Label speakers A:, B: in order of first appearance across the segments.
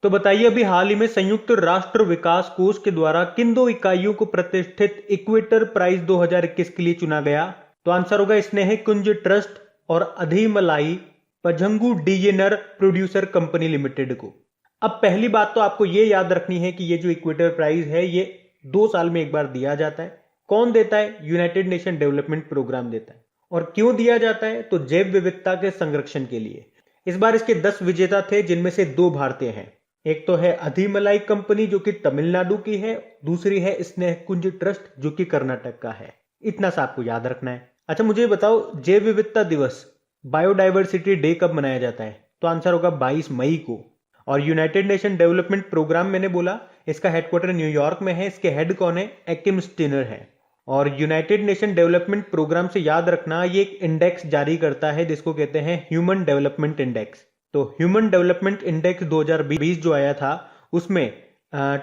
A: तो बताइए अभी हाल ही में संयुक्त राष्ट्र विकास कोष के द्वारा किन दो इकाइयों को प्रतिष्ठित इक्वेटर प्राइज 2021 के लिए चुना गया? तो आंसर होगा स्नेह कुंज ट्रस्ट और अधिमलाई पझंगू डीएनर प्रोड्यूसर कंपनी लिमिटेड को। अब पहली बात तो आपको ये याद रखनी है कि ये जो इक्वेटर प्राइज है ये 2 साल में एक बार दिया जाता है। कौन देता है? यूनाइटेड नेशन डेवलपमेंट प्रोग्राम देता है। और क्यों दिया जाता है? तो जैव विविधता के संरक्षण के लिए। इस बार इसके 10 विजेता थे, जिनमें से 2 भारतीय हैं। एक तो है अधिमलाई कंपनी जो कि तमिलनाडु की है, दूसरी है स्नेह कुंज ट्रस्ट जो कि कर्नाटक का है। इतना सा आपको याद रखना है। अच्छा मुझे बताओ, जैव विविधता दिवस बायोडाइवर्सिटी डे कब मनाया जाता है? तो आंसर होगा 22 मई को। और यूनाइटेड नेशन डेवलपमेंट प्रोग्राम मैंने बोला, इसका हेडक्वार्टर न्यूयॉर्क में है। इसके हेड कौन है? एकिम स्टिनर है। और यूनाइटेड नेशन डेवलपमेंट प्रोग्राम से याद रखना, ये एक इंडेक्स जारी करता है जिसको कहते हैं ह्यूमन डेवलपमेंट इंडेक्स। तो ह्यूमन डेवलपमेंट इंडेक्स 2020 जो आया था उसमें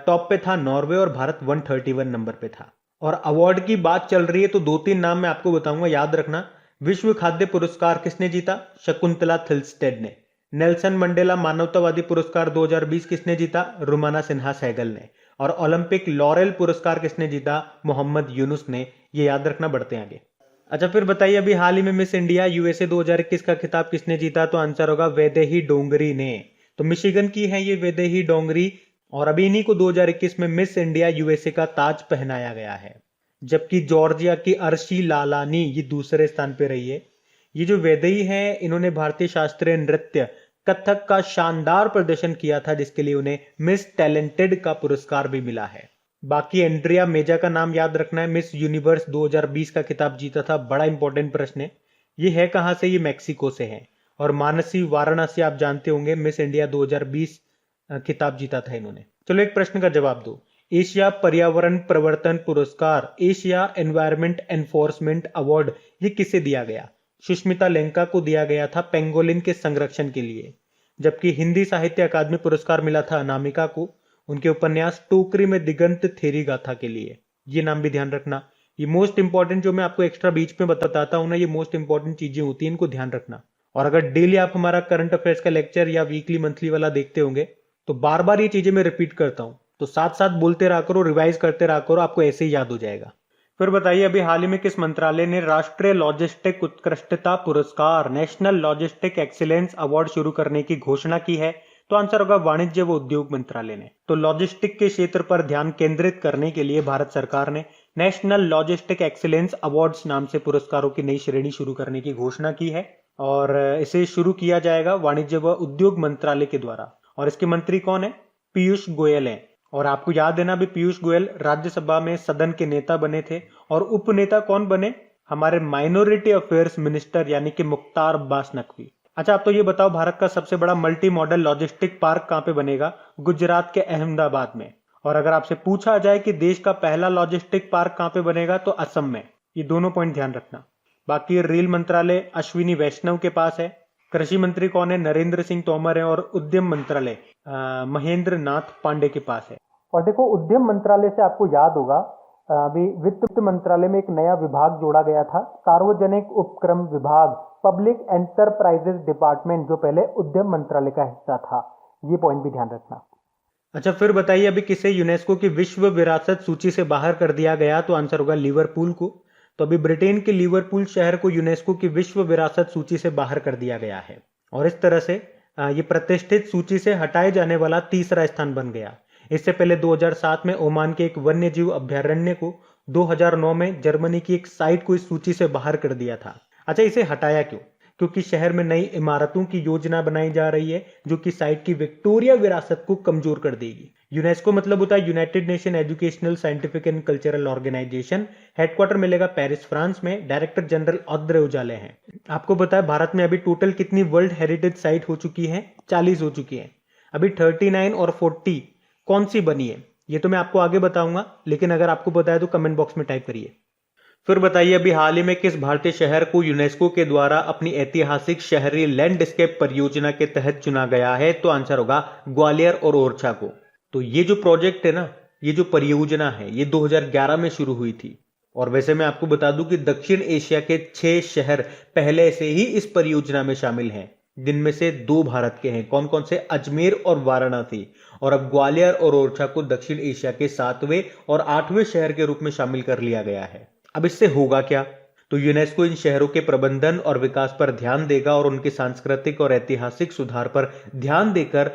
A: टॉप पे था नॉर्वे और भारत 131 नंबर पे था। और अवार्ड की बात चल रही है तो 2-3 नाम मैं आपको बताऊंगा, याद रखना। विश्व खाद्य पुरस्कार किसने जीता? शकुंतला थिल्स्टेड ने। नेल्सन मंडेला मानवतावादी पुरस्कार 2020 किसने जीता? रुमाना सिन्हा सहगल ने। और ओलंपिक लॉरेल पुरस्कार किसने जीता? मोहम्मद यूनुस ने। ये याद रखना, बढ़ते हैं आगे। अच्छा फिर बताइए अभी हाल ही में मिस इंडिया यूएसए 2021 का खिताब किसने जीता? तो आंसर होगा वैदेही डोंगरी ने। तो मिशिगन की है ये वैदेही डोंगरी। और अभी इन्हीं को 2021 में मिस इंडिया यूएसए का ताज पहनाया गया है। जबकि जॉर्जिया की अर्शी लालानी ये दूसरे स्थान पे रही है। ये जो वैदेही है इन्होंने भारतीय शास्त्रीय नृत्य कथक का शानदार प्रदर्शन किया था, जिसके लिए उन्हें मिस टैलेंटेड का पुरस्कार भी मिला है। बाकी एंड्रिया मेजा का नाम याद रखना है, मिस यूनिवर्स 2020 का खिताब जीता था। बड़ा इंपॉर्टेंट प्रश्न है। ये है कहां से? ये मैक्सिको से है। और मानसी वाराणसी आप जानते होंगे, मिस इंडिया 2020 खिताब जीता था इन्होंने। चलो एक प्रश्न का जवाब दो। एशिया पर्यावरण प्रवर्तन पुरस्कार, एशिया एनवायरमेंट एनफोर्समेंट अवार्ड, ये किसे दिया गया? सुष्मिता लेंका को दिया गया था पेंगोलिन के संरक्षण के लिए। जबकि हिंदी साहित्य अकादमी पुरस्कार मिला था अनामिका को उनके उपन्यास टोकरी में दिगंत थेरी गाथा के लिए। ये नाम भी ध्यान रखना। ये मोस्ट इंपॉर्टेंट जो मैं आपको एक्स्ट्रा बीच में बताता हूं ना, ये मोस्ट इंपॉर्टेंट चीजें होती हैं, इनको ध्यान रखना। और अगर डेली आप हमारा करंट अफेयर्स का लेक्चर या वीकली मंथली वाला देखते होंगे तो बार बार ये चीजें मैं रिपीट करता हूं, तो साथ साथ बोलते रहा करो, रिवाइज करते रहा करो, आपको ऐसे ही याद हो जाएगा। फिर बताइए अभी हाल ही में किस मंत्रालय ने राष्ट्रीय लॉजिस्टिक उत्कृष्टता पुरस्कार, नेशनल लॉजिस्टिक एक्सीलेंस अवार्ड शुरू करने की घोषणा की है? तो आंसर होगा वाणिज्य व उद्योग मंत्रालय ने। तो लॉजिस्टिक के क्षेत्र पर ध्यान केंद्रित करने के लिए भारत सरकार ने नेशनल लॉजिस्टिक एक्सीलेंस अवार्ड्स नाम से पुरस्कारों की नई श्रेणी शुरू करने की घोषणा की है। और इसे शुरू किया जाएगा वाणिज्य व उद्योग मंत्रालय के द्वारा। और इसके मंत्री कौन है? पीयूष गोयल हैं। और आपको याद है ना, भी पीयूष गोयल राज्यसभा में सदन के नेता बने थे। और उपनेता कौन बने? हमारे माइनॉरिटी अफेयर्स मिनिस्टर यानी कि मुख्तार अब्बास नकवी। अच्छा आप तो ये बताओ, भारत का सबसे बड़ा मल्टी मॉडल लॉजिस्टिक पार्क कहां पे बनेगा? गुजरात के अहमदाबाद में। और अगर आपसे पूछा जाए कि देश का पहला लॉजिस्टिक पार्क कहां पे बनेगा, तो असम में। ये दोनों पॉइंट ध्यान रखना। बाकी रेल मंत्रालय अश्विनी वैष्णव के पास है। कृषि मंत्री कौन है? नरेंद्र सिंह तोमर है। और उद्यम मंत्रालय महेंद्र नाथ पांडे के पास है। और देखो उद्यम मंत्रालय से आपको याद होगा, अभी वित्त मंत्रालय में एक नया विभाग जोड़ा गया था, सार्वजनिक उपक्रम विभाग, पब्लिक एंटरप्राइजेस डिपार्टमेंट, जो पहले उद्यम मंत्रालय का हिस्सा था। ये पॉइंट भी ध्यान रखना। अच्छा फिर बताइए अभी किसे यूनेस्को की विश्व विरासत सूची से बाहर कर दिया गया? तो आंसर होगा लिवरपूल को। तो अभी ब्रिटेन के लिवरपूल शहर को यूनेस्को की विश्व विरासत सूची से बाहर कर दिया गया है। और इस तरह से ये प्रतिष्ठित सूची से हटाए जाने वाला तीसरा स्थान बन गया। इससे पहले 2007 में ओमान के एक वन्य जीव अभ्यारण्य को, 2009 में जर्मनी की एक साइट को इस सूची से बाहर कर दिया था। अच्छा इसे हटाया क्यों? क्योंकि शहर में नई इमारतों की योजना बनाई जा रही है जो कि साइट की विक्टोरिया विरासत को कमजोर कर देगी। यूनेस्को मतलब होता है United Nation Educational Scientific and Cultural Organization. Headquarter मिलेगा पेरिस फ्रांस में। डायरेक्टर जनरल ऑद्रे उजाले हैं। आपको पता है भारत में अभी टोटल कितनी वर्ल्ड हेरिटेज साइट हो चुकी है? 40 हो चुकी है। अभी 39 और 40 कौन सी बनी है ये तो मैं आपको आगे बताऊंगा, लेकिन अगर आपको पता है तो कमेंट बॉक्स में टाइप करिए। फिर बताइए अभी हाल ही में किस भारतीय शहर को यूनेस्को के द्वारा अपनी ऐतिहासिक शहरी लैंडस्केप परियोजना के तहत चुना गया है? तो आंसर होगा ग्वालियर और ओरछा को। तो ये जो प्रोजेक्ट है ना, ये जो परियोजना है, ये 2011 में शुरू हुई थी। और वैसे मैं आपको बता दूं कि दक्षिण एशिया के 6 शहर पहले से ही इस परियोजना में शामिल हैं, जिनमें से 2 भारत के हैं। कौन कौन से? अजमेर और वाराणसी। और अब ग्वालियर और ओरछा को दक्षिण एशिया के 7वें और 8वें शहर के रूप में शामिल कर लिया गया है। अब इससे होगा क्या? तो यूनेस्को इन शहरों के प्रबंधन और विकास पर ध्यान देगा और उनके सांस्कृतिक और ऐतिहासिक सुधार पर ध्यान देकर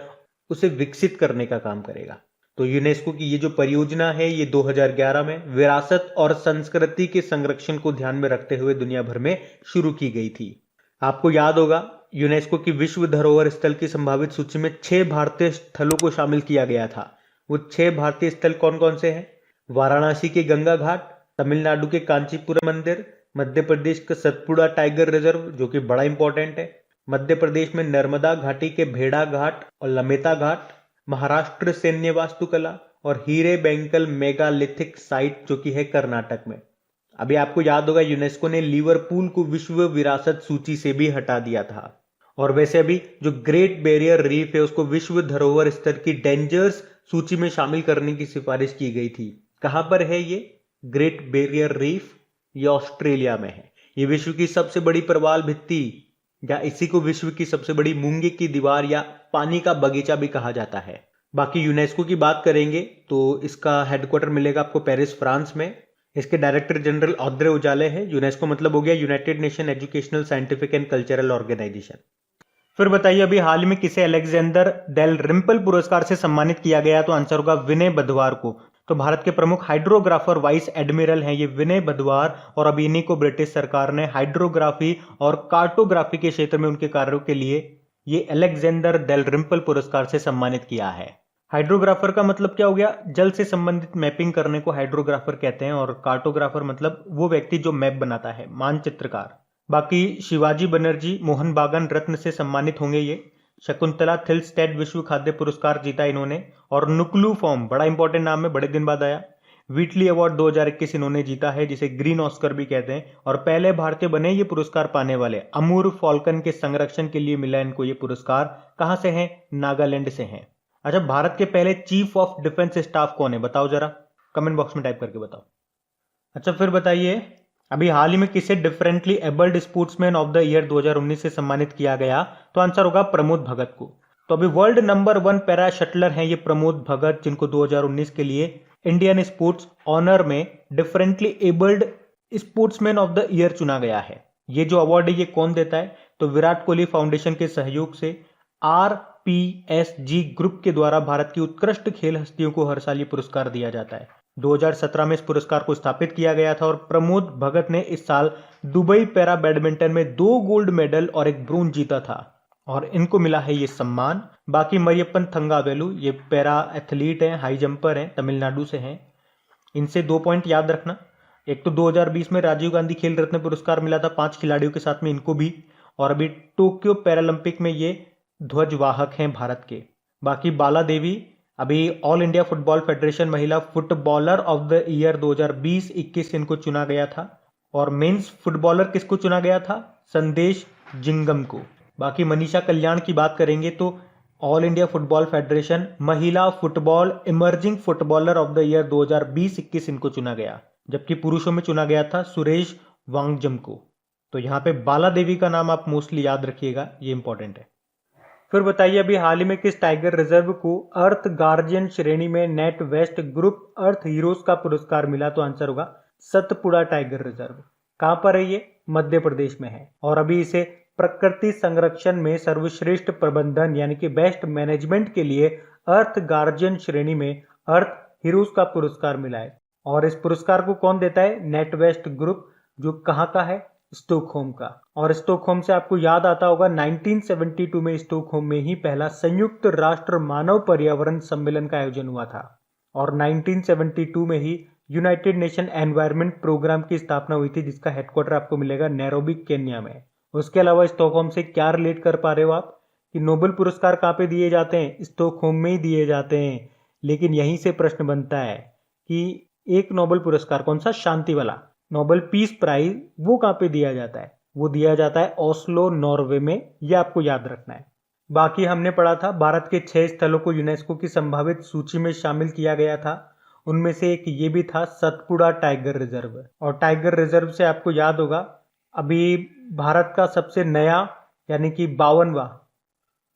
A: उसे विकसित करने का काम करेगा। तो यूनेस्को की ये जो परियोजना है ये 2011 में विरासत और संस्कृति के संरक्षण को ध्यान में रखते हुए दुनिया भर में शुरू की गई थी। आपको याद होगा यूनेस्को की विश्व धरोहर स्थल की संभावित सूची में 6 भारतीय स्थलों को शामिल किया गया था। वो 6 भारतीय स्थल कौन कौन से हैं? वाराणसी के गंगा घाट, तमिलनाडु के कांचीपुरम मंदिर, मध्य प्रदेश का सतपुड़ा टाइगर रिजर्व जो कि बड़ा इंपॉर्टेंट है, मध्य प्रदेश में नर्मदा घाटी के भेड़ा घाट और लमेता घाट, महाराष्ट्र सैन्य वास्तुकला और हीरे बैंकल मेगालिथिक साइट जो कि है कर्नाटक में। अभी आपको याद होगा यूनेस्को ने लिवरपूल को विश्व विरासत सूची से भी हटा दिया था। और वैसे अभी जो ग्रेट बैरियर रीफ है उसको विश्व धरोहर स्तर की डेंजर्स सूची में शामिल करने की सिफारिश की गई थी। कहां पर है ये ग्रेट बैरियर रीफ? ये ऑस्ट्रेलिया में है। ये विश्व की सबसे बड़ी प्रवाल भित्ति या इसी को विश्व की सबसे बड़ी मूंगे की दीवार या पानी का बगीचा भी कहा जाता है। बाकी यूनेस्को की बात करेंगे तो इसका हेडक्वार्टर मिलेगा आपको पेरिस, फ्रांस में। इसके डायरेक्टर जनरल औद्रे उजाले हैं। यूनेस्को मतलब हो गया United Nation Educational, Scientific and Cultural Organization. फिर बताइए अभी हाल ही में किसे अलेक्जेंडर डेल रिम्पल पुरस्कार से सम्मानित किया गया? तो आंसर होगा विनय बधवार को। तो भारत के प्रमुख हाइड्रोग्राफर वाइस एडमिरल हैं ये विनय बधवार, और अभी इन्हीं को ब्रिटिश सरकार ने हाइड्रोग्राफी और कार्टोग्राफी के क्षेत्र में उनके कार्यों के लिए ये अलेक्जेंडर डेल रिम्पल पुरस्कार से सम्मानित किया है। हाइड्रोग्राफर का मतलब क्या हो गया? जल से संबंधित मैपिंग करने को हाइड्रोग्राफर कहते हैं, और कार्टोग्राफर मतलब वो व्यक्ति जो मैप बनाता है, मानचित्रकार। बाकी शिवाजी बनर्जी मोहन बागान रत्न से सम्मानित होंगे ये। शकुंतला थिलस्टेड विश्व खाद्य पुरस्कार जीता इन्होंने। और नुक्लू फॉर्म बड़ा इंपॉर्टेंट नाम है, बड़े दिन बाद आया। व्हीटली अवार्ड 2021 इन्होंने जीता है, जिसे ग्रीन ऑस्कर भी कहते हैं। और पहले भारतीय बने ये पुरस्कार पाने वाले। अमूर फॉल्कन के संरक्षण के लिए मिला इनको ये पुरस्कार। कहां से है? नागालैंड से है। अच्छा, भारत के पहले चीफ ऑफ डिफेंस स्टाफ कौन है? बताओ जरा, कमेंट बॉक्स में टाइप करके बताओ। अच्छा, फिर बताइए अभी हाल ही में किसे differently abled sportsman of the year 2019 से सम्मानित किया गया? तो आंसर होगा प्रमोद भगत को। तो अभी वर्ल्ड नंबर 1 पैरा शटलर हैं ये प्रमोद भगत, जिनको 2019 के लिए इंडियन स्पोर्ट्स ऑनर में differently abled sportsman of the year चुना गया है। ये जो अवार्ड है ये कौन देता है? तो विराट कोहली फाउंडेशन के सहयोग से RPSG ग्रुप के द्वारा भारत की उत्कृष्ट खेल हस्तियों को हर साल ये पुरस्कार दिया जाता है। 2017 में इस पुरस्कार को स्थापित किया गया था, और प्रमोद भगत ने इस साल दुबई पैरा बैडमिंटन में 2 गोल्ड मेडल और 1 ब्रोंज जीता था, और इनको मिला है ये सम्मान। बाकी मरियप्पन थंगावेलु ये पैरा एथलीट हैं, हाई जंपर हैं, तमिलनाडु से हैं। इनसे 2 पॉइंट याद रखना। एक तो 2020 में राजीव गांधी खेल रत्न पुरस्कार मिला था 5 खिलाड़ियों के साथ में, इनको भी। और अभी टोक्यो पैरालंपिक में ये ध्वजवाहक हैं भारत के। बाकी बाला देवी अभी ऑल इंडिया फुटबॉल फेडरेशन महिला फुटबॉलर ऑफ द ईयर 2020-21 इनको चुना गया था। और मेंस फुटबॉलर किसको चुना गया था? संदेश जिंगम को। बाकी मनीषा कल्याण की बात करेंगे तो ऑल इंडिया फुटबॉल फेडरेशन महिला football emerging footballer of the year 2020-21 इनको चुना गया, जबकि पुरुषों में चुना गया था सुरेश वांगजम को। तो यहाँ पे बाला देवी का नाम आप मोस्टली याद रखिएगा, ये इंपॉर्टेंट है। फिर बताइए अभी हाल ही में किस टाइगर रिजर्व को अर्थ गार्जियन श्रेणी में नेट वेस्ट ग्रुप अर्थ हीरोज का पुरस्कार मिला? तो आंसर होगा सतपुड़ा टाइगर रिजर्व। कहां पर है ये? मध्य प्रदेश में है। और अभी इसे प्रकृति संरक्षण में सर्वश्रेष्ठ प्रबंधन यानी कि बेस्ट मैनेजमेंट के लिए अर्थ गार्जियन श्रेणी में अर्थ हीरोज का पुरस्कार मिला है। और इस पुरस्कार को कौन देता है? नेट वेस्ट ग्रुप, जो कहां का है? स्टॉकहोम का। और स्टॉकहोम से आपको याद आता होगा 1972 में स्टॉकहोम में ही पहला संयुक्त राष्ट्र मानव पर्यावरण सम्मेलन का आयोजन हुआ था। और 1972 में ही यूनाइटेड नेशन एनवायरनमेंट प्रोग्राम की स्थापना हुई थी, जिसका हेडक्वार्टर आपको मिलेगा नैरोबी, केन्या में। उसके अलावा स्टॉकहोम से क्या रिलेट कर पा रहे हो आप कि नोबेल पुरस्कार कहाँ पे दिए जाते हैं? स्टॉकहोम में ही दिए जाते हैं। लेकिन यहीं से प्रश्न बनता है कि एक नोबेल पुरस्कार कौन सा? शांति वाला नोबेल पीस प्राइज, वो कहाँ पे दिया जाता है? वो दिया जाता है ओस्लो, नॉर्वे में। ये आपको याद रखना है। बाकी हमने पढ़ा था भारत के 6 स्थलों को यूनेस्को की संभावित सूची में शामिल किया गया था। उनमें से एक ये भी था सतपुड़ा टाइगर रिजर्व। और टाइगर रिजर्व से आपको याद होगा अभी भारत का सबसे नया यानी कि 52वां।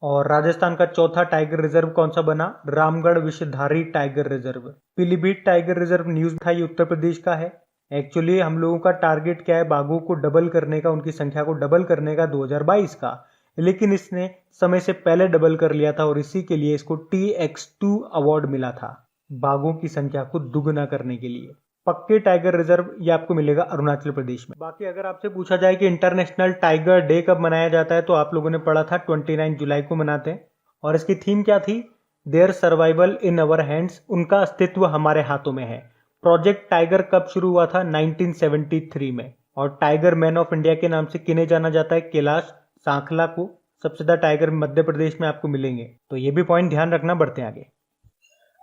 A: और राजस्थान का चौथा टाइगर रिजर्व कौन सा बना? Ramgarh Vishdhari tiger reserve. Pilibhit tiger reserve news था, ये उत्तर प्रदेश का है। एक्चुअली हम लोगों का टारगेट क्या है? बाघों को डबल करने का, उनकी संख्या को डबल करने का 2022 का, लेकिन इसने समय से पहले डबल कर लिया था और इसी के लिए इसको TX2 अवार्ड मिला था, बाघों की संख्या को दुगना करने के लिए। पक्के टाइगर रिजर्व ये आपको मिलेगा अरुणाचल प्रदेश में। बाकी अगर आपसे पूछा जाए कि इंटरनेशनल टाइगर डे कब मनाया जाता है, तो आप लोगों ने पढ़ा था 29 जुलाई को मनाते हैं। और इसकी थीम क्या थी? There survival in our hands, उनका अस्तित्व हमारे हाथों में है। प्रोजेक्ट टाइगर कब शुरू हुआ था? 1973 में। और टाइगर मैन ऑफ इंडिया के नाम से किन्हें जाना जाता है? कैलाश सांखला को। सबसे ज्यादा टाइगर मध्य प्रदेश में आपको मिलेंगे, तो ये भी पॉइंट ध्यान रखना। बढ़ते आगे।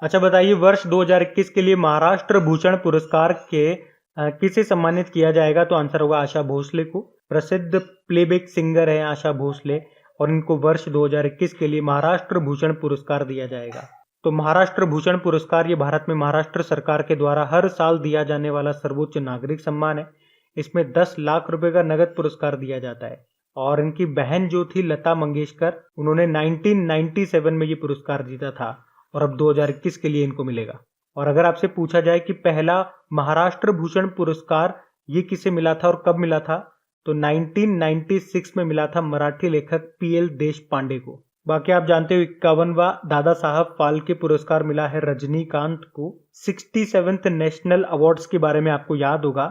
A: अच्छा बताइए, वर्ष 2021 के लिए महाराष्ट्र भूषण पुरस्कार के किसे सम्मानित किया जाएगा? तो आंसर होगा आशा भोसले को। प्रसिद्ध प्लेबैक सिंगर है आशा भोसले, और इनको वर्ष 2021 के लिए महाराष्ट्र भूषण पुरस्कार दिया जाएगा। तो महाराष्ट्र भूषण पुरस्कार ये भारत में महाराष्ट्र सरकार के द्वारा हर साल दिया जाने वाला सर्वोच्च नागरिक सम्मान है। इसमें 10 लाख रुपए का नगद पुरस्कार दिया जाता है। और इनकी बहन जो थी लता मंगेशकर, उन्होंने 1997 में ये पुरस्कार जीता था, और अब 2021 के लिए इनको मिलेगा। और अगर आपसे पूछा जाए कि पहला महाराष्ट्र भूषण पुरस्कार ये किसे मिला था और कब मिला था, तो 1996 में मिला था मराठी लेखक PL देशपांडे को। बाकी आप जानते हो 51वां दादा साहब फाल्के पुरस्कार मिला है रजनीकांत को। 67th नेशनल अवार्ड्स के बारे में आपको याद होगा।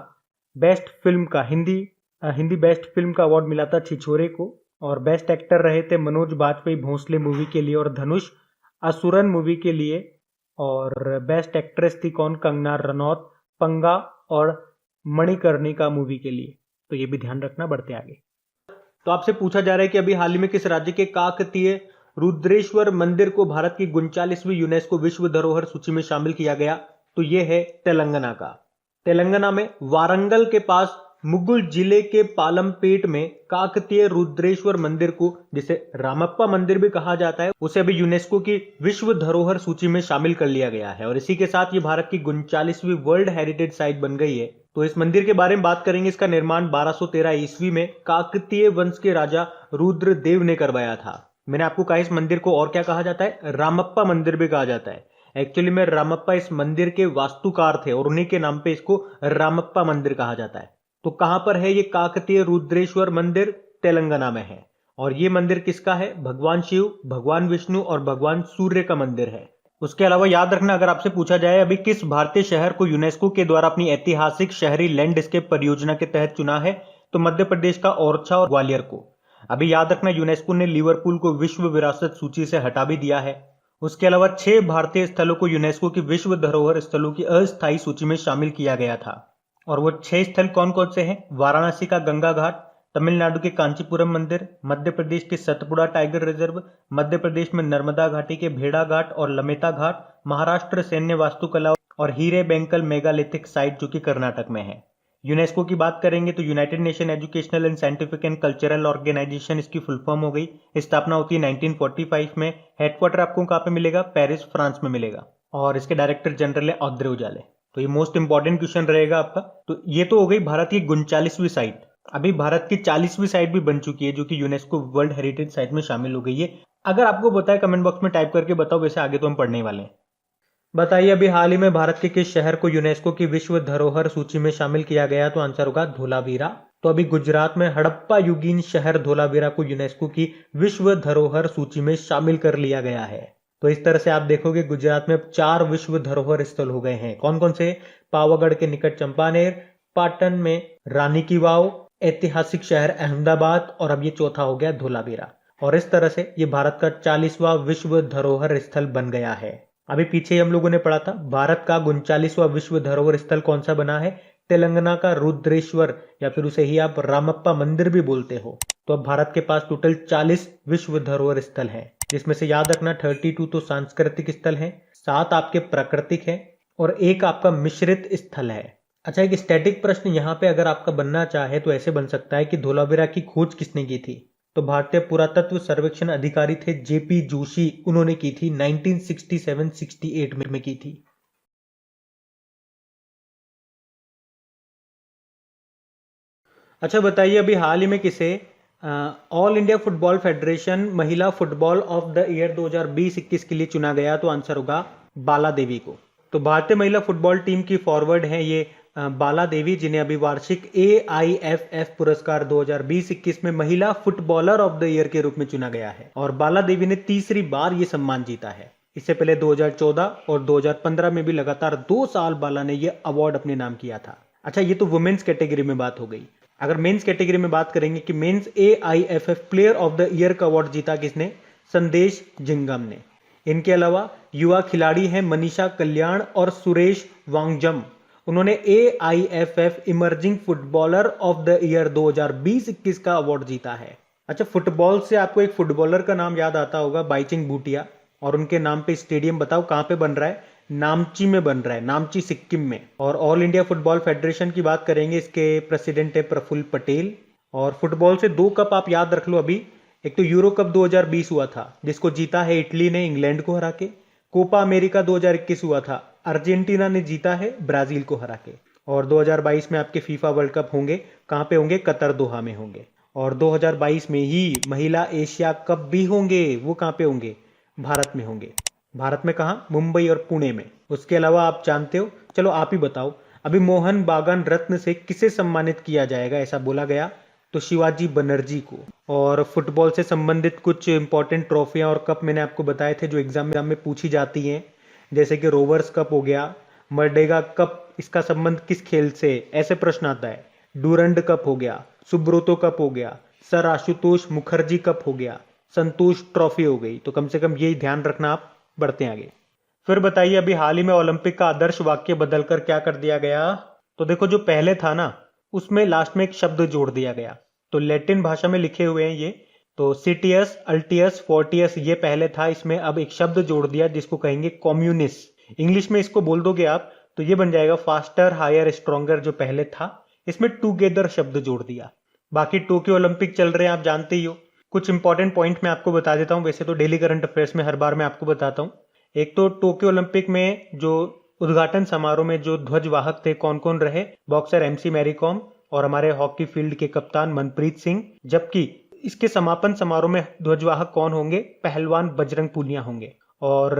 A: बेस्ट फिल्म का हिंदी बेस्ट फिल्म का अवार्ड मिला था छिछोरे को। और बेस्ट एक्टर रहे थे मनोज बाजपेयी भोंसले मूवी के लिए, और धनुष असुरन मूवी के लिए। और बेस्ट एक्ट्रेस थी कौन? कंगना रनौत, पंगा और मणिकर्णिका मूवी के लिए। तो ये भी ध्यान रखना। बढ़ते आगे। तो आपसे पूछा जा रहा है कि अभी हाल ही में किस राज्य के काकतीय रुद्रेश्वर मंदिर को भारत की 39वीं यूनेस्को विश्व धरोहर सूची में शामिल किया गया? तो ये है तेलंगाना का। तेलंगाना में वारंगल के पास मुगुल जिले के पालमपेट में काकतीय रुद्रेश्वर मंदिर को, जिसे रामप्पा मंदिर भी कहा जाता है, उसे अभी यूनेस्को की विश्व धरोहर सूची में शामिल कर लिया गया है। और इसी के साथ ये भारत की 39वीं वर्ल्ड हेरिटेज साइट बन गई है। तो इस मंदिर के बारे में बात करेंगे। इसका निर्माण 1213 ईस्वी में काकतीय वंश के राजा रुद्रदेव ने करवाया था। मैंने आपको कहा इस मंदिर को और क्या कहा जाता है? रामप्पा मंदिर भी कहा जाता है। एक्चुअली में रामप्पा इस मंदिर के वास्तुकार थे, और उन्हीं के नाम पे इसको रामप्पा मंदिर कहा जाता है। तो कहां पर है ये काकतीय रुद्रेश्वर मंदिर? तेलंगाना में है। और ये मंदिर किसका है? भगवान शिव, भगवान विष्णु और भगवान सूर्य का मंदिर है। उसके अलावा याद रखना, अगर आपसे पूछा जाए अभी किस भारतीय शहर को यूनेस्को के द्वारा अपनी ऐतिहासिक शहरी लैंडस्केप परियोजना के तहत चुना है, तो मध्य प्रदेश का ओरछा और ग्वालियर को। अभी याद रखना, यूनेस्को ने लिवरपूल को विश्व विरासत सूची से हटा भी दिया है। उसके अलावा 6 भारतीय स्थलों को यूनेस्को की विश्व धरोहर स्थलों की अस्थायी सूची में शामिल किया गया था। और वो 6 स्थल कौन कौन से हैं? वाराणसी का गंगा घाट, तमिलनाडु के कांचीपुरम मंदिर, मध्य प्रदेश के सतपुड़ा टाइगर रिजर्व, मध्य प्रदेश में नर्मदा घाटी के भेड़ा घाट और लमेता घाट, महाराष्ट्र सैन्य वास्तुकला और हीरे बेंकल मेगालिथिक साइट जो कि कर्नाटक में है। यूनेस्को की बात करेंगे तो United Nation Educational and Scientific and Cultural Organization इसकी फुल फॉर्म हो गई। स्थापना होती है 1945 में। हेडक्वार्टर आपको कहाँ पे मिलेगा? पेरिस, फ्रांस में मिलेगा। और इसके डायरेक्टर जनरल है ऑद्रे उजाले। तो ये मोस्ट इंपॉर्टेंट क्वेश्चन रहेगा आपका। तो ये तो हो गई भारत की 39वीं साइट। अभी भारत की 40वीं साइट भी बन चुकी है, जो कि यूनेस्को वर्ल्ड हेरिटेज साइट में शामिल हो गई है। अगर आपको बताए कमेंट बॉक्स में टाइप करके बताओ, वैसे आगे तो हम पढ़ने वाले हैं। बताइए अभी हाल ही में भारत के किस शहर को यूनेस्को की विश्व धरोहर सूची में शामिल किया गया? तो आंसर होगा धोलावीरा। तो अभी गुजरात में हड़प्पा युगीन शहर धोलावीरा को यूनेस्को की विश्व धरोहर सूची में शामिल कर लिया गया है। तो इस तरह से आप देखोगे गुजरात में अब 4 विश्व धरोहर स्थल हो गए हैं। कौन कौन से? पावागढ़ के निकट चंपानेर, पाटन में रानी की वाव, ऐतिहासिक शहर अहमदाबाद, और अब ये चौथा हो गया धोलावीरा। और इस तरह से ये भारत का 40वां विश्व धरोहर स्थल बन गया है। अभी पीछे हम लोगों ने पढ़ा था भारत का 39वां विश्व धरोहर स्थल कौन सा बना है? तेलंगाना का रुद्रेश्वर, या फिर उसे ही आप रामप्पा मंदिर भी बोलते हो। तो अब भारत के पास टोटल 40 विश्व धरोहर स्थल हैं, जिसमें से याद रखना 32 तो सांस्कृतिक स्थल हैं, 7 आपके प्राकृतिक हैं, और 1 आपका मिश्रित स्थल है। अच्छा, एक स्टैटिक प्रश्न यहाँ पे अगर आपका बनना चाहे तो ऐसे बन सकता है कि धोलावीरा की खोज किसने की थी? तो भारतीय पुरातत्व सर्वेक्षण अधिकारी थे JP जोशी, उन्होंने की थी 1967-68 में की थी। अच्छा बताइए अभी हाल ही में किसे ऑल इंडिया फुटबॉल फेडरेशन महिला फुटबॉल ऑफ द ईयर 2020-21 के लिए चुना गया? तो आंसर होगा बाला देवी को। तो भारतीय महिला फुटबॉल टीम की फॉरवर्ड हैं ये बाला देवी, जिन्हें अभी वार्षिक AIFF पुरस्कार 2020-21 में महिला फुटबॉलर ऑफ द ईयर के रूप में चुना गया है। और बाला देवी ने तीसरी बार ये सम्मान जीता है। इससे पहले 2014 और 2015 में भी लगातार 2 साल बाला ने ये अवार्ड अपने नाम किया था। अच्छा, ये तो वुमेन्स कैटेगरी में बात हो गई। अगर मेंस कैटेगरी में बात करेंगे कि men's AIFF player of the year का अवार्ड जीता किसने? संदेश जिंगम ने। इनके अलावा युवा खिलाड़ी हैं मनीषा कल्याण और सुरेश वांगजम। उन्होंने AIFF emerging footballer of the year 2020-21 का अवार्ड जीता है। अच्छा, फुटबॉल से आपको एक फुटबॉलर का नाम याद आता होगा, बाइचिंग भूटिया, और उनके नाम पे स्टेडियम बताओ कहां पे बन रहा है? नामची में बन रहा है, नामची सिक्किम में। और ऑल इंडिया फुटबॉल फेडरेशन की बात करेंगे, इसके प्रेसिडेंट है प्रफुल्ल पटेल। और फुटबॉल से 2 कप आप याद रख लो अभी। एक तो यूरो कप 2020 हुआ था, जिसको जीता है इटली ने इंग्लैंड को हरा के। कोपा अमेरिका 2021 हुआ था, अर्जेंटीना ने जीता है ब्राजील को हरा के। और 2022 में आपके फीफा वर्ल्ड कप होंगे, कहां पे होंगे? कतर दोहा में होंगे। और 2022 में ही महिला एशिया कप भी होंगे, वो कहां पे होंगे? भारत में होंगे। भारत में कहां? मुंबई और पुणे में। उसके अलावा आप जानते हो, चलो आप ही बताओ, अभी मोहन बागान रत्न से किसे सम्मानित किया जाएगा ऐसा बोला गया? तो शिवाजी बनर्जी को। और फुटबॉल से संबंधित कुछ इंपॉर्टेंट ट्रॉफियां और कप मैंने आपको बताए थे जो एग्जाम में पूछी जाती हैं, जैसे कि रोवर्स कप हो गया, मर्डेगा कप, इसका संबंध किस खेल से? ऐसे प्रश्न आता है। डूरंड कप हो गया, सुब्रोतो कप हो गया, सर आशुतोष मुखर्जी कप हो गया, संतोष ट्रॉफी हो गई। तो कम से कम यही ध्यान रखना। आप बढ़ते हैं आगे। फिर बताइए, अभी हाल ही में ओलंपिक का आदर्श वाक्य बदलकर क्या कर दिया गया? तो देखो, जो पहले था ना, उसमें लास्ट में एक शब्द जोड़ दिया गया। तो लैटिन भाषा में लिखे हुए हैं ये। तो सिटियस, अल्टियस, फोर्टियस ये पहले था, इसमें अब एक शब्द जोड़ दिया जिसको कहेंगे कम्युनिस्ट। इंग्लिश में इसको बोल दोगे आप तो ये बन जाएगा फास्टर, हायर, स्ट्रॉन्गर। जो पहले था इसमें टुगेदर शब्द जोड़ दिया। बाकी टोक्यो ओलंपिक चल रहे हैं, आप जानते ही हो। कुछ इंपॉर्टेंट पॉइंट मैं आपको बता देता हूं, वैसे तो डेली करंट अफेयर्स में हर बार मैं आपको बताता हूं। एक तो टोक्यो ओलंपिक में जो उद्घाटन समारोह में जो ध्वजवाहक थे कौन कौन रहे? बॉक्सर MC मैरी कॉम और हमारे हॉकी फील्ड के कप्तान मनप्रीत सिंह। जबकि इसके समापन समारोह में ध्वजवाहक कौन होंगे? पहलवान बजरंग पूनिया होंगे। और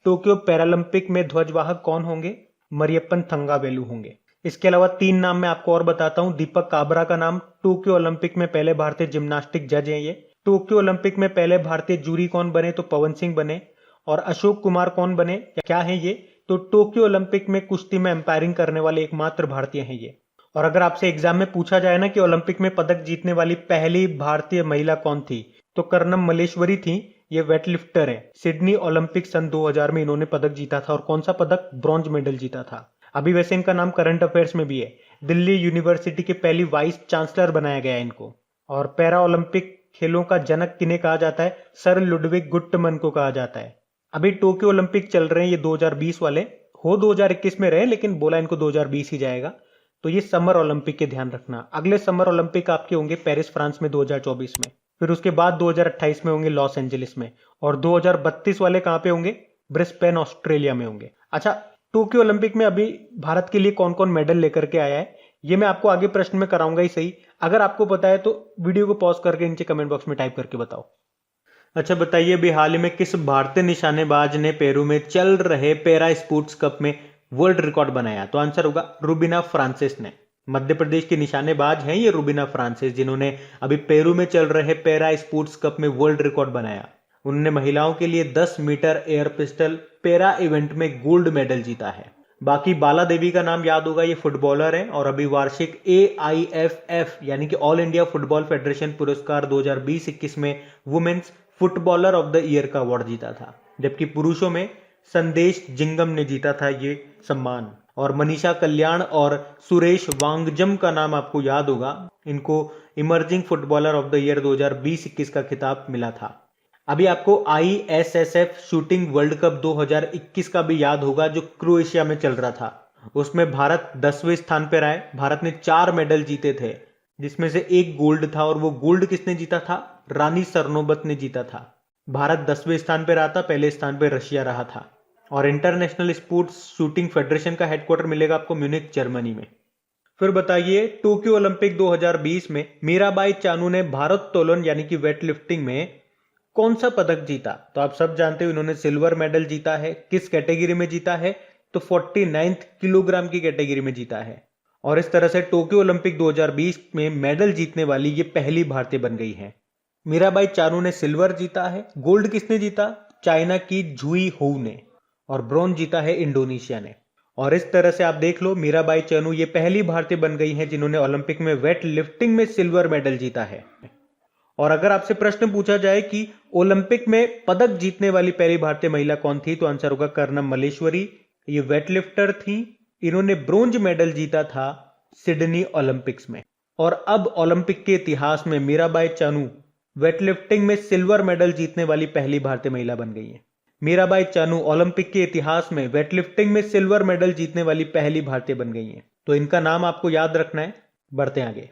A: टोक्यो पैरालंपिक में ध्वजवाहक कौन होंगे? मरियप्पन थंगावेलु होंगे। इसके अलावा 3 नाम मैं आपको और बताता हूं। दीपक काबरा का नाम, टोक्यो ओलंपिक में पहले भारतीय जिम्नास्टिक जज हैं ये। टोक्यो ओलंपिक में पहले भारतीय जूरी कौन बने? तो पवन सिंह बने। और अशोक कुमार कौन बने? क्या है ये? तो टोक्यो ओलंपिक में कुश्ती में एम्पायरिंग करने वाले एकमात्र भारतीय हैं ये। और अगर आपसे एग्जाम में पूछा जाए ना कि ओलंपिक में पदक जीतने वाली पहली भारतीय महिला कौन थी, तो कर्नम मल्लेश्वरी थी। ये वेटलिफ्टर है। सिडनी ओलंपिक सन 2000 में इन्होंने पदक जीता था। और कौन सा पदक? ब्रॉन्ज मेडल जीता था। अभी वैसे इनका नाम करंट अफेयर्स में भी है। दिल्ली यूनिवर्सिटी की पहली वाइस चांसलर बनाया गया इनको। और पैरा ओलंपिक खेलों का जनक किन्हें कहा जाता है? सर लुडविग गुट्टमन को कहा जाता है। अभी टोक्यो ओलंपिक चल रहे हैं ये 2020 वाले, हो 2021 में रहे लेकिन बोला इनको 2020 ही जाएगा। तो ये समर ओलंपिक के ध्यान रखना। अगले समर ओलंपिक आपके होंगे पेरिस फ्रांस में 2024 में। फिर उसके बाद 2028 में होंगे लॉस एंजलिस में। और 2032 वाले कहां पे होंगे? ब्रिस्बेन ऑस्ट्रेलिया में होंगे। अच्छा, टोक्यो ओलंपिक में अभी भारत के लिए कौन कौन मेडल लेकर के आया है ये मैं आपको आगे प्रश्न में कराऊंगा ही सही। अगर आपको पता है तो वीडियो को पॉज करके नीचे कमेंट बॉक्स में टाइप करके बताओ। अच्छा बताइए, अभी हाल ही में किस भारतीय निशानेबाज ने पेरू में चल रहे पैरा स्पोर्ट्स कप में वर्ल्ड रिकॉर्ड बनाया? तो आंसर होगा रुबिना फ्रांसिस ने। मध्य प्रदेश की निशानेबाज हैं ये रुबिना फ्रांसिस, जिन्होंने अभी पेरू में चल रहे पैरा स्पोर्ट्स कप में वर्ल्ड रिकॉर्ड बनाया। उन्होंने महिलाओं के लिए 10 metre air pistol para event में गोल्ड मेडल जीता है। बाकी बाला देवी का नाम याद होगा, ये फुटबॉलर है और अभी वार्षिक AIFF यानी कि ऑल इंडिया फुटबॉल फेडरेशन पुरस्कार 2020-21 में women's footballer of the year का अवार्ड जीता था। जबकि पुरुषों में संदेश जिंगम ने जीता था ये सम्मान। और मनीषा कल्याण और सुरेश वांगजम का नाम आपको याद होगा, इनको emerging footballer of the year 2020-21 का खिताब मिला था। अभी आपको ISSF शूटिंग वर्ल्ड कप 2021 का भी याद होगा, जो क्रोएशिया में चल रहा था। उसमें भारत 10वें स्थान पर आए। भारत ने 4 मेडल जीते थे, जिसमें से 1 गोल्ड था। और वो गोल्ड किसने जीता था? रानी सरनोबत ने जीता था। भारत 10वें स्थान पर रहा था, पहले स्थान पर रशिया रहा था। और इंटरनेशनल स्पोर्ट्स शूटिंग फेडरेशन का हेडक्वार्टर मिलेगा आपको म्यूनिक जर्मनी में। फिर बताइए टोक्यो ओलंपिक 2020 में मीराबाई चानू ने भारोत्तोलन यानी कि वेट लिफ्टिंग में कौन सा पदक जीता? तो आप सब जानते हो इन्होंने सिल्वर मेडल जीता है। किस कैटेगरी में जीता है? तो 49th किलोग्राम की कैटेगरी में जीता है। और इस तरह से टोक्यो ओलंपिक 2020 में मेडल जीतने वाली ये पहली भारतीय बन गई है। मीराबाई चानू ने सिल्वर जीता है। गोल्ड किसने जीता? चाइना की जुई होउ ने। और ब्रॉन्ज जीता है इंडोनेशिया ने। और इस तरह से आप देख लो मीराबाई चानू ये पहली भारतीय बन गई हैं जिन्होंने ओलंपिक में वेट लिफ्टिंग में सिल्वर मेडल जीता है। और अगर आपसे प्रश्न पूछा जाए कि ओलंपिक में पदक जीतने वाली पहली भारतीय महिला कौन थी, तो आंसर होगा कर्णम मल्लेश्वरी। ये वेट लिफ्टर थी। इन्होंने ब्रोंज मेडल जीता था सिडनी ओलंपिक्स में। और अब ओलंपिक के इतिहास में मीराबाई चानू वेटलिफ्टिंग में सिल्वर मेडल जीतने वाली पहली भारतीय महिला बन गई है। मीराबाई चानू ओलंपिक के इतिहास में वेटलिफ्टिंग में सिल्वर मेडल जीतने वाली पहली भारतीय बन गई हैं। तो इनका नाम आपको याद रखना है। बढ़ते आगे।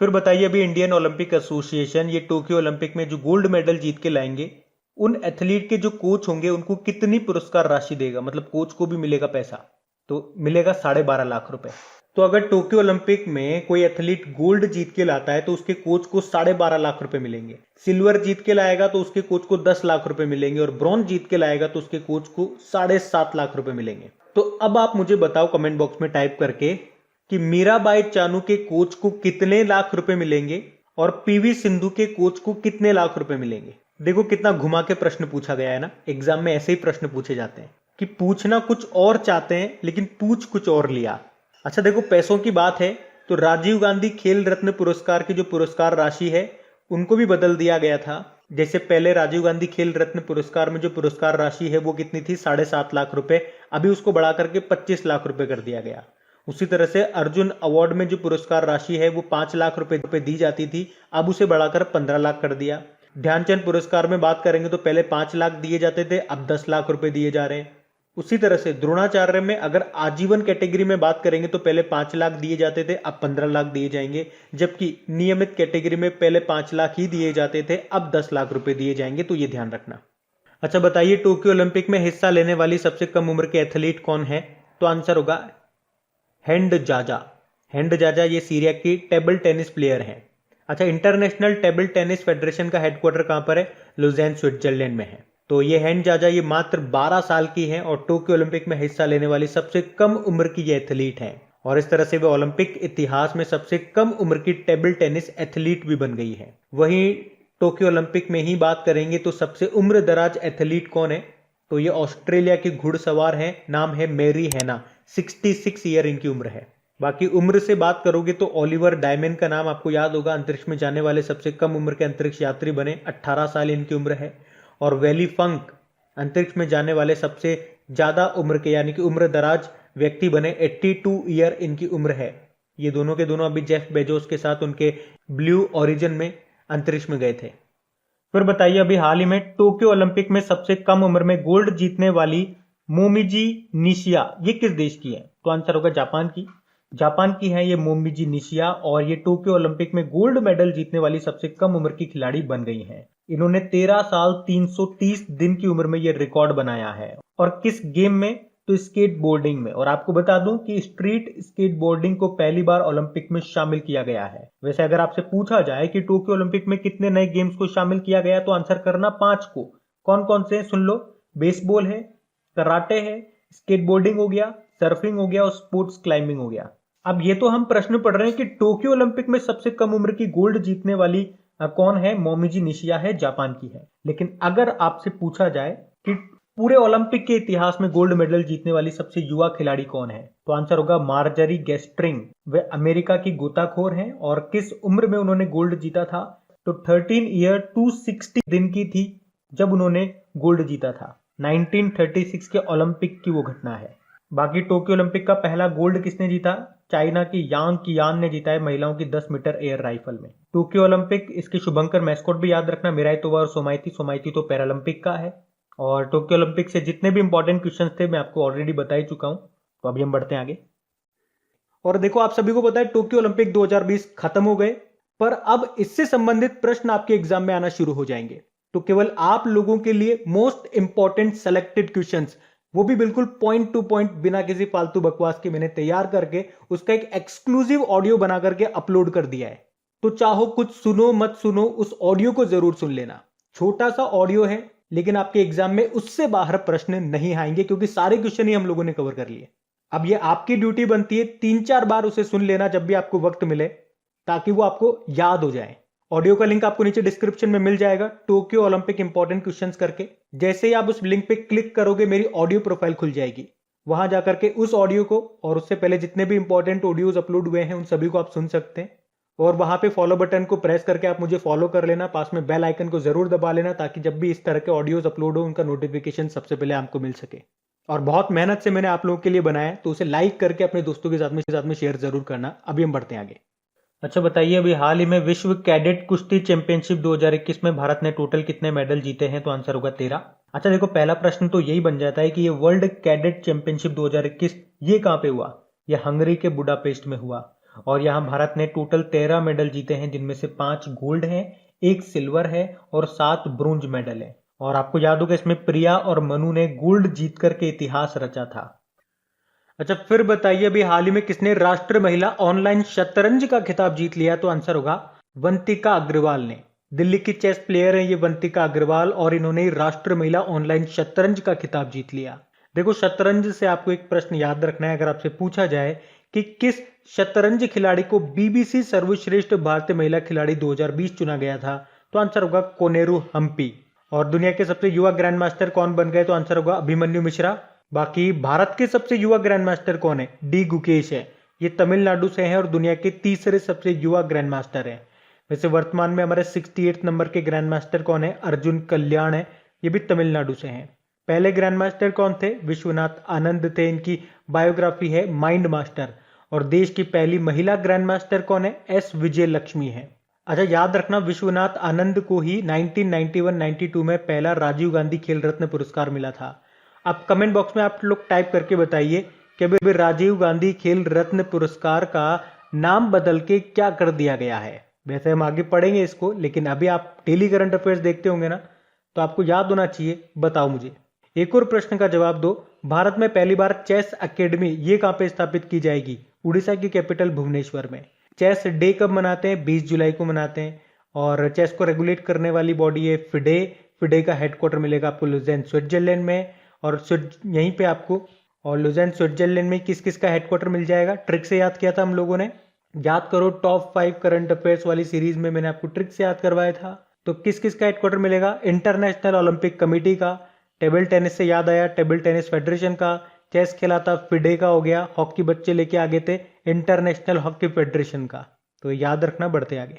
A: फिर बताइए अभी इंडियन ओलंपिक एसोसिएशन ये टोक्यो ओलंपिक में जो गोल्ड मेडल जीत के लाएंगे उन एथलीट के जो कोच होंगे उनको कितनी पुरस्कार राशि देगा, मतलब कोच को भी मिलेगा पैसा, तो मिलेगा 12.5 लाख रुपए। तो अगर टोक्यो ओलंपिक में कोई एथलीट गोल्ड जीत के लाता है तो उसके कोच को 12.5 लाख रुपए मिलेंगे। सिल्वर जीत के लाएगा तो उसके कोच को 10 लाख रुपए मिलेंगे। और ब्रॉन्ज जीत के लाएगा तो उसके कोच को 7.5 लाख रुपए मिलेंगे। तो अब आप मुझे बताओ कमेंट बॉक्स में टाइप करके कि मीराबाई चानू के कोच को कितने लाख रुपए मिलेंगे और पीवी सिंधु के कोच को कितने लाख रुपए मिलेंगे। देखो कितना घुमा के प्रश्न पूछा गया है ना। एग्जाम में ऐसे ही प्रश्न पूछे जाते हैं कि पूछना कुछ और चाहते हैं लेकिन पूछ कुछ और लिया। अच्छा देखो पैसों की बात है तो राजीव गांधी खेल रत्न पुरस्कार की जो पुरस्कार राशि है उनको भी बदल दिया गया था। जैसे पहले राजीव गांधी खेल रत्न पुरस्कार में जो पुरस्कार राशि है वो कितनी थी? 7.5 लाख रुपए। अभी उसको बढ़ा करके 25 लाख रुपए कर दिया गया। उसी तरह से अर्जुन अवार्ड में जो पुरस्कार राशि है वो 5 लाख रुपए दी जाती थी, अब उसे बढ़ाकर 15 लाख कर दिया। ध्यानचंद पुरस्कार में बात करेंगे तो पहले 5 लाख दिए जाते थे, अब 10 लाख रुपए दिए जा रहे हैं। उसी तरह से द्रोणाचार्य में अगर आजीवन कैटेगरी में बात करेंगे तो पहले 5 लाख दिए जाते थे, अब 15 लाख दिए जाएंगे। जबकि नियमित कैटेगरी में पहले 5 लाख ही दिए जाते थे, अब 10 लाख रुपए दिए जाएंगे। तो ये ध्यान रखना। अच्छा बताइए टोक्यो ओलंपिक में हिस्सा लेने वाली सबसे कम उम्र के एथलीट कौन है? तो आंसर होगा हेंड जाजा। हेंड जाजा ये सीरिया की टेबल टेनिस प्लेयर हैं। अच्छा इंटरनेशनल टेबल टेनिस फेडरेशन का हेडक्वार्टर कहां पर है? लुज़ेन स्विट्जरलैंड में है। तो ये हेंड जाजा ये मात्र 12 साल की हैं और टोक्यो ओलंपिक में हिस्सा लेने वाली सबसे कम उम्र की ये एथलीट हैं। और इस तरह से वे ओलंपिक इतिहास में सबसे कम उम्र की टेबल टेनिस एथलीट भी बन गई है। वहीं टोक्यो ओलंपिक में ही बात करेंगे तो सबसे उम्र दराज एथलीट कौन है? तो ये ऑस्ट्रेलिया की घुड़सवार है, नाम है मैरी हैना। 66 ईयर इनकी उम्र है। बाकी उम्र से बात करोगे तो ओलिवर डायमंड का नाम आपको याद होगा, अंतरिक्ष में जाने वाले सबसे कम उम्र के अंतरिक्ष यात्री बने। 18 साल इनकी उम्र है। और वेली फंक अंतरिक्ष में जाने वाले सबसे ज्यादा उम्र के यानी कि उम्र दराज व्यक्ति बने। 82 ईयर इनकी उम्र है। ये दोनों के दोनों अभी जेफ बेजोस के साथ उनके ब्लू ओरिजिन में अंतरिक्ष में गए थे। फिर बताइए अभी हाल ही में टोक्यो ओलंपिक में सबसे कम उम्र में गोल्ड जीतने वाली मोमिजी निशिया ये किस देश की है? तो आंसर होगा जापान की। जापान की है ये मोमिजी निशिया और ये टोक्यो ओलंपिक में गोल्ड मेडल जीतने वाली सबसे कम उम्र की खिलाड़ी बन गई हैं। इन्होंने 13 साल 330 दिन की उम्र में ये रिकॉर्ड बनाया है। और किस गेम में? तो स्केट बोर्डिंग में। और आपको बता दूं कि स्ट्रीट स्केट बोर्डिंग को पहली बार ओलंपिक में शामिल किया गया है। वैसे अगर आपसे पूछा जाए कि टोक्यो ओलंपिक में कितने नए गेम्स को शामिल किया गया तो आंसर करना 5 को। कौन कौन से? सुन लो, बेसबॉल है, कराटे है, स्केट बोर्डिंग हो गया, सर्फिंग हो गया और स्पोर्ट्स क्लाइंबिंग हो गया। अब ये तो हम प्रश्न पढ़ रहे हैं कि टोक्यो ओलंपिक में सबसे कम उम्र की गोल्ड जीतने वाली कौन है? मोमिजी निशिया है, जापान की है। लेकिन अगर आपसे पूछा जाए कि पूरे ओलंपिक के इतिहास में गोल्ड मेडल जीतने वाली सबसे युवा खिलाड़ी कौन है तो आंसर होगा मार्जरी गेस्ट्रिंग। वे अमेरिका की गोताखोर हैं और किस उम्र में उन्होंने गोल्ड जीता था? तो 13 ईयर 260 दिन की थी जब उन्होंने गोल्ड जीता था। 1936 के ओलंपिक की वो घटना है। बाकी टोक्यो ओलंपिक का पहला गोल्ड किसने जीता? चाइना की यांग कियान ने जीता है महिलाओं की 10 मीटर एयर राइफल में। टोक्यो ओलंपिक इसके शुभंकर मैस्कॉट भी याद रखना, मिराइतोवा और सोमाइती तो पैरालंपिक का है। और टोक्यो ओलंपिक से जितने भी इंपॉर्टेंट क्वेश्चंस थे मैं आपको ऑलरेडी बता ही चुका हूं। तो अभी हम बढ़ते हैं आगे। और देखो आप सभी को पता है टोक्यो ओलंपिक 2020 खत्म हो गए, पर अब इससे संबंधित प्रश्न आपके एग्जाम में आना शुरू हो जाएंगे। तो केवल आप लोगों के लिए मोस्ट इंपॉर्टेंट सेलेक्टेड क्वेश्चंस वो भी बिल्कुल पॉइंट टू पॉइंट बिना किसी फालतू बकवास के मैंने तैयार करके उसका एक एक्सक्लूसिव ऑडियो बना करके अपलोड कर दिया है। तो चाहो कुछ सुनो मत सुनो, उस ऑडियो को जरूर सुन लेना। छोटा सा ऑडियो है, लेकिन आपके एग्जाम में उससे बाहर प्रश्न नहीं आएंगे, क्योंकि सारे क्वेश्चन ही हम लोगों ने कवर कर लिए। अब ये आपकी ड्यूटी बनती है 3-4 बार उसे सुन लेना जब भी आपको वक्त मिले, ताकि वो आपको याद हो जाए। ऑडियो का लिंक आपको नीचे डिस्क्रिप्शन में मिल जाएगा, टोक्यो ओलंपिक इंपॉर्टेंट क्वेश्चंस करके। जैसे ही आप उस लिंक पे क्लिक करोगे, मेरी ऑडियो प्रोफाइल खुल जाएगी। वहां जाकर के उस ऑडियो को और उससे पहले जितने भी इंपॉर्टेंट ऑडियोज अपलोड हुए हैं उन सभी को आप सुन सकते हैं। और वहां पे फॉलो बटन को प्रेस करके आप मुझे फॉलो कर लेना, पास में बेल आइकन को जरूर दबा लेना, ताकि जब भी इस तरह के ऑडियोज अपलोड हो उनका नोटिफिकेशन सबसे पहले आपको मिल सके। और बहुत मेहनत से मैंने आप लोगों के लिए बनाया है, तो उसे लाइक करके अपने दोस्तों के साथ में शेयर जरूर करना। अभी हम बढ़ते हैं आगे। अच्छा बताइए, अभी हाल ही में विश्व कैडेट कुश्ती चैंपियनशिप 2021 में भारत ने टोटल कितने मेडल जीते हैं? तो आंसर होगा 13। अच्छा देखो, पहला प्रश्न तो यही बन जाता है कि ये वर्ल्ड कैडेट चैंपियनशिप 2021 ये कहां पे हुआ? ये हंगरी के बुडापेस्ट में हुआ। और यहां भारत ने टोटल 13 मेडल जीते हैं, जिनमें से 5 गोल्ड हैं, 1 सिल्वर है और 7 ब्रोंज मेडल है। और आपको याद होगा इसमें प्रिया और मनु ने गोल्ड जीत करके इतिहास रचा था। अच्छा फिर बताइए, अभी हाल ही में किसने राष्ट्र महिला ऑनलाइन शतरंज का खिताब जीत लिया? तो आंसर होगा वंतिका अग्रवाल ने। दिल्ली की चेस प्लेयर है ये वंतिका अग्रवाल, और इन्होंने राष्ट्र महिला ऑनलाइन शतरंज का खिताब जीत लिया। देखो, शतरंज से आपको एक प्रश्न याद रखना है। अगर आपसे पूछा जाए कि किस शतरंज खिलाड़ी को बीबीसी सर्वश्रेष्ठ भारतीय महिला खिलाड़ी 2020 चुना गया था, तो आंसर होगा कोनेरू हम्पी। और दुनिया के सबसे युवा ग्रैंड मास्टर कौन बन गए? तो आंसर होगा अभिमन्यु मिश्रा। बाकी भारत के सबसे युवा ग्रैंड मास्टर कौन है? डी गुकेश है। ये तमिलनाडु से हैं और दुनिया के तीसरे सबसे युवा ग्रैंड मास्टर हैं। वैसे वर्तमान में हमारे 68 नंबर के ग्रैंड मास्टर कौन है? अर्जुन कल्याण है। ये भी तमिलनाडु से हैं। पहले ग्रैंड मास्टर कौन थे? विश्वनाथ आनंद थे। इनकी बायोग्राफी है माइंड मास्टर। और देश की पहली महिला ग्रैंड मास्टर कौन है? एस विजय लक्ष्मी है। अच्छा याद रखना, विश्वनाथ आनंद को ही 1991-92 में पहला राजीव गांधी खेल रत्न पुरस्कार मिला था। आप कमेंट बॉक्स में आप लोग टाइप करके बताइए कि अभी राजीव गांधी खेल रत्न पुरस्कार का नाम बदल के क्या कर दिया गया है। वैसे हम आगे पढ़ेंगे इसको, लेकिन अभी आप डेली करंट अफेयर्स देखते होंगे ना, तो आपको याद होना चाहिए। बताओ मुझे। एक और प्रश्न का जवाब दो। भारत में पहली बार चेस एकेडमी ये कहां पे स्थापित की जाएगी? उड़ीसा की कैपिटल भुवनेश्वर में। चेस डे कब मनाते हैं? 20 जुलाई को मनाते हैं। और चेस को रेगुलेट करने वाली बॉडी है फिडे। फिडे का हेडक्वार्टर मिलेगा आपको लुज़ेन स्विट्जरलैंड में। और यहीं पे आपको और लुज़ेन स्विट्जरलैंड में किस किस का हेडक्वार्टर मिल जाएगा? ट्रिक से याद किया था हम लोगों ने। याद करो, टॉप 5 करंट अफेयर्स वाली सीरीज में मैंने आपको ट्रिक से याद करवाया था। तो किस किस का हेडक्वार्टर मिलेगा? इंटरनेशनल ओलंपिक कमेटी का। टेबल टेनिस से याद आया, टेबल टेनिस फेडरेशन का। चेस खेला था फिडे का हो गया। हॉकी बच्चे लेके आगे थे इंटरनेशनल हॉकी फेडरेशन का। तो याद रखना, बढ़ते आगे।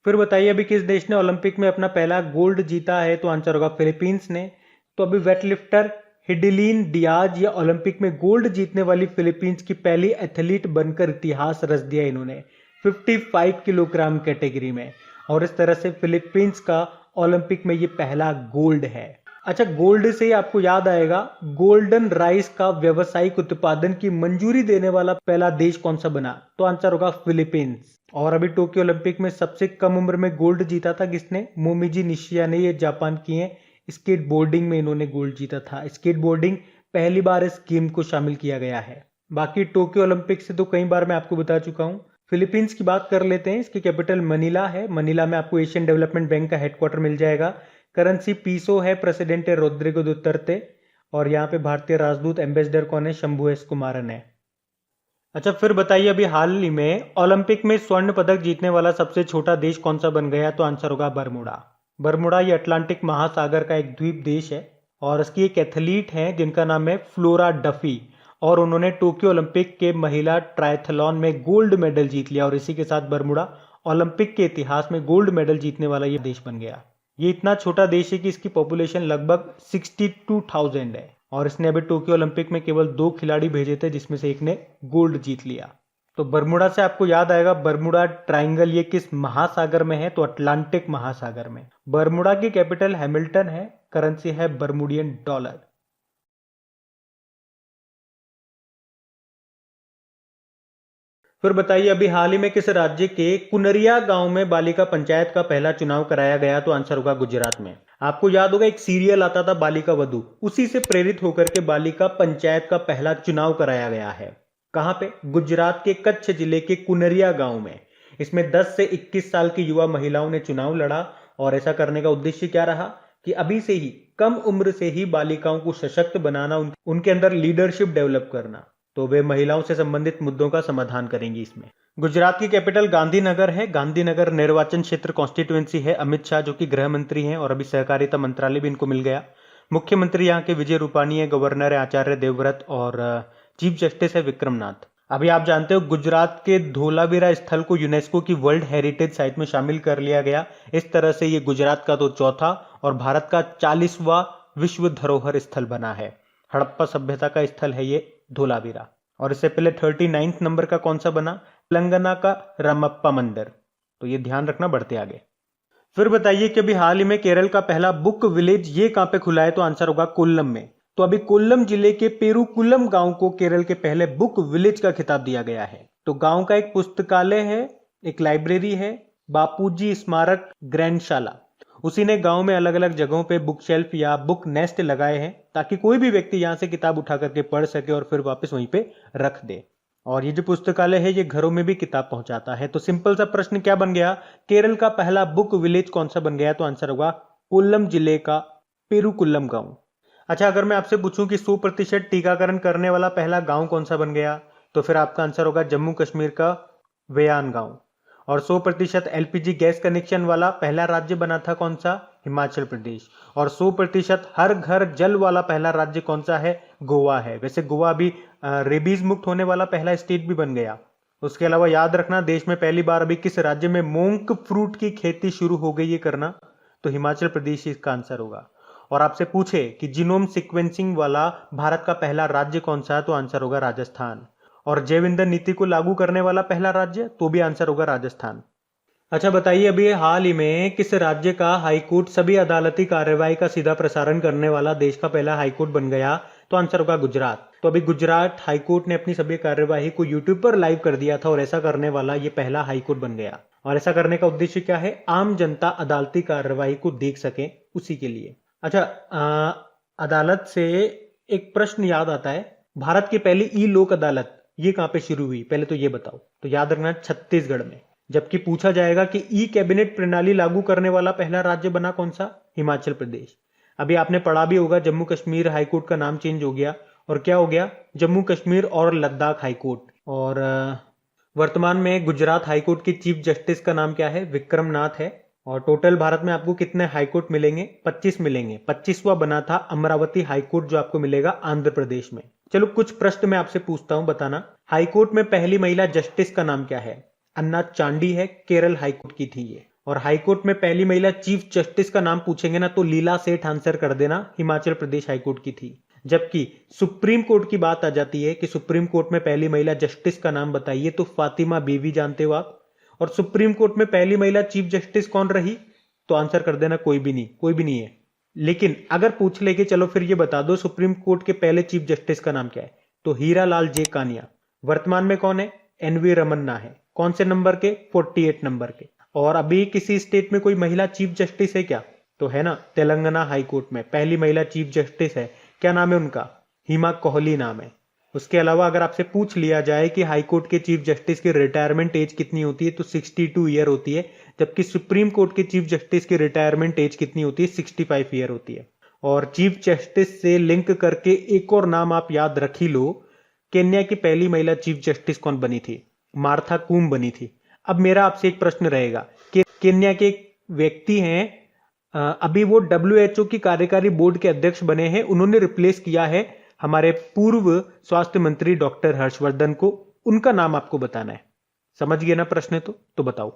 A: फिर बताइए, अभी किस देश ने ओलंपिक में अपना पहला गोल्ड जीता है? तो आंसर होगा फिलीपींस ने। तो अभी वेटलिफ्टर हिडिलीन डियाज या ओलंपिक में गोल्ड जीतने वाली फिलीपींस की पहली एथलीट बनकर इतिहास रच दिया इन्होंने 55 किलोग्राम कैटेगरी में। और इस तरह से फिलीपींस का ओलंपिक में ये पहला गोल्ड है। अच्छा, गोल्ड से आपको याद आएगा, गोल्डन राइस का व्यावसायिक उत्पादन की मंजूरी देने वाला पहला देश कौन सा बना? तो आंसर होगा फिलीपींस। और अभी टोक्यो ओलंपिक में सबसे कम उम्र में गोल्ड जीता था किसने? मोमिजी निशिया ने। ये जापान की हैं। स्केट बोर्डिंग में इन्होंने गोल्ड जीता था। स्केट बोर्डिंग पहली बार इस गेम को शामिल किया गया है। बाकी टोक्यो ओलंपिक से तो कई बार मैं आपको बता चुका हूं। फिलीपींस की बात कर लेते हैं। इसकी कैपिटल मनीला है। मनीला में आपको एशियन डेवलपमेंट बैंक का हेडक्वार्टर मिल जाएगा। करेंसी पीसो है। प्रेसिडेंट है रोद्रिगो दुतर्ते। और यहाँ पे भारतीय राजदूत एम्बेसडर कौन है? शंभू एस कुमारन है। अच्छा फिर बताइए, अभी हाल ही में ओलंपिक में स्वर्ण पदक जीतने वाला सबसे छोटा देश कौन सा बन गया? तो आंसर होगा बरमूडा। बरमूडा ये अटलांटिक महासागर का एक द्वीप देश है। और इसकी एक एथलीट हैं जिनका नाम है फ्लोरा डफी। और उन्होंने टोक्यो ओलंपिक के महिला ट्रायथलॉन में गोल्ड मेडल जीत लिया। और इसी के साथ बरमूडा ओलंपिक के इतिहास में गोल्ड मेडल जीतने वाला ये देश बन गया। ये इतना छोटा देश है कि इसकी पॉपुलेशन लगभग 62,000 है। और इसने अभी टोक्यो ओलंपिक में केवल 2 खिलाड़ी भेजे थे, जिसमें से एक ने गोल्ड जीत लिया। तो बरमूडा से आपको याद आएगा, बरमूडा ट्रायंगल ये किस महासागर में है? तो अटलांटिक महासागर में। बरमूडा की कैपिटल हैमिल्टन है। करेंसी है बरमूडियन डॉलर। फिर बताइए, अभी हाल ही में किस राज्य के कुनरिया गांव में बालिका पंचायत का पहला चुनाव कराया गया? तो आंसर होगा गुजरात में। आपको याद होगा एक सीरियल आता था बालिका वधू, उसी से प्रेरित होकर के बालिका पंचायत का पहला चुनाव कराया गया है। कहां पे? गुजरात के कच्छ जिले के कुनरिया गांव में। इसमें 10 से 21 साल की युवा महिलाओं ने चुनाव लड़ा और ऐसा करने का उद्देश्य क्या रहा कि अभी से ही, कम उम्र से ही बालिकाओं को सशक्त बनाना, उनके अंदर लीडरशिप डेवलप करना। तो वे महिलाओं से संबंधित मुद्दों का समाधान करेंगी इसमें। गुजरात की कैपिटल गांधीनगर है। गांधीनगर निर्वाचन क्षेत्र कॉन्स्टिट्यूएंसी है। अमित शाह जो कि गृह मंत्री हैं और अभी सहकारिता मंत्रालय भी इनको मिल गया। मुख्यमंत्री यहाँ के विजय रूपाणी है, गवर्नर है आचार्य देवव्रत और चीफ जस्टिस है विक्रमनाथ। अभी आप जानते हो गुजरात के धोलावीरा स्थल को यूनेस्को की वर्ल्ड हेरिटेज साइट में शामिल कर लिया गया। इस तरह से ये गुजरात का तो चौथा और भारत का 40वां विश्व धरोहर स्थल बना है। हड़प्पा सभ्यता का स्थल है ये धोलावीरा। और इससे पहले 39 नंबर का कौन सा बना? तेलंगाना का रामप्पा मंदिर। तो ये ध्यान रखना बढ़ते आगे। फिर बताइए कि अभी हाल ही में केरल का पहला बुक विलेज ये कहां पे खुला है? तो आंसर होगा कोल्लम में। तो अभी कोल्लम जिले के पेरुकुलम गांव को केरल के पहले बुक विलेज का खिताब दिया गया है। तो गांव का एक पुस्तकालय है, एक लाइब्रेरी है, बापूजी स्मारक ग्रंथशाला। उसी ने गांव में अलग अलग जगहों पे बुक शेल्फ या बुक नेस्ट लगाए हैं ताकि कोई भी व्यक्ति यहां से किताब उठा करके पढ़ सके और फिर वापस वहीं पे रख दे। और ये जो पुस्तकालय है ये घरों में भी किताब पहुंचाता है। तो सिंपल सा प्रश्न क्या बन गया? केरल का पहला बुक विलेज कौन सा बन गया? तो आंसर होगा कोल्लम जिले का पेरुकुलम गांव। अच्छा, अगर मैं आपसे पूछूं कि 100% टीकाकरण करने वाला पहला गांव कौन सा बन गया, तो फिर आपका आंसर होगा जम्मू कश्मीर का वेयान गांव। और 100% एलपीजी गैस कनेक्शन वाला पहला राज्य बना था कौन सा? हिमाचल प्रदेश। और 100% हर घर जल वाला पहला राज्य कौन सा है? गोवा है। वैसे गोवा अभी रेबीज मुक्त होने वाला पहला स्टेट भी बन गया। उसके अलावा याद रखना, देश में पहली बार अभी किस राज्य में मोंक फ्रूट की खेती शुरू हो गई है करना? तो हिमाचल प्रदेश इसका आंसर होगा। और आपसे पूछे कि जीनोम सीक्वेंसिंग वाला भारत का पहला राज्य कौन सा है? तो आंसर होगा राजस्थान। और जैव ईंधन नीति को लागू करने वाला पहला राज्य? तो भी आंसर होगा राजस्थान। अच्छा बताइए, अभी हाल ही में किस राज्य का हाईकोर्ट सभी अदालती कार्यवाही का सीधा प्रसारण करने वाला देश का पहला हाईकोर्ट बन गया? तो आंसर होगा गुजरात। तो अभी गुजरात हाईकोर्ट ने अपनी सभी कार्यवाही को यूट्यूब पर लाइव कर दिया था और ऐसा करने वाला ये पहला हाईकोर्ट बन गया। और ऐसा करने का उद्देश्य क्या है? आम जनता अदालती कार्यवाही को देख सके, उसी के लिए। अच्छा, अदालत से एक प्रश्न याद आता है, भारत की पहली ई लोक अदालत ये कहां पे शुरू हुई? पहले तो ये बताओ। तो याद रखना छत्तीसगढ़ में। जबकि पूछा जाएगा कि ई कैबिनेट प्रणाली लागू करने वाला पहला राज्य बना कौन सा? हिमाचल प्रदेश। अभी आपने पढ़ा भी होगा जम्मू कश्मीर हाईकोर्ट का नाम चेंज हो गया और क्या हो गया? जम्मू कश्मीर और लद्दाख हाईकोर्ट। और वर्तमान में गुजरात हाईकोर्ट के चीफ जस्टिस का नाम क्या है? विक्रमनाथ है। और टोटल भारत में आपको कितने हाईकोर्ट मिलेंगे? 25 मिलेंगे। 25वां बना था अमरावती हाईकोर्ट जो आपको मिलेगा आंध्र प्रदेश में। चलो कुछ प्रश्न मैं आपसे पूछता हूं, बताना। हाईकोर्ट में पहली महिला जस्टिस का नाम क्या है? अन्ना चांडी है, केरल हाईकोर्ट की थी ये। और हाईकोर्ट में पहली महिला चीफ जस्टिस का नाम पूछेंगे ना तो लीला सेठ आंसर कर देना, हिमाचल प्रदेश हाईकोर्ट की थी। जबकि सुप्रीम कोर्ट की बात आ जाती है कि सुप्रीम कोर्ट में पहली महिला जस्टिस का नाम बताइए, तो फातिमा बीवी जानते हो आप। और सुप्रीम कोर्ट में पहली महिला चीफ जस्टिस कौन रही? तो आंसर कर देना कोई भी नहीं, कोई भी नहीं है। लेकिन अगर पूछ ले कि चलो फिर ये बता दो सुप्रीम कोर्ट के पहले चीफ जस्टिस का नाम क्या है, तो हीरा लाल जे कानिया। वर्तमान में कौन है? एनवी रमन्ना है। कौन से नंबर के? 48 नंबर के। और अभी किसी स्टेट में कोई महिला चीफ जस्टिस है क्या? तो है ना, तेलंगाना हाईकोर्ट में पहली महिला चीफ जस्टिस है। क्या नाम है उनका? हिमा कोहली नाम है। उसके अलावा अगर आपसे पूछ लिया जाए कि हाईकोर्ट के चीफ जस्टिस की रिटायरमेंट एज कितनी होती है, तो 62 ईयर होती है। जबकि सुप्रीम कोर्ट के चीफ जस्टिस की रिटायरमेंट एज कितनी होती है? 65 ईयर होती है। और चीफ जस्टिस से लिंक करके एक और नाम आप याद रख ही लो, केन्या की पहली महिला चीफ जस्टिस कौन बनी थी? मार्था कूम बनी थी। अब मेरा आपसे एक प्रश्न रहेगा कि केन्या के एक व्यक्ति हैं, अभी वो WHO की कार्यकारी बोर्ड के अध्यक्ष बने हैं। उन्होंने रिप्लेस किया है हमारे पूर्व स्वास्थ्य मंत्री डॉक्टर हर्षवर्धन को। उनका नाम आपको बताना है। समझ गए ना प्रश्न? तो बताओ।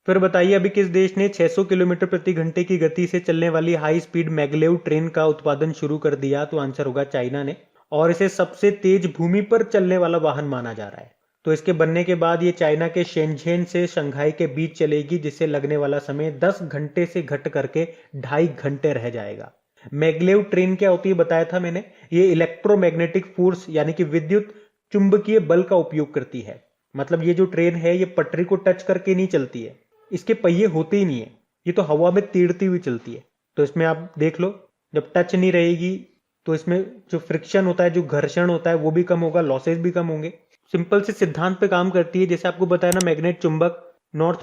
A: फिर बताइए, अभी किस देश ने 600 किलोमीटर प्रति घंटे की गति से चलने वाली हाई स्पीड मैगलेव ट्रेन का उत्पादन शुरू कर दिया? तो आंसर होगा चाइना ने। और इसे सबसे तेज भूमि पर चलने वाला वाहन माना जा रहा है। तो इसके बनने के बाद ये चाइना के शेंझेन से शंघाई के बीच चलेगी, जिससे लगने वाला समय 10 घंटे से घट करके 2.5 घंटे रह जाएगा। मैगलेव ट्रेन क्या होती है बताया था मैंने, ये इलेक्ट्रोमैग्नेटिक फोर्स यानी कि विद्युत चुंबकीय बल का उपयोग करती है। मतलब ये जो ट्रेन है ये पटरी को टच करके नहीं चलती है, इसके पहिए होते ही नहीं है, ये तो हवा में तीरती हुई चलती है। तो इसमें आप देख लो, जब टच नहीं रहेगी तो इसमें जो फ्रिक्शन होता है, जो घर्षण होता है, वो भी कम होगा, लॉसेस भी कम होंगे। सिंपल से सिद्धांत पे काम करती है। जैसे आपको बताया ना, मैग्नेट चुंबक, नॉर्थ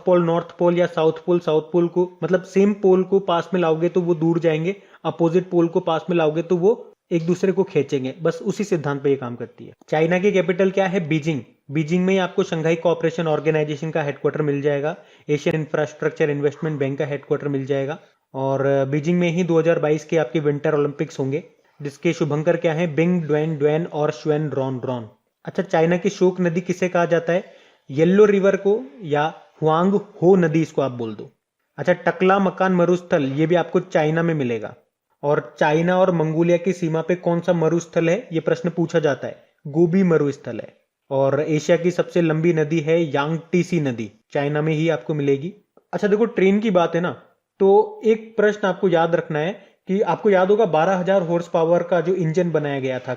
A: पोल या साउथ पोल को, मतलब सेम पोल को पास में लाओगे तो वो दूर जाएंगे, अपोजिट पोल को पास में लाओगे तो वो एक दूसरे को खींचेंगे। बस उसी सिद्धांत पे ये काम करती है। चाइना की कैपिटल क्या है? बीजिंग। बीजिंग में ही आपको शंघाई कोऑपरेशन ऑर्गेनाइजेशन का हेडक्वार्टर मिल जाएगा, एशियन इंफ्रास्ट्रक्चर इन्वेस्टमेंट बैंक का हेडक्वार्टर मिल जाएगा। और बीजिंग में ही 2022 के आपके विंटर ओलंपिक्स होंगे, जिसके शुभंकर क्या है? बिंग ड्वेन ड्वेन और श्वेन रॉन रॉन। अच्छा, चाइना की शोक नदी किसे कहा जाता है? येलो रिवर को, या हुआंग हो नदी इसको आप बोल दो। अच्छा, टकला मकान मरुस्थल, ये भी आपको चाइना में मिलेगा। और चाइना और मंगोलिया की सीमा पे कौन सा मरुस्थल है, ये प्रश्न पूछा जाता है। गोबी मरुस्थल है। और एशिया की सबसे लंबी नदी है यांगटीसी नदी, चाइना में ही आपको मिलेगी। अच्छा देखो, ट्रेन की बात है ना, तो एक प्रश्न आपको याद रखना है कि आपको याद होगा 12,000 हॉर्स पावर का जो इंजन बनाया गया था,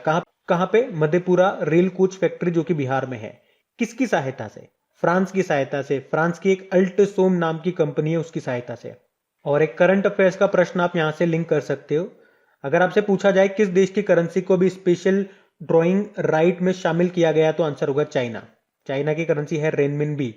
A: कहां पे? मधेपुरा रेल कोच फैक्ट्री, जो कि बिहार में है। किसकी सहायता से? फ्रांस की सहायता से। फ्रांस की एक अल्टसोम नाम की कंपनी है, उसकी सहायता से। और एक करंट अफेयर्स का प्रश्न आप यहां से लिंक कर सकते हो। अगर आपसे पूछा जाए किस देश की करेंसी को भी स्पेशल ड्राइंग राइट में शामिल किया गया, तो आंसर होगा चाइना। चाइना की करेंसी है रेनमिनबी।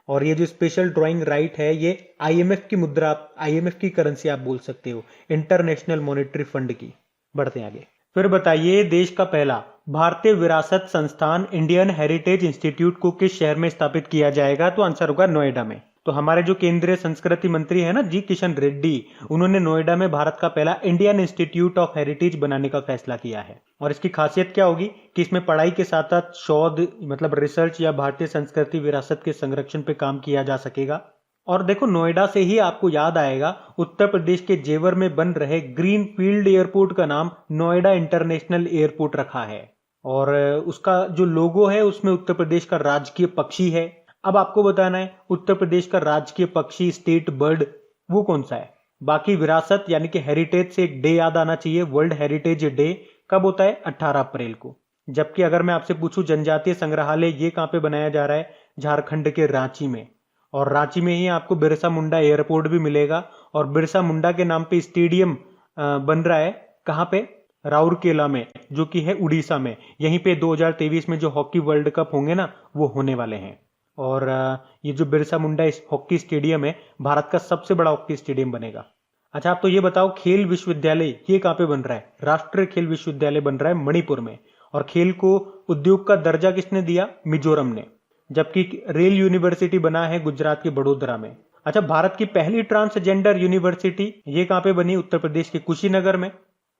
A: और ये जो स्पेशल ड्राइंग राइट है, ये आईएमएफ की मुद्रा, आईएमएफ की करेंसी आप बोल सकते हो, इंटरनेशनल मॉनेटरी फंड की। बढ़ते हैं आगे। फिर बताइए, देश का पहला भारतीय विरासत संस्थान इंडियन हेरिटेज इंस्टीट्यूट को किस शहर में स्थापित किया जाएगा, तो आंसर होगा नोएडा में। तो हमारे जो केंद्रीय संस्कृति मंत्री है ना, जी किशन रेड्डी, उन्होंने नोएडा में भारत का पहला इंडियन इंस्टीट्यूट ऑफ हेरिटेज बनाने का फैसला किया है। और इसकी खासियत क्या होगी कि इसमें पढ़ाई के साथ साथ शोध, मतलब रिसर्च या भारतीय संस्कृति विरासत के संरक्षण पे काम किया जा सकेगा। और देखो, नोएडा से ही आपको याद आएगा, उत्तर प्रदेश के जेवर में बन रहे ग्रीन फील्ड एयरपोर्ट का नाम नोएडा इंटरनेशनल एयरपोर्ट रखा है। और उसका जो लोगो है, उसमें उत्तर प्रदेश का राजकीय पक्षी है। अब आपको बताना है, उत्तर प्रदेश का राजकीय पक्षी, स्टेट बर्ड, वो कौन सा है। बाकी विरासत यानी कि हेरिटेज से एक डे याद आना चाहिए, वर्ल्ड हेरिटेज डे कब होता है? 18 अप्रैल को। जबकि अगर मैं आपसे पूछूं जनजातीय संग्रहालय ये कहां पे बनाया जा रहा है? झारखंड के रांची में। और रांची में ही आपको बिरसा मुंडा एयरपोर्ट भी मिलेगा। और बिरसा मुंडा के नाम पे स्टेडियम बन रहा है, कहां पे? राउरकेला में, जो कि है उड़ीसा में। यहीं पे 2023 में जो हॉकी वर्ल्ड कप होंगे ना, वो होने वाले हैं। और ये जो बिरसा मुंडा हॉकी स्टेडियम है, भारत का सबसे बड़ा हॉकी स्टेडियम बनेगा। अच्छा, आप तो ये बताओ, खेल विश्वविद्यालय ये कहां पे बन रहा है? राष्ट्रीय खेल विश्वविद्यालय बन रहा है मणिपुर में। और खेल को उद्योग का दर्जा किसने दिया? मिजोरम ने। जबकि रेल यूनिवर्सिटी बना है गुजरात के बड़ोदरा में। अच्छा, भारत की पहली ट्रांसजेंडर यूनिवर्सिटी ये कहां पे बनी? उत्तर प्रदेश के कुशीनगर में।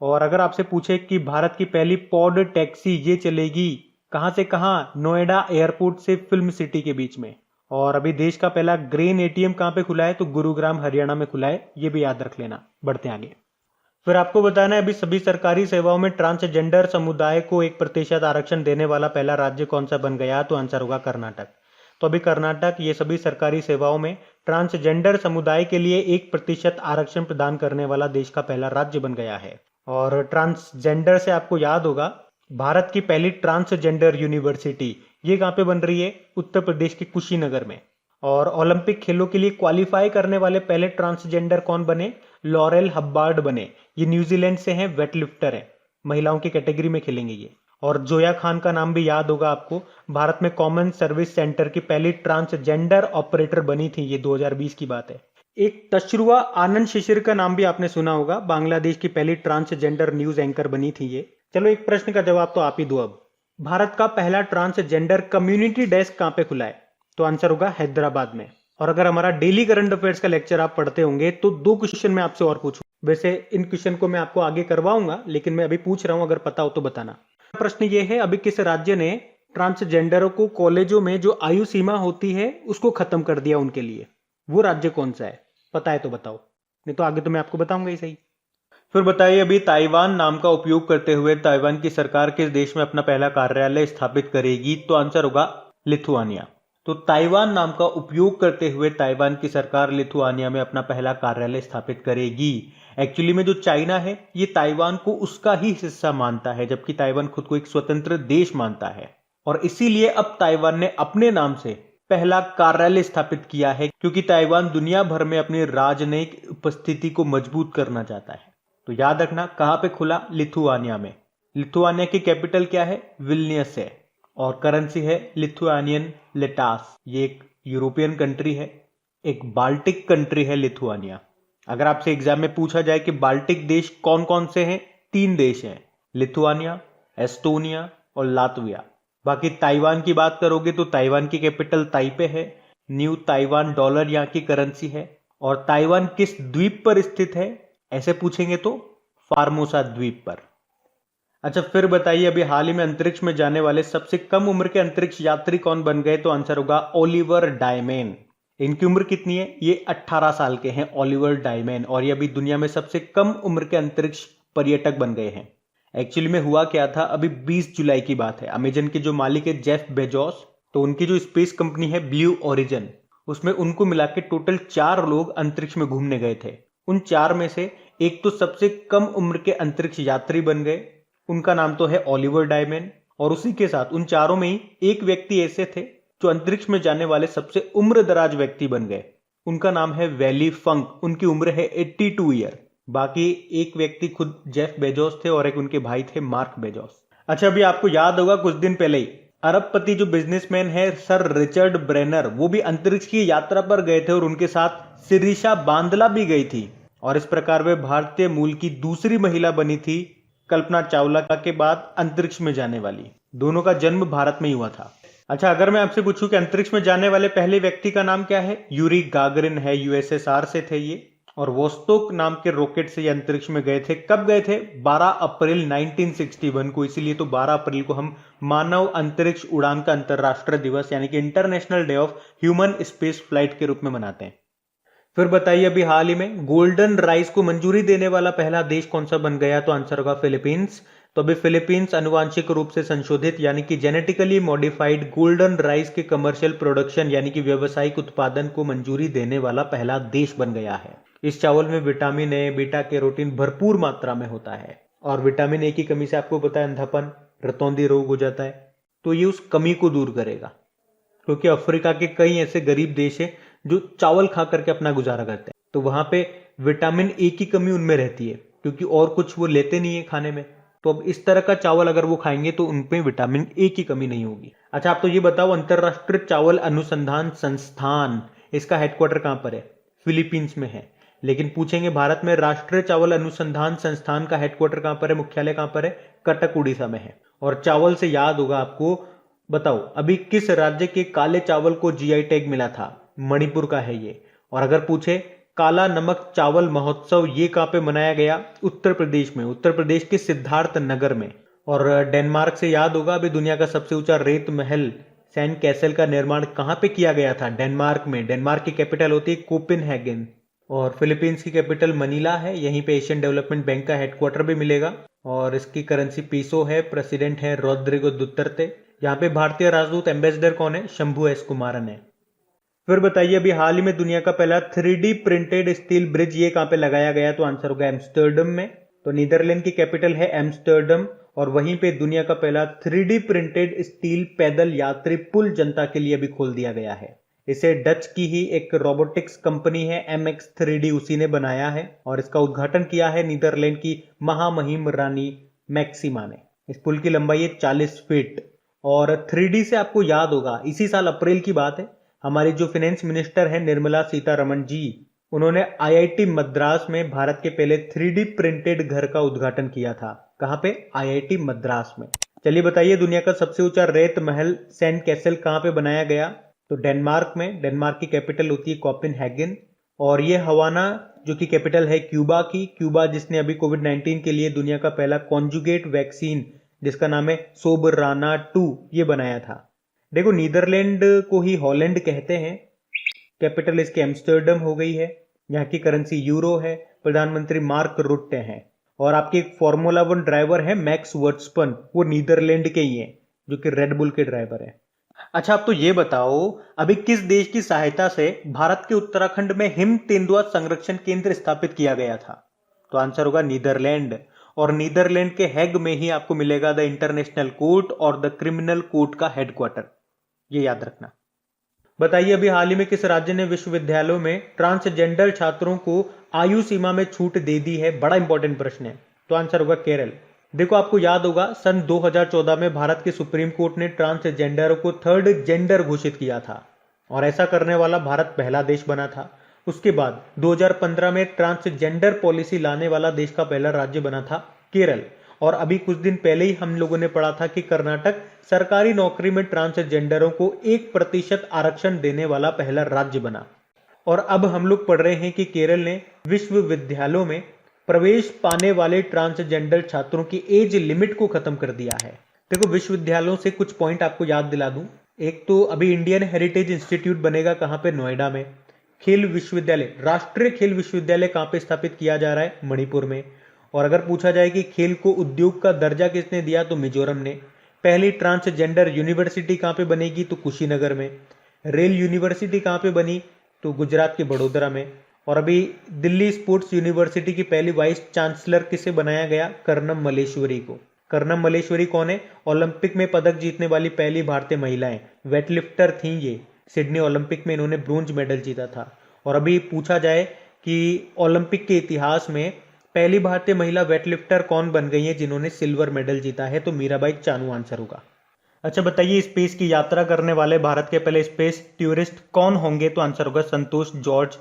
A: और अगर आपसे पूछे कि भारत की पहली पॉड टैक्सी ये चलेगी कहां से कहां? नोएडा एयरपोर्ट से फिल्म सिटी के बीच में। और अभी देश का पहला ग्रेन एटीएम कहां पे खुला है? तो गुरुग्राम हरियाणा में खुला है, ये भी याद रख लेना। बढ़ते आगे। फिर आपको बताना है, अभी सभी सरकारी सेवाओं में ट्रांसजेंडर समुदाय को 1% आरक्षण देने वाला पहला राज्य कौन सा बन गया? तो आंसर होगा कर्नाटक। तो अभी कर्नाटक ये सभी सरकारी सेवाओं में ट्रांसजेंडर समुदाय के लिए 1% आरक्षण प्रदान करने वाला देश का पहला राज्य बन गया है। और ट्रांसजेंडर से आपको याद होगा, भारत की पहली ट्रांसजेंडर यूनिवर्सिटी ये कहां पे बन रही है? उत्तर प्रदेश के कुशीनगर में। और ओलंपिक खेलों के लिए क्वालिफाई करने वाले पहले ट्रांसजेंडर कौन बने? लॉरेल हब्बार्ड बने। ये न्यूजीलैंड से हैं, वेटलिफ्टर हैं, महिलाओं की कैटेगरी में खेलेंगे ये। और जोया खान का नाम भी याद होगा आपको, भारत में कॉमन सर्विस सेंटर की पहली ट्रांसजेंडर ऑपरेटर बनी थी, ये 2020 की बात है। एक तशरुआ आनंद शिशिर का नाम भी आपने सुना होगा, बांग्लादेश की पहली ट्रांसजेंडर न्यूज एंकर बनी थी ये। चलो, एक प्रश्न का जवाब तो आप ही दो अब। भारत का पहला ट्रांसजेंडर कम्युनिटी डेस्क कहां पे खुला है? तो आंसर होगा हैदराबाद में। और अगर हमारा डेली करंट अफेयर्स का लेक्चर आप पढ़ते होंगे तो 2 क्वेश्चन मैं आपसे और पूछूं। वैसे इन क्वेश्चन को मैं आपको आगे करवाऊंगा, लेकिन मैं अभी पूछ रहा हूं, अगर पता हो तो बताना। प्रश्न ये है, अभी किस राज्य ने ट्रांसजेंडरों को कॉलेजों में जो आयु सीमा होती है उसको खत्म कर दिया उनके लिए? वो राज्य कौन सा है? पता है तो बताओ, नहीं तो आगे तो मैं आपको बताऊंगा ही सही। फिर बताइए, अभी ताइवान नाम का उपयोग करते हुए ताइवान की सरकार किस देश में अपना पहला कार्यालय स्थापित करेगी? तो आंसर होगा लिथुआनिया। तो ताइवान नाम का उपयोग करते हुए ताइवान की सरकार लिथुआनिया में अपना पहला कार्यालय स्थापित करेगी। एक्चुअली में जो चाइना है ये ताइवान को उसका ही हिस्सा मानता है, जबकि ताइवान खुद को एक स्वतंत्र देश मानता है। और इसीलिए अब ताइवान ने अपने नाम से पहला कार्यालय स्थापित किया है, क्योंकि ताइवान दुनिया भर में अपनी राजनयिक उपस्थिति को मजबूत करना चाहता है। तो याद रखना कहां पे खुला, लिथुआनिया में। लिथुआनिया की कैपिटल क्या है, विल्नियस है, और करेंसी है लिथुआनियन लेटास। ये एक यूरोपियन कंट्री है, एक बाल्टिक कंट्री है लिथुआनिया। अगर आपसे एग्जाम में पूछा जाए कि बाल्टिक देश कौन कौन से हैं, 3 देश हैं, लिथुआनिया, एस्टोनिया और लातविया। बाकी ताइवान की बात करोगे तो ताइवान की कैपिटल ताइपे है, न्यू ताइवान डॉलर यहाँ की करेंसी है। और ताइवान किस द्वीप पर स्थित है, ऐसे पूछेंगे तो फार्मोसा द्वीप पर। अच्छा, फिर बताइए अभी हाल ही में अंतरिक्ष में जाने वाले सबसे कम उम्र के अंतरिक्ष यात्री कौन बन गए? तो आंसर होगा ओलिवर डायमेन। इनकी उम्र कितनी है? ये 18 साल के हैं, ओलिवर डायमेन, और ये अभी दुनिया में सबसे कम उम्र के अंतरिक्ष पर्यटक बन गए हैं। एक्चुअली में हुआ क्या था, अभी 20 जुलाई की बात है। अमेजन के जो मालिक है जेफ बेजोस, तो उनकी जो स्पेस कंपनी है ब्लू ओरिजिन, उसमें उनको मिला के टोटल 4 लोग अंतरिक्ष में घूमने गए थे। उन 4 में से एक तो सबसे कम उम्र के अंतरिक्ष यात्री बन गए, उनका नाम तो है ओलिवर डायमेन। और उसी के साथ उन चारों में ही एक व्यक्ति ऐसे थे जो अंतरिक्ष में जाने वाले सबसे उम्रदराज व्यक्ति बन गए, उनका नाम है वैली फंक। उनकी उम्र है 82 ईयर। बाकी एक व्यक्ति खुद जेफ बेजोस थे और एक उनके भाई थे मार्क बेजोस। अच्छा, अभी आपको याद होगा कुछ दिन पहले ही अरबपति जो बिजनेसमैन है सर रिचर्ड ब्रेनर, वो भी अंतरिक्ष की यात्रा पर गए थे और उनके साथ सिरिशा बांदला भी गई थी। और इस प्रकार वे भारतीय मूल की दूसरी महिला बनी थी कल्पना चावला के बाद अंतरिक्ष में जाने वाली। दोनों का जन्म भारत में ही हुआ था। अच्छा, अगर मैं आपसे पूछूं कि अंतरिक्ष में जाने वाले पहले व्यक्ति का नाम क्या है? यूरी गागरिन है, यूएसएसआर से थे ये, और वोस्तोक नाम के रॉकेट से ये अंतरिक्ष में गए थे। कब गए थे? 12 अप्रैल 1961 को। इसीलिए तो 12 अप्रैल को हम मानव अंतरिक्ष उड़ान का अंतरराष्ट्रीय दिवस यानी कि international day of human space flight के रूप में मनाते हैं। फिर बताइए अभी हाल ही में गोल्डन राइस को मंजूरी देने वाला पहला देश कौन सा बन गया? तो आंसर होगा फिलीपींस। तो अभी फिलीपींस अनुवांशिक रूप से संशोधित यानी कि जेनेटिकली मॉडिफाइड गोल्डन राइस के कमर्शियल प्रोडक्शन यानी कि व्यावसायिक उत्पादन को मंजूरी देने वाला पहला देश बन गया है। इस चावल में विटामिन ए, बीटा कैरोटीन भरपूर मात्रा में होता है, और विटामिन ए की कमी से आपको पता है अंधापन, रतौंधी रोग हो जाता है, तो ये उस कमी को दूर करेगा। क्योंकि अफ्रीका के कई ऐसे गरीब देश है जो चावल खा करके अपना गुजारा करते हैं, तो वहां पे विटामिन ए की कमी उनमें रहती है क्योंकि और कुछ वो लेते नहीं है खाने में। तो अब इस तरह का चावल अगर वो खाएंगे तो उनपे विटामिन ए की कमी नहीं होगी। अच्छा, आप तो ये बताओ अंतरराष्ट्रीय चावल अनुसंधान संस्थान, इसका हेडक्वार्टर कहां पर है? फिलीपींस में है। लेकिन पूछेंगे भारत में राष्ट्रीय चावल अनुसंधान संस्थान का हेडक्वार्टर कहां पर है, मुख्यालय कहां पर है? कटक उड़ीसा में है। और चावल से याद होगा आपको, बताओ अभी किस राज्य के काले चावल को जीआई टैग मिला था? मणिपुर का है ये। और अगर पूछे काला नमक चावल महोत्सव ये कहां पे मनाया गया? उत्तर प्रदेश में, उत्तर प्रदेश के सिद्धार्थ नगर में। और डेनमार्क से याद होगा अभी दुनिया का सबसे ऊंचा रेत महल सैंड कैसल का निर्माण कहां पे किया गया था? डेनमार्क में। डेनमार्क की कैपिटल होती है कोपेनहेगन। और फिलीपींस की कैपिटल मनीला है, यहीं पे एशियन डेवलपमेंट बैंक का हेडक्वार्टर भी मिलेगा, और इसकी करेंसी पीसो है। प्रेसिडेंट है रोड्रिगो दुतर्ते। यहाँ पे भारतीय राजदूत एम्बेसडर कौन है? शंभू एस कुमारन है। फिर बताइए अभी हाल ही में दुनिया का पहला 3D प्रिंटेड स्टील ब्रिज ये कहां पे लगाया गया? तो आंसर होगा एम्स्टर्डम में। तो नीदरलैंड की कैपिटल है एम्स्टर्डम, और वहीं पे दुनिया का पहला 3D प्रिंटेड स्टील पैदल यात्री पुल जनता के लिए भी खोल दिया गया है। इसे डच की ही एक रोबोटिक्स कंपनी है MX3D, उसी ने बनाया है, और इसका उद्घाटन किया है नीदरलैंड की महामहिम रानी मैक्सिमा ने। इस पुल की लंबाई है 40 फीट। और 3D से आपको याद होगा इसी साल अप्रैल की बात है, हमारी जो फाइनेंस मिनिस्टर है निर्मला सीतारमण जी, उन्होंने IIT मद्रास में भारत के पहले 3D प्रिंटेड घर का उद्घाटन किया था। कहां पे? IIT मद्रास में। चलिए बताइए दुनिया का सबसे ऊंचा रेत महल सैंड कैसल कहां पे बनाया गया? तो डेनमार्क में। डेनमार्क की कैपिटल होती है कोपेनहेगन, और ये हवाना जो कि कैपिटल है क्यूबा की। क्यूबा जिसने अभी कोविड-19 के लिए दुनिया का पहला कॉन्जुगेट वैक्सीन जिसका नाम है सोबराना 2 ये बनाया था। देखो नीदरलैंड को ही हॉलैंड कहते हैं, कैपिटल इसकी एम्स्टर्डम हो गई है, यहाँ की करेंसी यूरो है, प्रधानमंत्री मार्क रुट्टे हैं, और आपके एक फॉर्मूला 1 ड्राइवर है मैक्स वर्स्टपन, वो नीदरलैंड के ही हैं जो कि रेड बुल के ड्राइवर है। अच्छा, आप तो ये बताओ अभी किस देश की सहायता से भारत के उत्तराखंड में हिम तेंदुआ संरक्षण केंद्र स्थापित किया गया था? तो आंसर होगा नीदरलैंड। और नीदरलैंड के हैग में ही आपको मिलेगा द इंटरनेशनल कोर्ट और द क्रिमिनल कोर्ट का हेडक्वार्टर, ये याद रखना। बताइए अभी हाल ही में किस राज्य ने विश्वविद्यालयों में ट्रांसजेंडर छात्रों को आयु सीमा में छूट दे दी है? बड़ा इंपॉर्टेंट प्रश्न है। तो आंसर होगा केरल। देखो आपको याद होगा सन 2014 में भारत के सुप्रीम कोर्ट ने ट्रांसजेंडर को थर्ड जेंडर घोषित किया था और ऐसा करने वाला भारत पहला देश बना था। उसके बाद 2015 में ट्रांसजेंडर पॉलिसी लाने वाला देश का पहला राज्य बना था केरल। और अभी कुछ दिन पहले ही हम लोगों ने पढ़ा था कि कर्नाटक सरकारी नौकरी में ट्रांसजेंडरों को 1% आरक्षण देने वाला पहला राज्य बना। और अब हम लोग पढ़ रहे हैं कि केरल ने विश्वविद्यालयों में प्रवेश पाने वाले ट्रांसजेंडर छात्रों की एज लिमिट को खत्म कर दिया है। देखो विश्वविद्यालयों से कुछ पॉइंट आपको याद दिला दूं। एक तो अभी इंडियन हेरिटेज इंस्टीट्यूट बनेगा कहां पे? नोएडा में। खेल विश्वविद्यालय, राष्ट्रीय खेल विश्वविद्यालय कहां पे स्थापित किया जा रहा है? मणिपुर में। और अगर पूछा जाए कि खेल को उद्योग का दर्जा किसने दिया, तो मिजोरम ने। पहली ट्रांसजेंडर यूनिवर्सिटी कहां पे बनेगी? तो कुशीनगर में। रेल यूनिवर्सिटी कहां पे बनी? तो गुजरात के बड़ोदरा में। और अभी दिल्ली स्पोर्ट्स यूनिवर्सिटी की पहली वाइस चांसलर किसे बनाया गया? कर्नम मल्लेश्वरी को। कर्नम मल्लेश्वरी कौन है? ओलंपिक में पदक जीतने वाली पहली भारतीय महिलाएं, वेटलिफ्टर थी ये। सिडनी ओलंपिक में इन्होंने ब्रोंज मेडल जीता था। और अभी पूछा जाए कि ओलंपिक के इतिहास में पहली भारतीय महिला वेटलिफ्टर कौन बन गई है जिन्होंने सिल्वर मेडल जीता है? तो मीराबाई चानू आंसर होगा। अच्छा बताइए स्पेस की यात्रा करने वाले भारत के पहले स्पेस टूरिस्ट कौन होंगे? तो आंसर होगा संतोष जॉर्ज।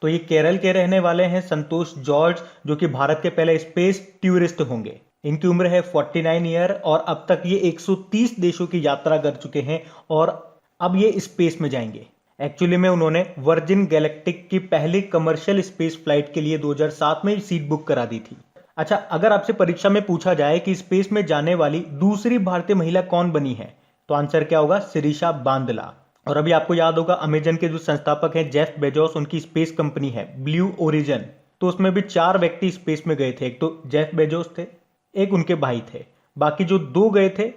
A: तो ये केरल के रहने वाले हैं संतोष जॉर्ज, जो कि भारत के पहले स्पेस टूरिस्ट होंगे। इनकी उम्र है 49 ईयर और अब तक ये 130 देशों की यात्रा कर चुके हैं और अब ये स्पेस में जाएंगे। एक्चुअली में उन्होंने वर्जिन गैलेक्टिक की पहली कमर्शियल स्पेस फ्लाइट के लिए 2007 में सीट बुक करा दी थी। अच्छा अगर आपसे परीक्षा में पूछा जाए कि स्पेस में जाने वाली दूसरी भारतीय महिला कौन बनी है, तो आंसर क्या होगा? शिरीषा बांदला। और अभी आपको याद होगा अमेजन के जो संस्थापक हैं जेफ बेजोस, उनकी स्पेस कंपनी है ब्लू ओरिजिन। तो उसमें भी 4 व्यक्ति स्पेस में गए थे। एक तो जेफ बेजोस थे, एक उनके भाई थे, बाकी जो 2 गए थे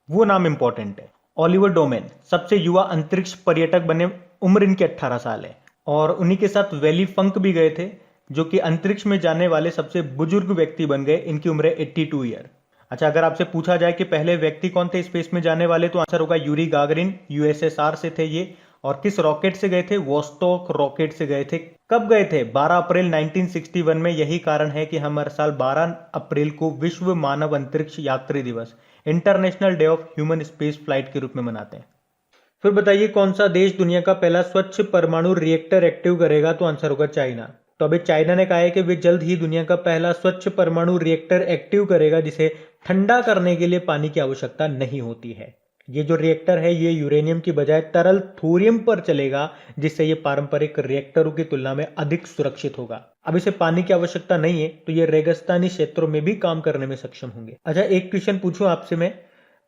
A: वो नाम इंपॉर्टेंट है। ऑलिवर डोमेन सबसे युवा अंतरिक्ष पर्यटक बने, उम्र इनकी 18 साल है। और उन्हीं के साथ वेली फंक भी गए थे, जो कि अंतरिक्ष में जाने वाले सबसे बुजुर्ग व्यक्ति बन गए। इनकी उम्र है 82 ईयर। अच्छा अगर आपसे पूछा जाए कि पहले व्यक्ति कौन थे स्पेस में जाने वाले, तो आंसर होगा यूरी गागरिन। यूएसएसआर से थे ये। और किस रॉकेट से गए थे? वोस्टॉक रॉकेट से गए थे। कब गए थे? 12 अप्रैल 1961 में। यही कारण है कि हम हर साल 12 अप्रैल को विश्व मानव अंतरिक्ष यात्री दिवस, international day of human space flight के रूप में मनाते हैं। फिर बताइए कौन सा देश दुनिया का पहला स्वच्छ परमाणु रिएक्टर एक्टिव करेगा? तो आंसर होगा चाइना। तो अभी चाइना ने कहा है कि वे जल्द ही दुनिया का पहला स्वच्छ परमाणु रिएक्टर एक्टिव करेगा, जिसे ठंडा करने के लिए पानी की आवश्यकता नहीं होती है। ये जो रिएक्टर है ये यूरेनियम की बजाय तरल थोरियम पर चलेगा, जिससे ये पारंपरिक रिएक्टरों की तुलना में अधिक सुरक्षित होगा। अब इसे पानी की आवश्यकता नहीं है तो ये रेगिस्तानी क्षेत्रों में भी काम करने में सक्षम होंगे। अच्छा एक क्वेश्चन पूछूं आपसे मैं,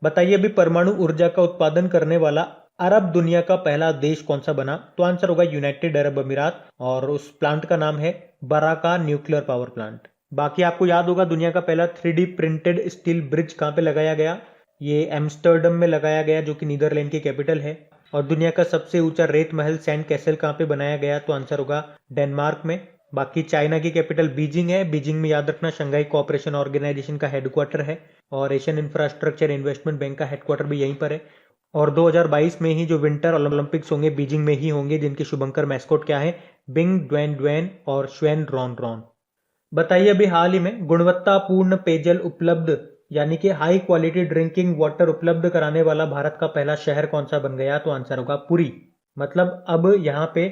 A: बताइए अभी परमाणु ऊर्जा का उत्पादन करने वाला अरब दुनिया का पहला देश कौन सा बना? तो आंसर होगा यूनाइटेड अरब अमीरात। और उस प्लांट का नाम है बराका न्यूक्लियर पावर प्लांट। बाकी आपको याद होगा दुनिया का पहला 3D प्रिंटेड स्टील ब्रिज कहां पे लगाया गया? ये एम्स्टर्डम में लगाया गया, जो कि नीदरलैंड की कैपिटल है। और दुनिया का सबसे ऊंचा रेत महल सैंड कैसल कहां पे बनाया गया? तो आंसर होगा डेनमार्क में। बाकी चाइना की कैपिटल बीजिंग है। बीजिंग में याद रखना शंघाई कोऑपरेशन ऑर्गेनाइजेशन का हेडक्वार्टर है और एशियन इंफ्रास्ट्रक्चर इन्वेस्टमेंट बैंक का हेडक्वार्टर भी यहीं पर है। और 2022 में ही जो विंटर ओलंपिक्स होंगे बीजिंग में ही होंगे, जिनके शुभंकर मैस्कोट क्या है? बिंग ड्वेन ड्वेन और श्वेन रॉन रॉन। बताइए अभी हाल ही में गुणवत्तापूर्ण पेयजल उपलब्ध यानी कि हाई क्वालिटी ड्रिंकिंग वाटर उपलब्ध कराने वाला भारत का पहला शहर कौन सा बन गया? तो आंसर होगा पुरी। मतलब अब यहाँ पे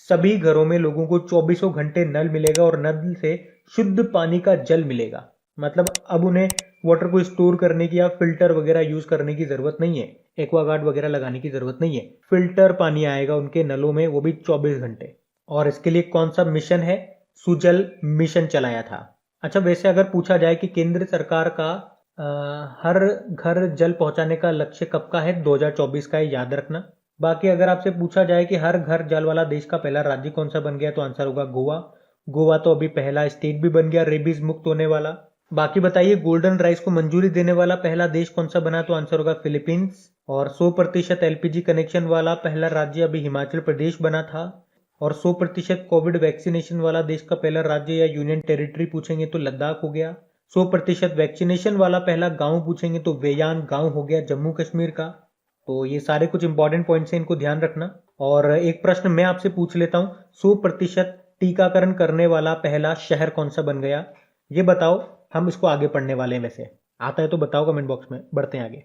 A: सभी घरों में लोगों को 24 घंटे नल मिलेगा और नल से शुद्ध पानी का जल मिलेगा। मतलब अब उन्हें वाटर को स्टोर करने की या फिल्टर वगैरह यूज करने की जरूरत नहीं है, एक्वागार्ड वगैरह लगाने की जरूरत नहीं है। फिल्टर पानी आएगा उनके नलों में, वो भी 24 घंटे। और इसके लिए कौन सा मिशन है? सुजल मिशन चलाया था। अच्छा वैसे अगर पूछा जाए कि केंद्र सरकार का हर घर जल पहुंचाने का लक्ष्य कब का है? 2024 का है, याद रखना। बाकी अगर आपसे पूछा जाए कि हर घर जल वाला देश का पहला राज्य कौन सा बन गया, तो आंसर होगा गोवा। गोवा तो अभी पहला स्टेट भी बन गया रेबीज मुक्त होने वाला। बाकी बताइए गोल्डन राइस को मंजूरी देने वाला पहला देश कौन सा बना? तो आंसर होगा फिलीपींस। और 100% एलपीजी कनेक्शन वाला पहला राज्य अभी हिमाचल प्रदेश बना था। और 100% कोविड वैक्सीनेशन वाला देश का पहला राज्य या यूनियन टेरिटरी पूछेंगे तो लद्दाख हो गया। 100% वैक्सीनेशन वाला पहला गांव पूछेंगे तो वेयान गांव हो गया जम्मू कश्मीर का। तो ये सारे कुछ इंपॉर्टेंट पॉइंट्स हैं, इनको ध्यान रखना। और एक प्रश्न मैं आपसे पूछ लेता हूँ, 100% टीकाकरण करने वाला पहला शहर कौन सा बन गया, ये बताओ। हम इसको आगे पढ़ने वाले हैं, वैसे आता है तो बताओ कमेंट बॉक्स में, बढ़ते हैं आगे।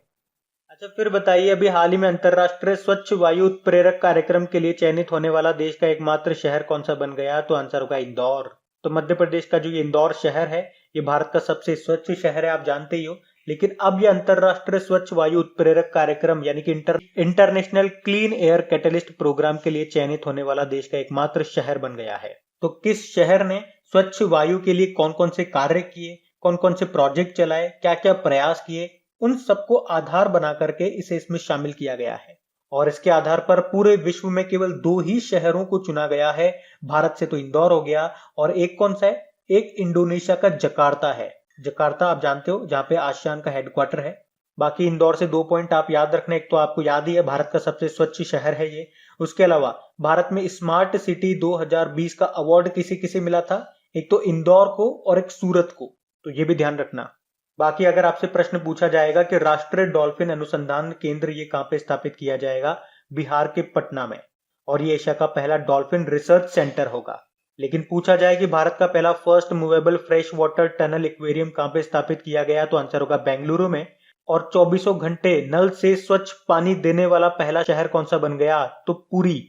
A: अच्छा फिर बताइए, अभी हाल ही में अंतरराष्ट्रीय स्वच्छ वायु उत्प्रेरक कार्यक्रम के लिए चयनित होने वाला देश का एकमात्र शहर कौन सा बन गया? तो आंसर होगा इंदौर। तो मध्य प्रदेश का जो ये इंदौर शहर है, ये भारत का सबसे स्वच्छ शहर है, आप जानते ही हो। लेकिन अब ये अंतरराष्ट्रीय स्वच्छ वायु उत्प्रेरक कार्यक्रम यानी कि international clean air catalyst programme के लिए चयनित होने वाला देश का एकमात्र शहर बन गया है। तो किस शहर ने स्वच्छ वायु के लिए कौन कौन से कार्य किए, कौन कौन से प्रोजेक्ट चलाए, क्या क्या प्रयास किए, उन सबको आधार बना करके इसे इसमें शामिल किया गया है। और इसके आधार पर पूरे विश्व में केवल 2 ही शहरों को चुना गया है। भारत से तो इंदौर हो गया, और एक कौन सा है? एक इंडोनेशिया का जकार्ता है। जकार्ता आप जानते हो, जहां पे आसियान का हेडक्वार्टर है। बाकी इंदौर से 2 पॉइंट आप याद रखना, एक तो आपको याद ही है भारत का सबसे स्वच्छ शहर है ये। उसके अलावा भारत में स्मार्ट सिटी 2020 का अवार्ड किसे किसे मिला था? एक तो इंदौर को और एक सूरत को, तो ये भी ध्यान रखना। बाकी अगर आपसे प्रश्न पूछा जाएगा कि राष्ट्रीय डॉल्फिन अनुसंधान केंद्र ये कहां पे स्थापित किया जाएगा? बिहार के पटना में, और ये एशिया का पहला डॉल्फिन रिसर्च सेंटर होगा। लेकिन पूछा जाए कि भारत का पहला first movable fresh water tunnel aquarium कहां पे स्थापित किया गया? तो आंसर होगा बेंगलुरु में। और 24 घंटे नल से स्वच्छ पानी देने वाला पहला शहर कौन सा बन गया? तो पुरी।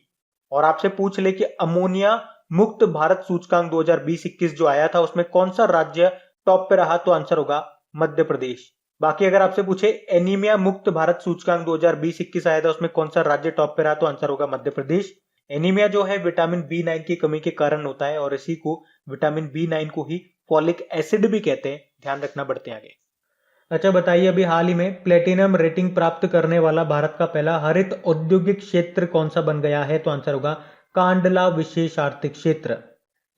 A: और आपसे पूछ ले कि अमोनिया मुक्त भारत सूचकांक 2020-21 जो आया था, उसमें कौन सा राज्य टॉप पे रहा? तो आंसर होगा मध्य प्रदेश। बाकी अगर आपसे पूछे एनीमिया मुक्त भारत सूचकांक 2020-21 आया था, उसमें कौन सा राज्य टॉप पे रहा? तो आंसर होगा मध्य प्रदेश। एनीमिया जो है विटामिन B9 की कमी के कारण होता है, और इसी को विटामिन B9 को ही फॉलिक एसिड भी कहते हैं, ध्यान रखना। बढ़ते हैं आगे। अच्छा बताइए, अभी हाल ही में प्लेटिनम रेटिंग प्राप्त करने वाला भारत का पहला हरित औद्योगिक क्षेत्र कौन सा बन गया है? तो आंसर होगा कांडला विशेष आर्थिक क्षेत्र,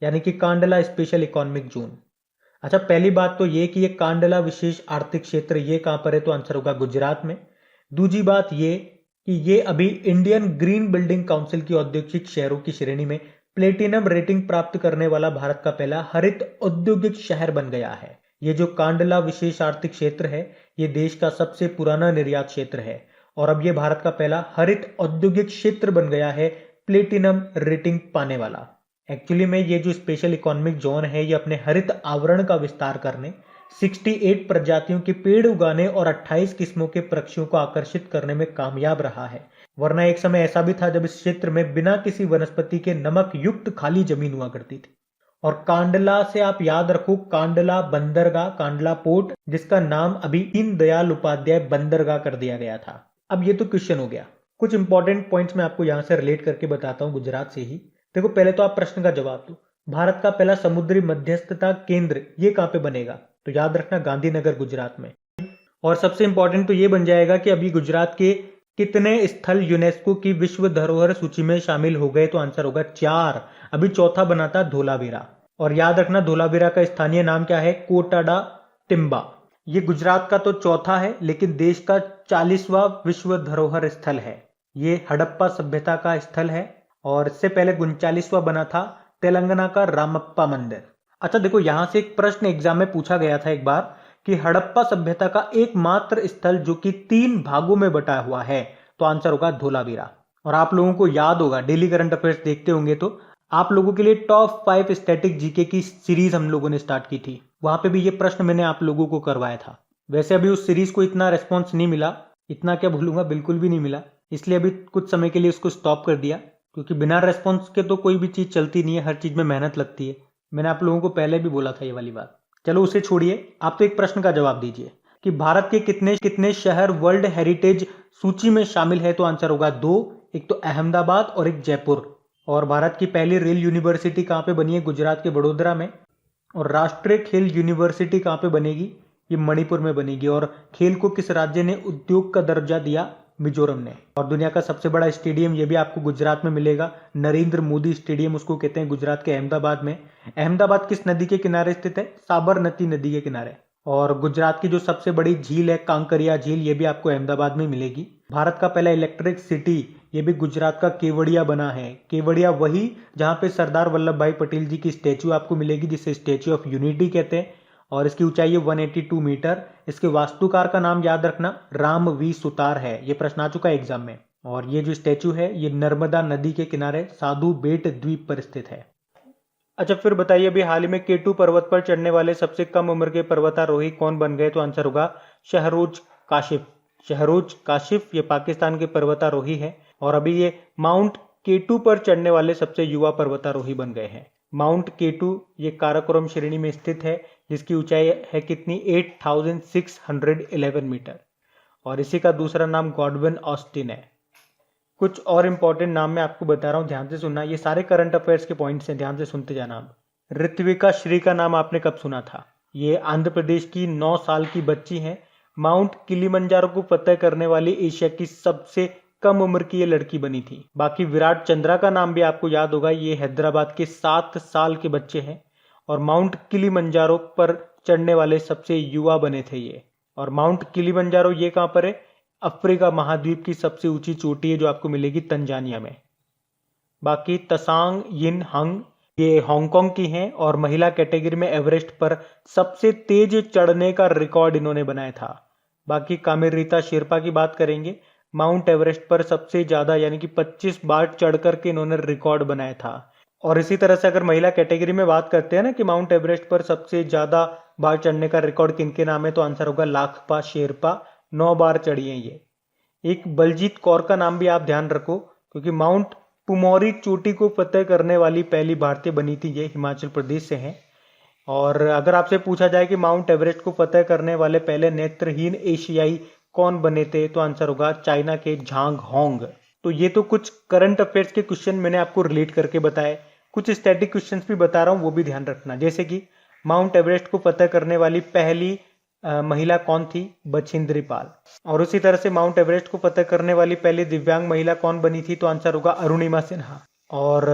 A: यानी कि कांडला स्पेशल इकोनॉमिक जोन। अच्छा पहली बात तो ये कि ये कांडला विशेष आर्थिक क्षेत्र ये कहां पर है? तो आंसर होगा गुजरात में। दूसरी बात ये कि ये अभी इंडियन ग्रीन बिल्डिंग काउंसिल की औद्योगिक शहरों की श्रेणी में प्लेटिनम रेटिंग प्राप्त करने वाला भारत का पहला हरित औद्योगिक शहर बन गया है। ये जो कांडला विशेष आर्थिक क्षेत्र है, ये देश का सबसे पुराना निर्यात क्षेत्र है, और अब ये भारत का पहला हरित औद्योगिक क्षेत्र बन गया है प्लेटिनम रेटिंग पाने वाला। एक्चुअली में ये जो स्पेशल इकोनॉमिक जोन है, ये अपने हरित आवरण का विस्तार करने, 68 प्रजातियों के पेड़ उगाने और 28 किस्मों के पक्षियों को आकर्षित करने में कामयाब रहा है। वरना एक समय ऐसा भी था जब इस क्षेत्र में बिना किसी वनस्पति के नमक युक्त खाली जमीन हुआ करती थी। और कांडला से आप याद रखो कांडला बंदरगाह, कांडला पोर्ट, जिसका नाम अभी दीनदयाल उपाध्याय बंदरगाह कर दिया गया था। अब ये तो क्वेश्चन हो गया, कुछ इंपॉर्टेंट पॉइंट्स मैं आपको यहां से रिलेट करके बताता हूं गुजरात से ही। देखो पहले तो आप प्रश्न का जवाब दो, भारत का पहला समुद्री मध्यस्थता केंद्र ये कहां पे बनेगा? तो याद रखना गांधीनगर गुजरात में। और सबसे इंपॉर्टेंट तो ये बन जाएगा कि अभी गुजरात के कितने स्थल यूनेस्को की विश्व धरोहर सूची में शामिल हो गए? तो आंसर होगा 4। अभी चौथा बना था धोलावीरा। और याद रखना धोलावीरा का स्थानीय नाम क्या है? कोटाडा टिम्बा। ये गुजरात का तो चौथा है, लेकिन देश का 40वां विश्व धरोहर स्थल है। ये हड़प्पा सभ्यता का स्थल है, और इससे पहले 39वां बना था तेलंगाना का रामप्पा मंदिर। अच्छा देखो, यहां से एक प्रश्न एग्जाम में पूछा गया था एक बार कि हड़प्पा सभ्यता का एकमात्र स्थल जो कि 3 भागों में बटा हुआ है, तो आंसर होगा धोलावीरा। और आप लोगों को याद होगा, डेली करंट अफेयर्स देखते होंगे तो आप लोगों के लिए टॉप 5 स्टैटिक जीके की सीरीज हम लोगों ने स्टार्ट की थी। वहां पे भी ये प्रश्न मैंने आप लोगों को करवाया था। वैसे अभी उस सीरीज को इतना रेस्पॉन्स नहीं मिला, इतना क्या भूलूंगा, बिल्कुल भी नहीं मिला, इसलिए अभी कुछ समय के लिए उसको स्टॉप कर दिया, क्योंकि बिना रेस्पॉन्स के तो कोई भी चीज चलती नहीं है, हर चीज में मेहनत लगती है। मैंने आप लोगों को पहले भी बोला था ये वाली बात। चलो उसे छोड़िए, आप तो एक प्रश्न का जवाब दीजिए कि भारत के कितने शहर वर्ल्ड हेरिटेज सूची में शामिल है? तो आंसर होगा 2, एक तो अहमदाबाद और एक जयपुर। और भारत की पहली रेल यूनिवर्सिटी कहां पे बनी है? गुजरात के वडोदरा में। और राष्ट्रीय खेल यूनिवर्सिटी कहां पे बनेगी? ये मणिपुर में बनेगी। और खेल को किस राज्य ने उद्योग का दर्जा दिया? मिजोरम ने। और दुनिया का सबसे बड़ा स्टेडियम ये भी आपको गुजरात में मिलेगा, नरेंद्र मोदी स्टेडियम उसको कहते हैं, गुजरात के अहमदाबाद में। अहमदाबाद किस नदी के किनारे स्थित है? साबरमती नदी के किनारे। और गुजरात की जो सबसे बड़ी झील है कांकरिया झील, ये भी आपको अहमदाबाद में मिलेगी। भारत का पहला इलेक्ट्रिक सिटी ये भी गुजरात का केवड़िया बना है। केवड़िया वही जहां पे सरदार वल्लभ भाई पटेल जी की स्टैच्यू आपको मिलेगी, जिसे स्टैच्यू ऑफ यूनिटी कहते हैं, और इसकी ऊंचाई है 182 मीटर। इसके वास्तुकार का नाम याद रखना राम वी सुतार है, ये प्रश्न आ चुका है एग्जाम में। और ये जो स्टैचू है ये नर्मदा नदी के किनारे साधु बेट द्वीप पर स्थित है। अच्छा, फिर बताइए अभी हाल ही में केटू पर्वत पर चढ़ने वाले सबसे कम उम्र के पर्वतारोही कौन बन गए? तो आंसर होगा शहरोज काशिफ। शहरोज काशिफ ये पाकिस्तान के पर्वतारोही हैं और अभी ये माउंट केटू पर चढ़ने वाले सबसे युवा पर्वतारोही बन गए हैं। माउंट केटू ये काराकोरम श्रेणी में स्थित है जिसकी ऊंचाई है कितनी? 8611 मीटर। और इसी का दूसरा नाम गॉडविन ऑस्टिन है। कुछ और इंपॉर्टेंट नाम मैं आपको बता रहा हूं, ध्यान से सुनना। ये सारे करंट अफेयर्स के पॉइंट्स हैं, ध्यान से सुनते जाना आप। ऋत्विका श्री का नाम आपने कब सुना था? ये आंध्र प्रदेश की 9 साल की बच्ची हैं। माउंट किलिमंजारो को फतह करने वाली एशिया की सबसे कम उम्र की ये लड़की बनी थी। बाकी विराट चंद्रा का नाम भी आपको याद होगा, ये हैदराबाद के 7 साल के बच्चे हैं और माउंट किलिमंजारो पर चढ़ने वाले सबसे युवा बने थे ये। और माउंट किलिमंजारो ये कहां पर है? अफ्रीका महाद्वीप की सबसे ऊंची चोटी है जो आपको मिलेगी तंजानिया में। बाकी तसांग यिन हंग ये हांगकांग की हैं और महिला कैटेगरी में एवरेस्ट पर सबसे तेज चढ़ने का रिकॉर्ड इन्होंने बनाया था। बाकी कामिरीता शेरपा की बात करेंगे, माउंट एवरेस्ट पर सबसे ज्यादा यानी कि 25 बार चढ़ करके इन्होंने रिकॉर्ड बनाया था। और इसी तरह से अगर महिला कैटेगरी में बात करते हैं ना कि माउंट एवरेस्ट पर सबसे ज्यादा बार चढ़ने का रिकॉर्ड किनके नाम है, तो आंसर होगा लाखपा शेरपा, 9 बार चढ़ी हैं ये। एक बलजीत कौर का नाम भी आप ध्यान रखो क्योंकि माउंट पुमौरी चोटी को फतह करने वाली पहली भारतीय बनी थी, ये हिमाचल प्रदेश से हैं। और अगर आपसे पूछा जाए कि माउंट एवरेस्ट को फतह करने वाले पहले नेत्रहीन एशियाई कौन बने थे, तो आंसर होगा चाइना के झांग होंग। तो ये तो कुछ करंट अफेयर्स के क्वेश्चन मैंने आपको रिलेट करके बताए। कुछ स्टैटिक क्वेश्चंस भी बता रहा हूँ, वो भी ध्यान रखना। जैसे कि माउंट एवरेस्ट को फतह करने वाली पहली महिला कौन थी? बछेंद्री पाल। और उसी तरह से माउंट एवरेस्ट को फतह करने वाली पहली दिव्यांग महिला कौन बनी थी? तो आंसर होगा अरुणिमा सिन्हा। और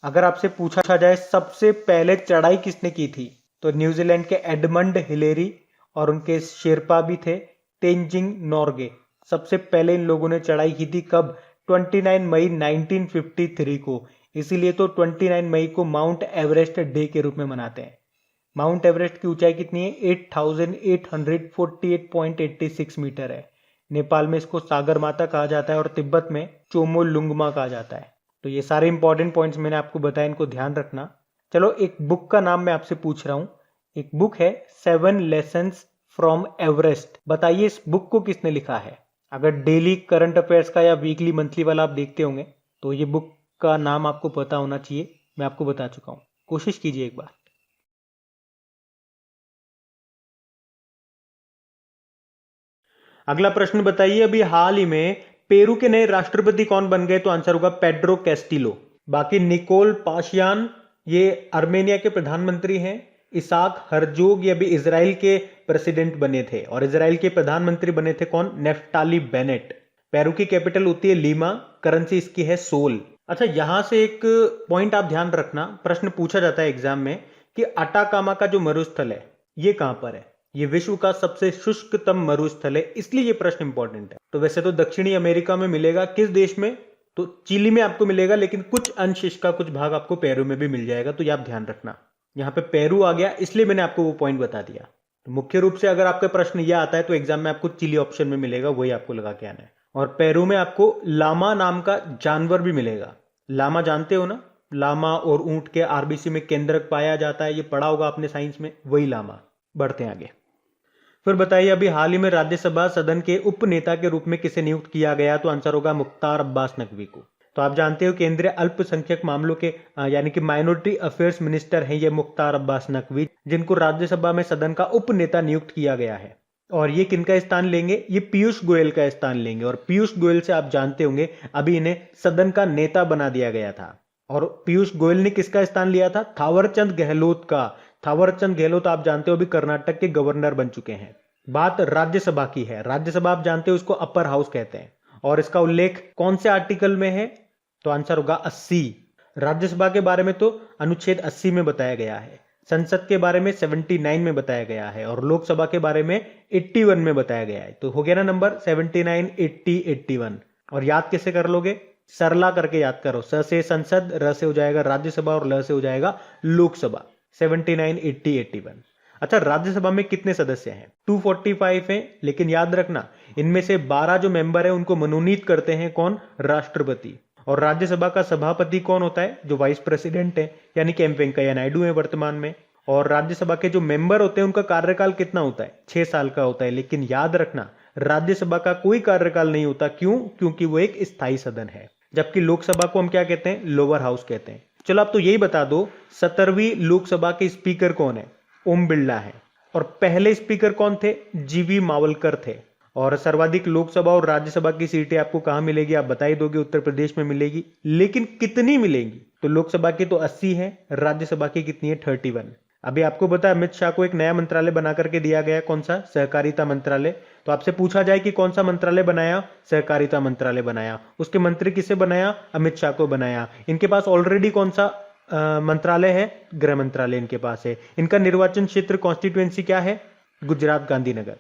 A: अगर आपसे पूछा जाए सबसे पहले चढ़ाई किसने की थी, तो न्यूजीलैंड के एडमंड हिलेरी और उनके शेरपा भी थे तेंजिंग नोर्गे। सबसे पहले इन लोगों ने चढ़ाई की थी कब? 29 मई 1953 को। इसीलिए तो 29 मई को माउंट एवरेस्ट डे के रूप में मनाते हैं। माउंट एवरेस्ट की ऊंचाई कितनी है? 8848.86 मीटर है। नेपाल में इसको सागर माता कहा जाता है और तिब्बत में चोमोलुंगमा कहा जाता है। तो ये सारे इंपॉर्टेंट पॉइंट्स मैंने आपको बताया, इनको ध्यान रखना। चलो एक बुक का नाम मैं आपसे पूछ रहा हूं। एक बुक है 7 लेसन्स फ्रॉम एवरेस्ट। बताइए इस बुक को किसने लिखा है? अगर डेली करंट अफेयर्स का या वीकली मंथली वाला आप देखते होंगे तो ये बुक का नाम आपको पता होना चाहिए। मैं आपको बता चुका हूं, कोशिश कीजिए एक बार। अगला प्रश्न बताइए अभी हाल ही में पेरू के नए राष्ट्रपति कौन बन गए? तो आंसर होगा पेड्रो कैस्टिलो। बाकी निकोल पाशियान ये अर्मेनिया के प्रधानमंत्री हैं। इसाक हरजोग ये अभी इजराइल के प्रेसिडेंट बने थे और इजराइल के प्रधानमंत्री बने थे कौन? Naftali Bennett. पेरू की कैपिटल होती है लीमा, करेंसी इसकी है सोल। अच्छा, यहां से एक पॉइंट आप ध्यान रखना, प्रश्न पूछा जाता है एग्जाम में कि अटाकामा का जो मरुस्थल है ये कहां पर है? ये विश्व का सबसे शुष्कतम मरुस्थल है, इसलिए ये प्रश्न इंपॉर्टेंट है। तो वैसे तो दक्षिणी अमेरिका में मिलेगा, किस देश में? तो चिली में आपको मिलेगा, लेकिन कुछ अंश इसका कुछ भाग आपको पेरू में भी मिल जाएगा, तो ये आप ध्यान रखना। यहाँ पे पेरू आ गया इसलिए मैंने आपको वो पॉइंट बता दिया। तो मुख्य रूप से अगर आपका प्रश्न यह आता है तो एग्जाम में आपको चिली ऑप्शन में मिलेगा, वही आपको लगा के आना है। और पेरू में आपको लामा नाम का जानवर भी मिलेगा। लामा जानते हो ना? लामा और ऊंट के आरबीसी में केंद्रक पाया जाता है, ये पढ़ा होगा आपने साइंस में, वही लामा। बढ़ते हैं आगे। फिर बताइए अभी हाल ही में राज्यसभा सदन के उप नेता के रूप में किसे नियुक्त किया गया? तो आंसर होगा मुख्तार अब्बास नकवी को। तो आप जानते हो केंद्रीय अल्पसंख्यक मामलों के यानी कि माइनॉरिटी अफेयर्स मिनिस्टर हैं ये मुख्तार अब्बास नकवी, जिनको राज्यसभा में सदन का उप नेता नियुक्त किया गया है। और ये किनका स्थान लेंगे? ये पीयूष गोयल का स्थान लेंगे। और पीयूष गोयल से आप जानते होंगे अभी इन्हें सदन का नेता बना दिया गया था। और पीयूष गोयल ने किसका स्थान लिया था? थावरचंद गहलोत का। थावरचंद गहलोत आप जानते हो अभी कर्नाटक के गवर्नर बन चुके हैं। बात राज्यसभा की है। राज्यसभा आप जानते हो उसको अपर हाउस कहते हैं। और इसका उल्लेख कौन से आर्टिकल में है? तो आंसर होगा 80। राज्यसभा के बारे में तो अनुच्छेद 80 में बताया गया है, संसद के बारे में 79 में बताया गया है और लोकसभा के बारे में 81 में बताया गया है। तो हो गया ना नंबर 79, 80, 81। और याद कैसे कर लोगे? सरला करके याद करो। स से संसद, र से हो जाएगा राज्यसभा और ल से हो जाएगा लोकसभा। 79, 80, 81। अच्छा, राज्यसभा में कितने सदस्य हैं? 245 हैं, लेकिन याद रखना इनमें से 12 जो मेंबर है उनको मनोनीत करते हैं कौन? राष्ट्रपति। और राज्यसभा का सभापति कौन होता है? जो वाइस प्रेसिडेंट है, यानी कि एम वेंकैया नायडू है वर्तमान में। और राज्यसभा के जो मेंबर होते हैं उनका कार्यकाल कितना होता है? 6 साल का होता है। लेकिन याद रखना राज्यसभा का कोई कार्यकाल नहीं होता। क्यों? क्योंकि वो एक स्थायी सदन है, जबकि लोकसभा को हम क्या कहते हैं? लोअर हाउस कहते हैं। चलो आप तो यही बता दो, 17वीं लोकसभा के स्पीकर कौन है? ओम बिरला है। और पहले स्पीकर कौन थे? जीवी मावलकर थे। और सर्वाधिक लोकसभा और राज्यसभा की सीटें आपको कहां मिलेगी? आप बता ही दोगे, उत्तर प्रदेश में मिलेगी। लेकिन कितनी मिलेंगी? तो लोकसभा की तो 80 है, राज्यसभा की कितनी है? 31। अभी आपको पता है अमित शाह को एक नया मंत्रालय बना करके दिया गया, कौन सा? सहकारिता मंत्रालय। तो आपसे पूछा जाए कि कौन सा मंत्रालय बनाया? सहकारिता मंत्रालय बनाया। उसके मंत्री किसे बनाया? अमित शाह को बनाया। इनके पास ऑलरेडी कौन सा मंत्रालय है? गृह मंत्रालय इनके पास है। इनका निर्वाचन क्षेत्र कॉन्स्टिट्यूएंसी क्या है? गुजरात गांधीनगर।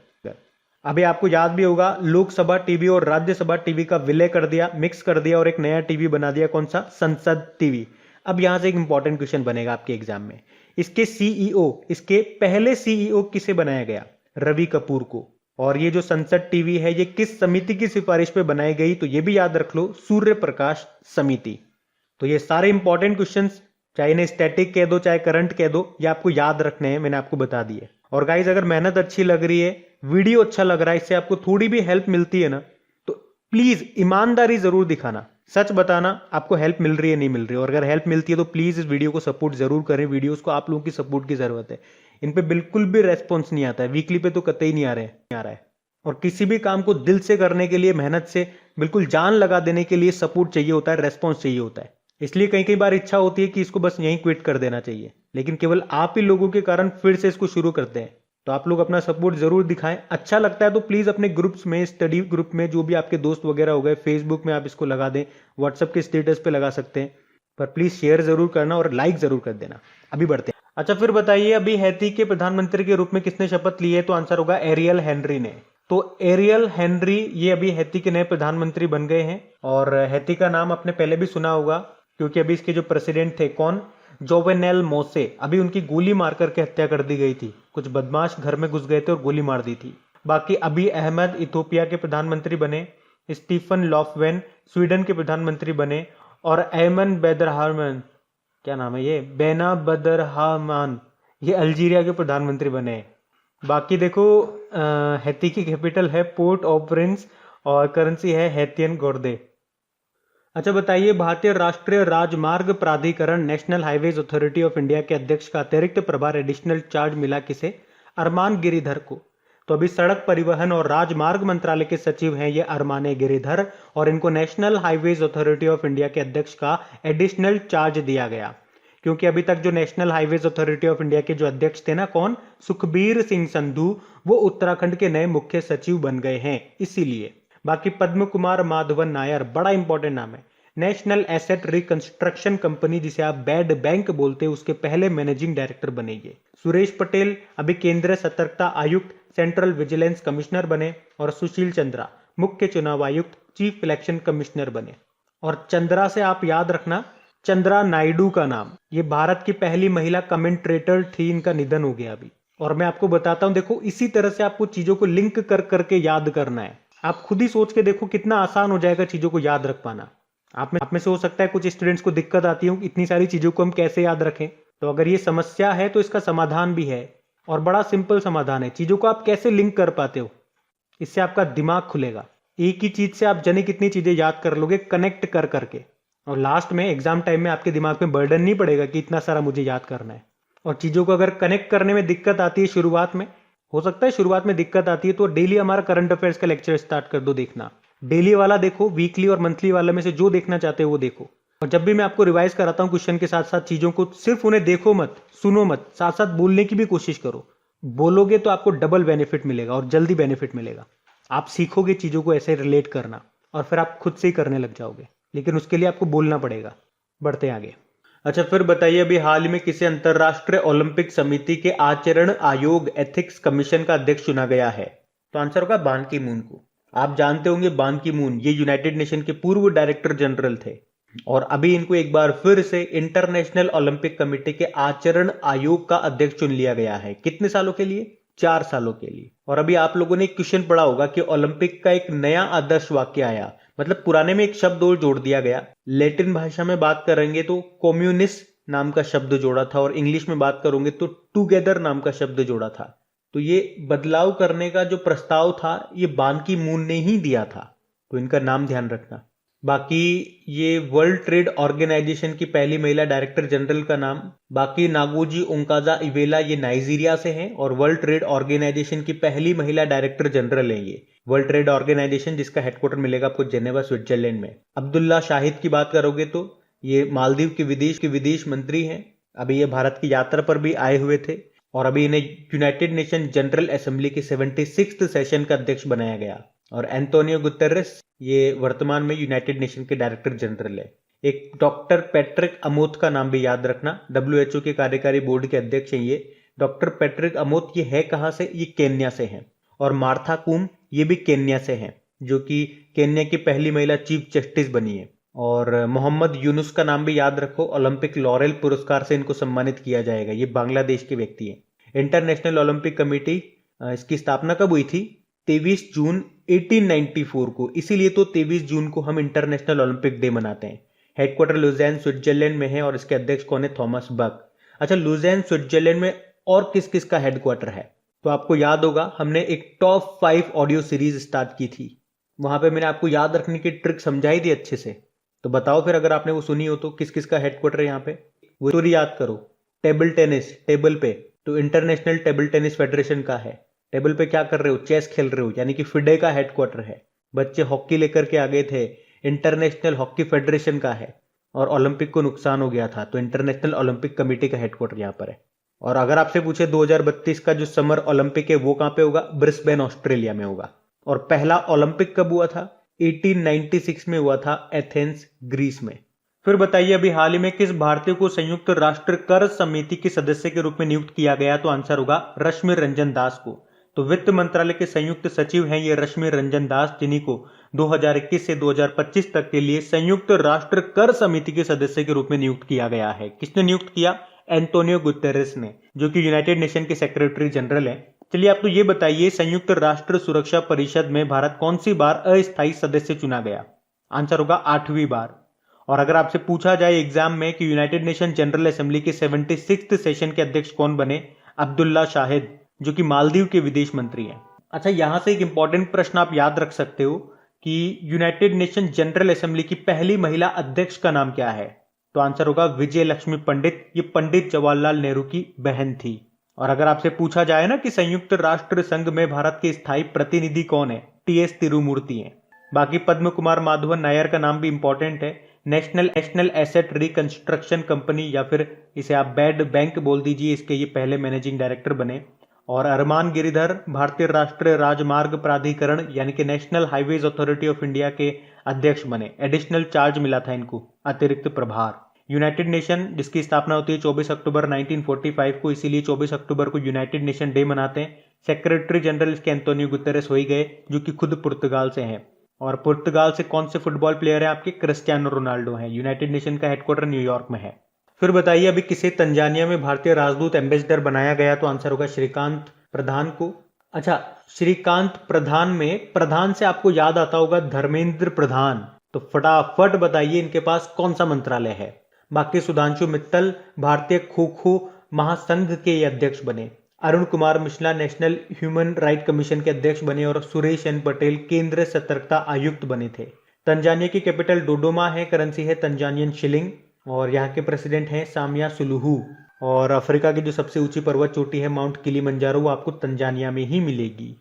A: अभी आपको याद भी होगा, लोकसभा टीवी और राज्यसभा टीवी का विलय कर दिया, मिक्स कर दिया और एक नया टीवी बना दिया, कौन सा? संसद टीवी। अब यहां से एक इंपॉर्टेंट क्वेश्चन बनेगा आपके एग्जाम में। इसके सीईओ, इसके पहले सीईओ किसे बनाया गया? रवि कपूर को। और ये जो संसद टीवी है ये किस समिति की सिफारिश पे बनाई गई? तो ये भी याद रख लो, सूर्य प्रकाश समिति। तो ये सारे इंपॉर्टेंट क्वेश्चंस, चाहे इन्हें स्टैटिक कह दो चाहे करंट कह दो, ये आपको याद रखने हैं, मैंने आपको बता दिए। और गाइज अगर मेहनत अच्छी लग रही है, वीडियो अच्छा लग रहा है, इससे आपको थोड़ी भी हेल्प मिलती है ना, तो प्लीज ईमानदारी जरूर दिखाना, सच बताना आपको हेल्प मिल रही है नहीं मिल रही है। और अगर हेल्प मिलती है तो प्लीज इस वीडियो को सपोर्ट जरूर करें। वीडियोस को आप लोगों की सपोर्ट की जरूरत है। इन पे बिल्कुल भी रेस्पॉन्स नहीं आता है, वीकली पे तो कतई नहीं आ रहा है। और किसी भी काम को दिल से करने के लिए, मेहनत से बिल्कुल जान लगा देने के लिए सपोर्ट चाहिए होता है, रेस्पॉन्स चाहिए होता है। इसलिए कई कई बार इच्छा होती है कि इसको बस यहीं क्विट कर देना चाहिए, लेकिन केवल आप ही लोगों के कारण फिर से इसको शुरू करते हैं। तो आप लोग अपना सपोर्ट जरूर दिखाएं। अच्छा लगता है तो प्लीज अपने ग्रुप्स में, स्टडी ग्रुप में, जो भी आपके दोस्त वगैरह हो गए, फेसबुक में आप इसको लगा दें, व्हाट्सएप के स्टेटस पे लगा सकते हैं, पर प्लीज शेयर जरूर करना और लाइक जरूर कर देना। अभी बढ़ते हैं। अच्छा फिर बताइए, अभी हैती के प्रधानमंत्री के रूप में किसने शपथ ली है? तो आंसर होगा एरियल हेनरी ने। तो एरियल हेनरी ये अभी हैती के नए प्रधानमंत्री बन गए हैं। और हैती का नाम आपने पहले भी सुना होगा, क्योंकि अभी इसके जो प्रेसिडेंट थे कौन? जोवेनेल मोसे। अभी उनकी गोली मार करके हत्या कर दी गई थी। कुछ बदमाश घर में घुस गए थे और गोली मार दी थी। बाकी अभी अहमद इथोपिया के प्रधानमंत्री बने, स्टीफन लॉफवेन स्वीडन के प्रधानमंत्री बने, और एमन बेदरहामान, क्या नाम है ये, बेना बदरहामान, ये अल्जीरिया के प्रधानमंत्री बने। बाकी देखो, हैती की कैपिटल है पोर्ट ऑफ प्रिंस और करेंसी है हैतियन गोर्दे। अच्छा बताइए, भारतीय राष्ट्रीय राजमार्ग प्राधिकरण national highways authority of India के अध्यक्ष का अतिरिक्त प्रभार एडिशनल चार्ज मिला किसे? अरमान गिरिधर को। तो अभी सड़क परिवहन और राजमार्ग मंत्रालय के सचिव हैं ये अरमान गिरिधर, और इनको national highways authority of India के अध्यक्ष का एडिशनल चार्ज दिया गया। क्योंकि अभी तक जो national highways authority of India के जो अध्यक्ष थे ना, कौन? सुखबीर सिंह संधू, वो उत्तराखंड के नए मुख्य सचिव बन गए हैं, इसीलिए। बाकी पद्म कुमार माधवन नायर, बड़ा इंपॉर्टेंट नाम है, नेशनल एसेट रिकंस्ट्रक्शन कंपनी जिसे आप बैड बैंक बोलते हैं, उसके पहले मैनेजिंग डायरेक्टर बनेंगे। सुरेश पटेल अभी केंद्रीय सतर्कता आयुक्त, सेंट्रल विजिलेंस कमिश्नर बने। और सुशील चंद्रा मुख्य चुनाव आयुक्त, चीफ इलेक्शन कमिश्नर बने। और चंद्रा से आप याद रखना चंद्रा नायडू का नाम, ये भारत की पहली महिला कमेंट्रेटर थी, इनका निधन हो गया अभी। और मैं आपको बताता हूं, देखो इसी तरह से आपको चीजों को लिंक कर करके याद करना है। आप खुद ही सोच के देखो कितना आसान हो जाएगा चीजों को याद रख पाना। आप में से हो सकता है कुछ स्टूडेंट्स को दिक्कत आती हो, इतनी सारी चीजों को हम कैसे याद रखें। तो अगर ये समस्या है तो इसका समाधान भी है, और बड़ा सिंपल समाधान है। चीजों को आप कैसे लिंक कर पाते हो, इससे आपका दिमाग खुलेगा। एक ही चीज से आप जाने कितनी चीजें याद कर लोगे, कनेक्ट कर करके। और लास्ट में एग्जाम टाइम में आपके दिमाग में बर्डन नहीं पड़ेगा कि इतना सारा मुझे याद करना है। और चीजों को अगर कनेक्ट करने में दिक्कत आती है शुरुआत में, हो सकता है शुरुआत में दिक्कत आती है, तो डेली हमारा करंट अफेयर्स का लेक्चर स्टार्ट कर दो देखना। डेली वाला देखो, वीकली और मंथली वाला में से जो देखना चाहते हो वो देखो। और जब भी मैं आपको रिवाइज कराता हूं क्वेश्चन के साथ साथ चीजों को, सिर्फ उन्हें देखो मत, सुनो मत, साथ साथ बोलने की भी कोशिश करो। बोलोगे तो आपको डबल बेनिफिट मिलेगा और जल्दी बेनिफिट मिलेगा। आप सीखोगे चीजों को ऐसे रिलेट करना, और फिर आप खुद से ही करने लग जाओगे, लेकिन उसके लिए आपको बोलना पड़ेगा। बढ़ते आगे। अच्छा फिर बताइए, अभी हाल ही में किसे अंतरराष्ट्रीय ओलंपिक समिति के आचरण आयोग एथिक्स कमीशन का अध्यक्ष चुना गया है? तो आंसर होगा बान की मून को। आप जानते होंगे बान की मून, ये यूनाइटेड नेशन के पूर्व डायरेक्टर जनरल थे। और अभी इनको एक बार फिर से इंटरनेशनल ओलंपिक कमेटी के आचरण आयोग का अध्यक्ष चुन लिया गया है। कितने सालों के लिए? 4 सालों के लिए। और अभी आप लोगों ने एक क्वेश्चन पढ़ा होगा कि ओलंपिक का एक नया आदर्श वाक्य आया, मतलब पुराने में एक शब्द और जोड़ दिया गया। लैटिन भाषा में बात करेंगे तो कम्युनिस्ट नाम का शब्द जोड़ा था, और इंग्लिश में बात करोगे तो टुगेदर नाम का शब्द जोड़ा था। तो ये बदलाव करने का जो प्रस्ताव था ये बान की मून ने ही दिया था, तो इनका नाम ध्यान रखना। बाकी ये वर्ल्ड ट्रेड ऑर्गेनाइजेशन की पहली महिला डायरेक्टर जनरल का नाम, बाकी नागोजी ओंकाजा इवेला ये नाइजीरिया से हैं, और वर्ल्ड ट्रेड ऑर्गेनाइजेशन की पहली महिला डायरेक्टर जनरल है ये वर्ल्ड ट्रेड ऑर्गेनाइजेशन, जिसका हेडक्वार्टर मिलेगा आपको जेनेवा स्विट्जरलैंड में। अब्दुल्ला शाहिद की बात करोगे तो ये मालदीव के विदेश मंत्री हैं। अभी ये भारत की यात्रा पर भी आए हुए थे, और अभी इन्हें यूनाइटेड नेशन जनरल असेंबली के 76th सेशन का अध्यक्ष बनाया गया। और एंटोनियो गुतेरेस ये वर्तमान में यूनाइटेड नेशन के डायरेक्टर जनरल है। एक डॉक्टर पैट्रिक अमोथ का नाम भी याद रखना, WHO के कार्यकारी बोर्ड के अध्यक्ष हैं ये। डॉक्टर पैट्रिक अमोथ ये है कहां से? ये केन्या से हैं। और मार्था कूम ये भी केन्या से हैं, जो कि केन्या की पहली महिला चीफ जस्टिस बनी है। और मोहम्मद यूनुस का नाम भी याद रखो, ओलंपिक लॉरेल पुरस्कार से इनको सम्मानित किया जाएगा। ये बांग्लादेश के व्यक्ति हैं। इंटरनेशनल ओलंपिक कमेटी इसकी स्थापना कब हुई थी? 23 जून 1894 को, इसीलिए तो 23 जून को हम इंटरनेशनल ओलंपिक डे मनाते हैं। हेडक्वार्टर लुज़ेन स्विट्जरलैंड में है, और इसके अध्यक्ष कौन है? थॉमस बक। अच्छा, लुज़ेन स्विट्जरलैंड में और किस किस का हेडक्वार्टर है? तो आपको याद होगा हमने एक टॉप 5 ऑडियो सीरीज स्टार्ट की थी, वहां पे मैंने आपको याद रखने की ट्रिक समझाई थी अच्छे से। तो बताओ फिर, अगर आपने वो सुनी हो तो, किस किस का हेडक्वार्टर है यहाँ पे? वो तो याद करो। टेबल टेनिस, टेबल पे तो इंटरनेशनल टेबल टेनिस फेडरेशन का है। टेबल पे क्या कर रहे हो? चेस खेल रहे हो, यानी कि फिडे का हेडक्वार्टर है। बच्चे हॉकी लेकर के आ गए थे, इंटरनेशनल हॉकी फेडरेशन का है। और ओलंपिक को नुकसान हो गया था तो इंटरनेशनल ओलंपिक कमेटी का हेडक्वार्टर यहाँ पर है। और अगर आपसे पूछे 2032 का जो समर ओलंपिक है वो कहाँ पे होगा? ब्रिस्बेन ऑस्ट्रेलिया में होगा। और पहला ओलंपिक कब हुआ था? 1896 में हुआ था, एथेंस ग्रीस में। फिर बताइए, अभी हाल ही में किस भारतीय को संयुक्त राष्ट्र कर समिति के सदस्य के रूप में नियुक्त किया गया? तो आंसर होगा रश्मि रंजन दास को। तो वित्त मंत्रालय के संयुक्त सचिव हैं ये रश्मि रंजन दास, जिन्हीं को 2021 से 2025 तक के लिए संयुक्त राष्ट्र कर समिति के सदस्य के रूप में नियुक्त किया गया है। किसने नियुक्त किया? एंटोनियो गुतेरेस ने, जो कि यूनाइटेड नेशन के सेक्रेटरी जनरल हैं। चलिए आप तो ये बताइए, संयुक्त राष्ट्र सुरक्षा परिषद में भारत कौन सी बार अस्थायी सदस्य चुना गया? आंसर होगा 8वीं बार। और अगर आपसे पूछा जाए एग्जाम में कि यूनाइटेड नेशन जनरल असेंबली के 76th सेशन के अध्यक्ष कौन बने? अब्दुल्ला शाहिद, जो कि मालदीव के विदेश मंत्री हैं। अच्छा, यहां से एक इंपॉर्टेंट प्रश्न आप याद रख सकते हो कि यूनाइटेड नेशन जनरल असेंबली की पहली महिला अध्यक्ष का नाम क्या है? तो आंसर होगा विजय लक्ष्मी पंडित। ये पंडित जवाहरलाल नेहरू की बहन थी। और अगर आपसे पूछा जाए ना कि संयुक्त राष्ट्र संघ में भारत के स्थायी प्रतिनिधि कौन है? TS तिरुमूर्ति हैं। बाकी पद्म कुमार माधवन नायर का नाम भी इंपॉर्टेंट है। नेशनल एसेट रिकंस्ट्रक्शन कंपनी, या फिर इसे आप बैड बैंक बोल दीजिए, इसके ये पहले मैनेजिंग डायरेक्टर बने। और अरमान गिरिधर भारतीय राष्ट्रीय राजमार्ग प्राधिकरण यानी कि national highways authority of India के अध्यक्ष बने। एडिशनल चार्ज मिला था इनको, अतिरिक्त प्रभार। यूनाइटेड नेशन जिसकी स्थापना होती है 24 अक्टूबर 1945 को, इसीलिए 24 अक्टूबर को यूनाइटेड नेशन डे मनाते हैं। सेक्रेटरी जनरल इसके एंटोनियो गुतेरेस हो ही गए, जो कि खुद पुर्तगाल से हैं। और पुर्तगाल से कौन से फुटबॉल प्लेयर हैं आपके? क्रिस्टियानो रोनाल्डो हैं। यूनाइटेड नेशन का हेडक्वार्टर न्यूयॉर्क में है। फिर बताइए, अभी किसे तंजानिया में भारतीय राजदूत एम्बेसडर बनाया गया? तो आंसर होगा श्रीकांत प्रधान को। अच्छा, श्रीकांत प्रधान में प्रधान से आपको याद आता होगा धर्मेंद्र प्रधान, तो फटाफट बताइए इनके पास कौन सा मंत्रालय है? बाकी सुधांशु मित्तल भारतीय खो खो महासंघ के अध्यक्ष बने। Arun Kumar Mishra national human right commission के अध्यक्ष बने। और सुरेश एन पटेल केंद्रीय सतर्कता आयुक्त बने थे। तंजानिया की कैपिटल डोडोमा है, करेंसी है तंजानियन शिलिंग, और यहाँ के प्रेसिडेंट हैं सामिया सुलुहू। और अफ्रीका की जो सबसे ऊंची पर्वत चोटी है माउंट किलिमंजारो, वो आपको तंजानिया में ही मिलेगी।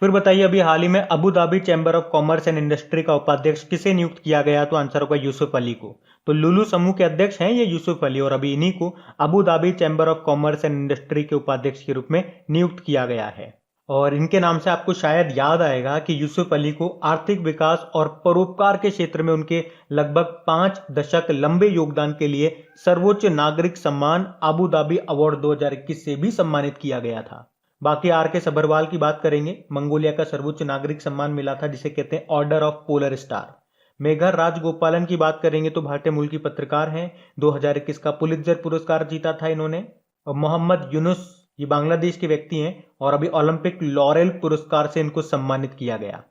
A: फिर बताइए, अभी हाल ही में Abu Dhabi chamber of commerce and industry का उपाध्यक्ष किसे नियुक्त किया गया? तो आंसर होगा यूसुफ अली को। तो लुलु समूह के अध्यक्ष हैं ये यूसुफ अली, और अभी इन्हीं को Abu Dhabi chamber of commerce and industry के उपाध्यक्ष के रूप में नियुक्त किया गया है। और इनके नाम से आपको शायद याद आएगा कि यूसुफ अली को आर्थिक विकास और परोपकार के क्षेत्र में उनके लगभग 5 दशक लंबे योगदान के लिए सर्वोच्च नागरिक सम्मान अबू धाबी अवार्ड 2021 से भी सम्मानित किया गया था। बाकी RK सभरवाल की बात करेंगे, मंगोलिया का सर्वोच्च नागरिक सम्मान मिला था जिसे कहते हैं order of polar star. Megha Rajagopalan की बात करेंगे तो भारतीय मूल की पत्रकार हैं, 2021 का पुलित्जर पुरस्कार जीता था इन्होंने। और मोहम्मद यूनुस, ये बांग्लादेश के व्यक्ति हैं और अभी ओलंपिक लॉरेल पुरस्कार से इनको सम्मानित किया गया।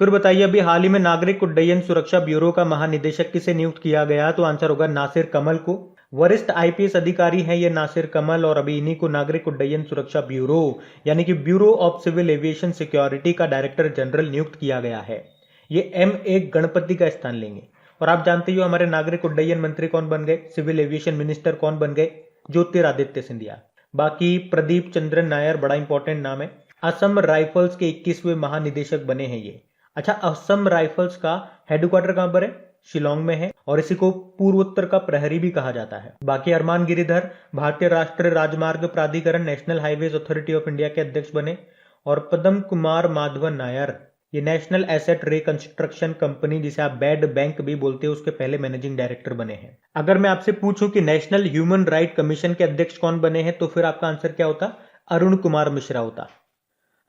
A: फिर बताइए, अभी हाल ही में नागरिक उड्डयन सुरक्षा ब्यूरो का महानिदेशक किसे नियुक्त किया गया? तो आंसर होगा नासिर कमल को। वरिष्ठ आईपीएस अधिकारी हैं ये नासिर कमल, और अभी इन्हीं को नागरिक उड्डयन सुरक्षा ब्यूरो यानी कि bureau of civil aviation security का डायरेक्टर जनरल नियुक्त किया गया है। ये M.A. गणपति का स्थान लेंगे। और आप जानते हो हमारे नागरिक उड्डयन मंत्री कौन बन गए, सिविल एविएशन मिनिस्टर कौन बन गए? ज्योतिरादित्य सिंधिया। बाकी प्रदीप चंद्रन नायर, बड़ा इंपॉर्टेंट नाम है, असम राइफल्स के 21वें महानिदेशक बने हैं ये। अच्छा, असम राइफल्स का हेडक्वार्टर कहां पर है? शिलोंग में है, और इसी को पूर्वोत्तर का प्रहरी भी कहा जाता है। बाकी अरमान गिरिधर भारतीय राष्ट्रीय राजमार्ग प्राधिकरण national highways authority of India के अध्यक्ष बने। और पद्म कुमार माधवन नायर, ये नेशनल एसेट रिकंस्ट्रक्शन कंपनी जिसे आप बैड बैंक भी बोलते हो, उसके पहले मैनेजिंग डायरेक्टर बने हैं। अगर मैं आपसे पूछूं कि नेशनल ह्यूमन राइट कमीशन के अध्यक्ष कौन बने हैं, तो फिर आपका आंसर क्या होता? अरुण कुमार मिश्रा होता।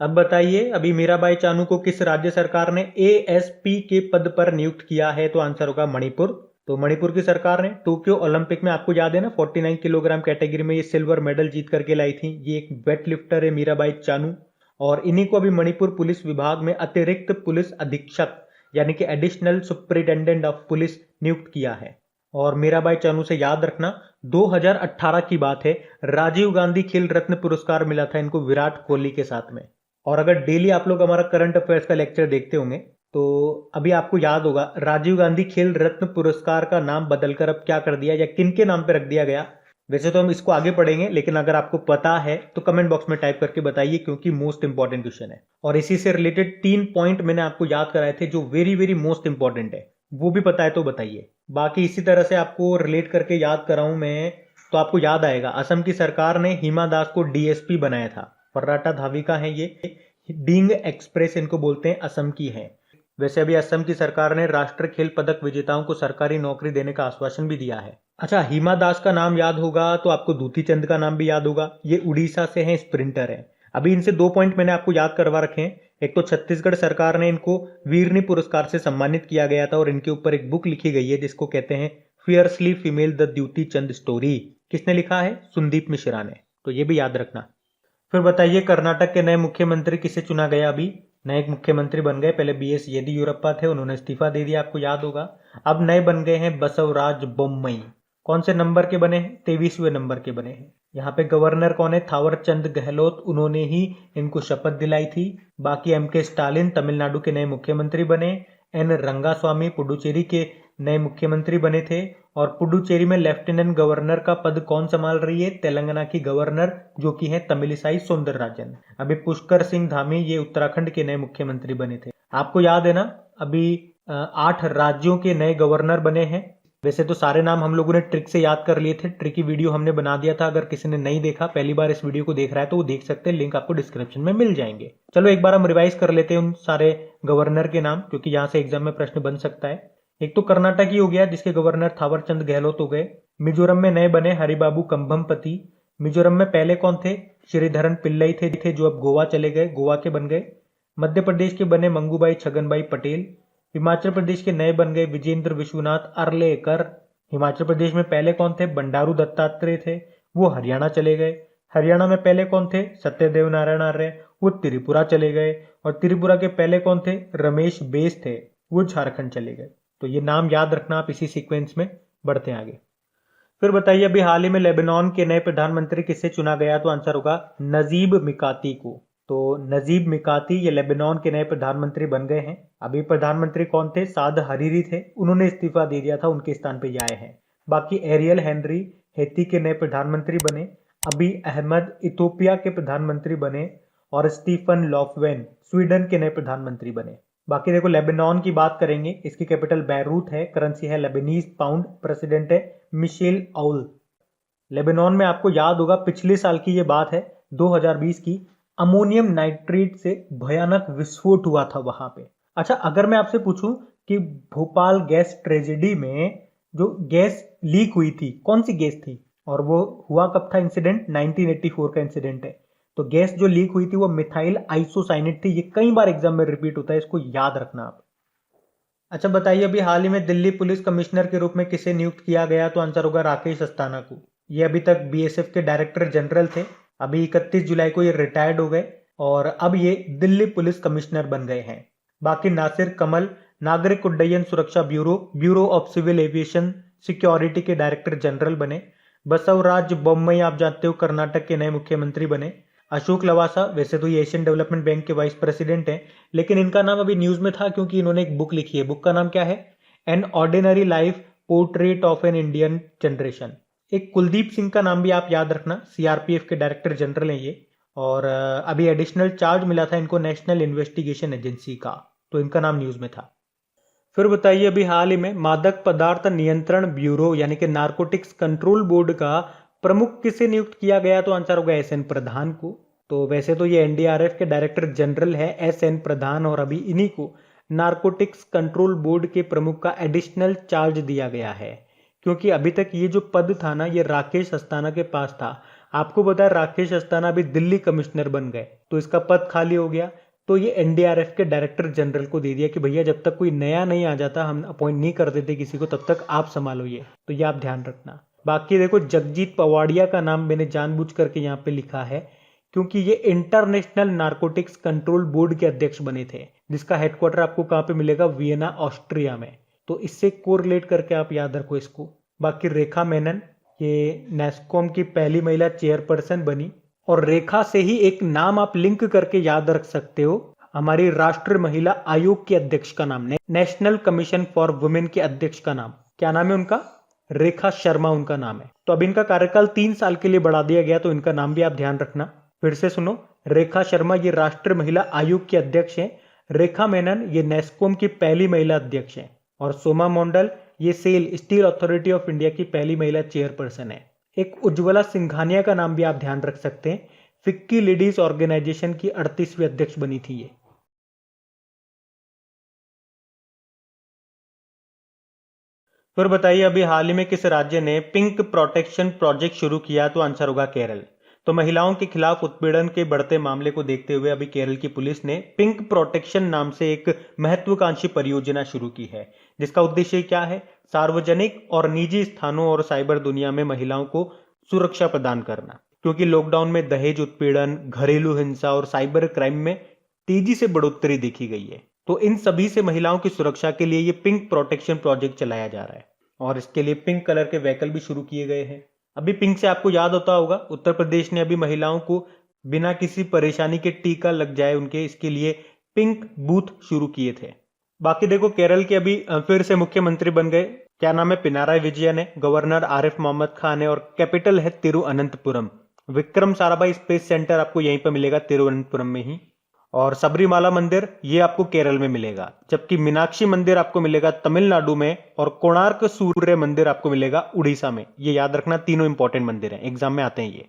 A: अब बताइए, अभी मीराबाई चानू को किस राज्य सरकार ने ASP के पद पर नियुक्त किया है? तो आंसर होगा मणिपुर। तो मणिपुर की सरकार ने टोक्यो ओलंपिक में, आपको याद है ना, 49 किलोग्राम कैटेगरी में ये सिल्वर मेडल जीत करके लाई थी। ये एक वेट लिफ्टर है मीराबाई चानू, और इन्हीं को अभी मणिपुर पुलिस विभाग में अतिरिक्त पुलिस अधीक्षक यानी कि एडिशनल सुपरिटेंडेंट ऑफ पुलिस नियुक्त किया है। और मीराबाई चानू से याद रखना, 2018 की बात है, राजीव गांधी खेल रत्न पुरस्कार मिला था इनको विराट कोहली के साथ में। और अगर डेली आप लोग हमारा करंट अफेयर्स का लेक्चर देखते होंगे तो अभी आपको याद होगा राजीव गांधी खेल रत्न पुरस्कार का नाम बदलकर अब क्या कर दिया या किन के नाम पे रख दिया गया। वैसे तो हम इसको आगे पढ़ेंगे, लेकिन अगर आपको पता है तो कमेंट बॉक्स में टाइप करके बताइए, क्योंकि मोस्ट इंपॉर्टेंट क्वेश्चन है। और इसी से रिलेटेड 3 पॉइंट मैंने आपको याद कराए थे जो वेरी वेरी मोस्ट इंपॉर्टेंट है, वो भी पता है तो बताइए। बाकी इसी तरह से आपको रिलेट करके याद कराऊं मैं तो आपको याद आएगा, असम की सरकार ने हिमा दास को DSP बनाया था। फर्राटा धाविका है ये, डींग एक्सप्रेस इनको बोलते हैं, असम की है। वैसे अभी असम की सरकार ने राष्ट्रीय खेल पदक विजेताओं को सरकारी नौकरी देने का आश्वासन भी दिया है। अच्छा, हिमा दास का नाम याद होगा तो आपको दूती चंद का नाम भी याद होगा। ये उड़ीसा से हैं, स्प्रिंटर है। अभी इनसे 2 पॉइंट मैंने आपको याद करवा रखे हैं। एक तो छत्तीसगढ़ सरकार ने इनको वीरनी पुरस्कार से सम्मानित किया गया था, और इनके ऊपर एक बुक लिखी गई है जिसको कहते हैं fiercely female the Dutee Chand story. किसने लिखा है? सुंदीप मिश्रा ने। तो ये भी याद रखना। फिर बताइए, कर्नाटक के नए मुख्यमंत्री किसे चुना गया? अभी नए मुख्यमंत्री बन गए। पहले BS येदियुरप्पा थे, उन्होंने इस्तीफा दे दिया, आपको याद होगा। अब नए बन गए हैं बसवराज बोम्मई। कौन से नंबर के बने हैं? 23वें नंबर के बने हैं। यहाँ पे गवर्नर कौन है? थावरचंद गहलोत, उन्होंने ही इनको शपथ दिलाई थी। बाकी MK स्टालिन तमिलनाडु के नए मुख्यमंत्री बने। N रंगास्वामी पुडुचेरी के नए मुख्यमंत्री बने थे। और पुडुचेरी में लेफ्टिनेंट गवर्नर का पद कौन संभाल रही है? तेलंगाना की गवर्नर, जो कि है तमिलिसाई सौंदरराजन। अभी पुष्कर सिंह धामी, ये उत्तराखंड के नए मुख्यमंत्री बने थे। आपको याद है ना, अभी 8 राज्यों के नए गवर्नर बने हैं। वैसे तो सारे नाम हम लोगों ने ट्रिक से याद कर लिए थे, ट्रिकी वीडियो हमने बना दिया था। अगर किसी ने नहीं देखा, पहली बार इस वीडियो को देख रहा है तो वो देख सकते हैं, लिंक आपको डिस्क्रिप्शन में मिल जाएंगे। चलो एक बार हम रिवाइज कर लेते हैं उन सारे गवर्नर के नाम, क्योंकि यहाँ से एग्जाम में प्रश्न बन सकता है। एक तो कर्नाटक ही हो गया, जिसके गवर्नर थावरचंद गहलोत हो गए। मिजोरम में नए बने हरिबाबू कंभमपति। मिजोरम में पहले कौन थे? श्रीधरन पिल्लई थे, जो अब गोवा चले गए, गोवा के बन गए। मध्य प्रदेश के बने मंगूबाई छगनबाई पटेल। हिमाचल प्रदेश के नए बन गए विजेंद्र विश्वनाथ अर्लेकर। हिमाचल प्रदेश में पहले कौन थे? बंडारू दत्तात्रेय थे, वो हरियाणा चले गए। हरियाणा में पहले कौन थे? सत्यदेव नारायण आर्य, वो त्रिपुरा चले गए। और त्रिपुरा के पहले कौन थे? रमेश बेस थे, वो झारखंड चले गए। तो ये नाम याद रखना आप, इसी सीक्वेंस में बढ़ते हैं आगे। फिर बताइए, अभी हाल ही में लेबनान के नए प्रधानमंत्री किसे चुना गया? तो आंसर होगा नजीब मिकाती को। तो नजीब मिकाती ये लेबनान के नए प्रधानमंत्री बन गए हैं। अभी प्रधानमंत्री कौन थे? साद हरीरी थे, उन्होंने इस्तीफा दे दिया था, उनके स्थान पे ये आए हैं। बाकी एरियल हेनरी हैती के नए प्रधानमंत्री बने। अभी अहमद इथोपिया के प्रधानमंत्री बने। और स्टीफन लॉफवेन स्वीडन के नए प्रधानमंत्री बने। बाकी देखो, लेबनान की बात करेंगे, इसकी कैपिटल बैरूत है, करेंसी है लेबनीज पाउंड, प्रेसिडेंट है मिशेल आउल। लेबनान में आपको याद होगा पिछले साल की ये बात है, 2020 की, अमोनियम नाइट्रेट से भयानक विस्फोट हुआ था वहां पे। अच्छा, अगर मैं आपसे पूछूं कि भोपाल गैस ट्रेजेडी में जो गैस लीक हुई थी, कौन सी गैस थी और वो हुआ कब था इंसिडेंट? 1984 का इंसिडेंट है। तो गैस जो लीक हुई थी वो मिथाइल आइसोसाइनेट थी। ये कई बार एग्जाम में रिपीट होता है, इसको याद रखना आप। अच्छा बताइए, अभी हाल ही में दिल्ली पुलिस कमिश्नर के रूप में किसे नियुक्त किया गया? तो आंसर होगा राकेश अस्थाना को। ये अभी तक बीएसएफ के डायरेक्टर जनरल थे। अभी 31 जुलाई को ये रिटायर्ड हो गए और अब ये दिल्ली पुलिस कमिश्नर बन गए हैं। बाकी नासिर कमल नागरिक उड्डयन सुरक्षा bureau bureau of civil aviation security के डायरेक्टर जनरल बने। बसवराज बोम्मई आप जानते हो कर्नाटक के नए मुख्यमंत्री बने। अशोक लवासा वैसे तो ये एशियन डेवलपमेंट बैंक के वाइस प्रेसिडेंट हैं, लेकिन इनका नाम अभी न्यूज में था क्योंकि इन्होंने एक बुक लिखी है। बुक का नाम क्या है? An ordinary life portrait of an Indian generation. एक कुलदीप सिंह का नाम भी आप याद रखना, सीआरपीएफ के डायरेक्टर जनरल हैं ये। और अभी एडिशनल चार्ज मिला था इनको नेशनल इन्वेस्टिगेशन एजेंसी का, तो इनका नाम न्यूज में था। फिर बताइए, अभी हाल ही में मादक पदार्थ नियंत्रण ब्यूरो यानी कि नारकोटिक्स कंट्रोल बोर्ड का प्रमुख किसे नियुक्त किया गया? तो आंसर होगा एस एन प्रधान को। तो वैसे तो ये एनडीआरएफ के डायरेक्टर जनरल है एस एन प्रधान, और अभी इन्हीं को नारकोटिक्स कंट्रोल बोर्ड के प्रमुख का एडिशनल चार्ज दिया गया है, क्योंकि अभी तक ये जो पद था ना, ये राकेश अस्थाना के पास था। आपको पता है राकेश अस्थाना अभी दिल्ली कमिश्नर बन गए, तो इसका पद खाली हो गया। तो ये एनडीआरएफ के डायरेक्टर जनरल को दे दिया कि भैया जब तक कोई नया नहीं आ जाता, हम अपॉइंट नहीं कर देते किसी को, तब तक आप संभालो ये। तो ये आप ध्यान रखना। बाकी देखो, जगजीत पवाड़िया का नाम मैंने जानबूझ करके यहाँ पे लिखा है, क्योंकि ये इंटरनेशनल नारकोटिक्स कंट्रोल बोर्ड के अध्यक्ष बने थे, जिसका हेडक्वार्टर आपको कहाँ पे मिलेगा? वियना ऑस्ट्रिया में। तो इससे कोरिलेट करके आप याद रखो इसको। बाकी रेखा मेनन, ये नेस्कॉम की पहली महिला चेयरपर्सन बनी, और रेखा से ही एक नाम आप लिंक करके याद रख सकते हो, हमारी राष्ट्रीय महिला आयोग के अध्यक्ष का नाम, नेशनल कमीशन फॉर वुमेन के अध्यक्ष का नाम क्या नाम है उनका? रेखा शर्मा उनका नाम है। तो अब इनका कार्यकाल 3 साल के लिए बढ़ा दिया गया, तो इनका नाम भी आप ध्यान रखना। फिर से सुनो, रेखा शर्मा ये राष्ट्रीय महिला आयोग के अध्यक्ष हैं। रेखा मेनन ये नेस्कॉम की पहली महिला अध्यक्ष हैं। और सोमा मंडल ये SAIL Steel Authority of India की पहली महिला चेयरपर्सन है। एक उज्ज्वला सिंघानिया का नाम भी आप ध्यान रख सकते हैं, फिक्की लेडीज ऑर्गेनाइजेशन की 38वीं अध्यक्ष बनी थी ये। फिर बताइए, अभी हाल ही में किस राज्य ने पिंक प्रोटेक्शन प्रोजेक्ट शुरू किया? तो आंसर होगा केरल। तो महिलाओं के खिलाफ उत्पीड़न के बढ़ते मामले को देखते हुए अभी केरल की पुलिस ने पिंक प्रोटेक्शन नाम से एक महत्वाकांक्षी परियोजना शुरू की है, जिसका उद्देश्य क्या है? सार्वजनिक और निजी स्थानों और साइबर दुनिया में महिलाओं को सुरक्षा प्रदान करना, क्योंकि लॉकडाउन में दहेज उत्पीड़न, घरेलू हिंसा और साइबर क्राइम में तेजी से बढ़ोतरी देखी गई है। तो इन सभी से महिलाओं की सुरक्षा के लिए ये पिंक प्रोटेक्शन प्रोजेक्ट चलाया जा रहा है, और इसके लिए पिंक कलर के व्हीकल भी शुरू किए गए हैं। अभी पिंक से आपको याद होता होगा, उत्तर प्रदेश ने अभी महिलाओं को बिना किसी परेशानी के टीका लग जाए उनके, इसके लिए पिंक बूथ शुरू किए थे। बाकी देखो, केरल के अभी फिर से मुख्यमंत्री बन गए, क्या नाम है? पिनाराई विजयन है। गवर्नर आरिफ मोहम्मद खान है, और कैपिटल है तिरुअनंतपुरम। विक्रम साराभाई स्पेस सेंटर आपको यहीं पर मिलेगा, तिरुवनंतपुरम में ही। और सबरीमाला मंदिर ये आपको केरल में मिलेगा, जबकि मीनाक्षी मंदिर आपको मिलेगा तमिलनाडु में, और कोणार्क सूर्य मंदिर आपको मिलेगा उड़ीसा में। ये याद रखना, तीनों इंपॉर्टेंट मंदिर हैं, एग्जाम में आते हैं ये।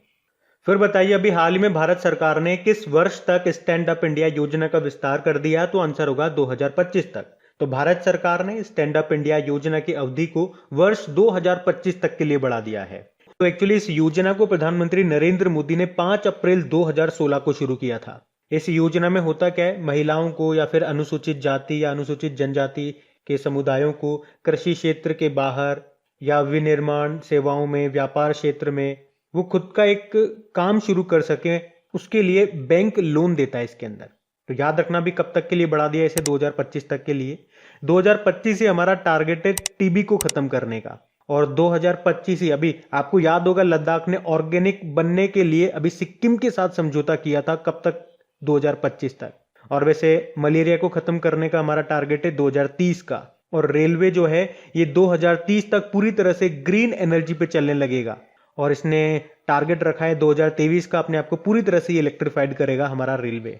A: फिर बताइए, अभी हाल ही में भारत सरकार ने किस वर्ष तक स्टैंड अप इंडिया योजना का विस्तार कर दिया? तो आंसर होगा 2025 तक। तो भारत सरकार ने स्टैंड अप इंडिया योजना की अवधि को वर्ष 2025 तक के लिए बढ़ा दिया है। तो एक्चुअली इस योजना को प्रधानमंत्री नरेंद्र मोदी ने 5 अप्रैल 2016 को शुरू किया था। इस योजना में होता क्या है, महिलाओं को या फिर अनुसूचित जाति या अनुसूचित जनजाति के समुदायों को कृषि क्षेत्र के बाहर या विनिर्माण सेवाओं में, व्यापार क्षेत्र में वो खुद का एक काम शुरू कर सके, उसके लिए बैंक लोन देता है इसके अंदर। तो याद रखना भी कब तक के लिए बढ़ा दिया इसे? 2025 तक के लिए। 2025 से हमारा टारगेट है टीबी को खत्म करने का, और 2025 ही अभी आपको याद होगा लद्दाख ने ऑर्गेनिक बनने के लिए अभी सिक्किम के साथ समझौता किया था, कब तक? 2025 तक। और वैसे मलेरिया को खत्म करने का हमारा टारगेट है 2030 का। और रेलवे जो है ये 2030 तक पूरी तरह से ग्रीन एनर्जी पे चलने लगेगा, और इसने टारगेट रखा है 2023 का, अपने आप को पूरी तरह से इलेक्ट्रीफाइड करेगा हमारा रेलवे।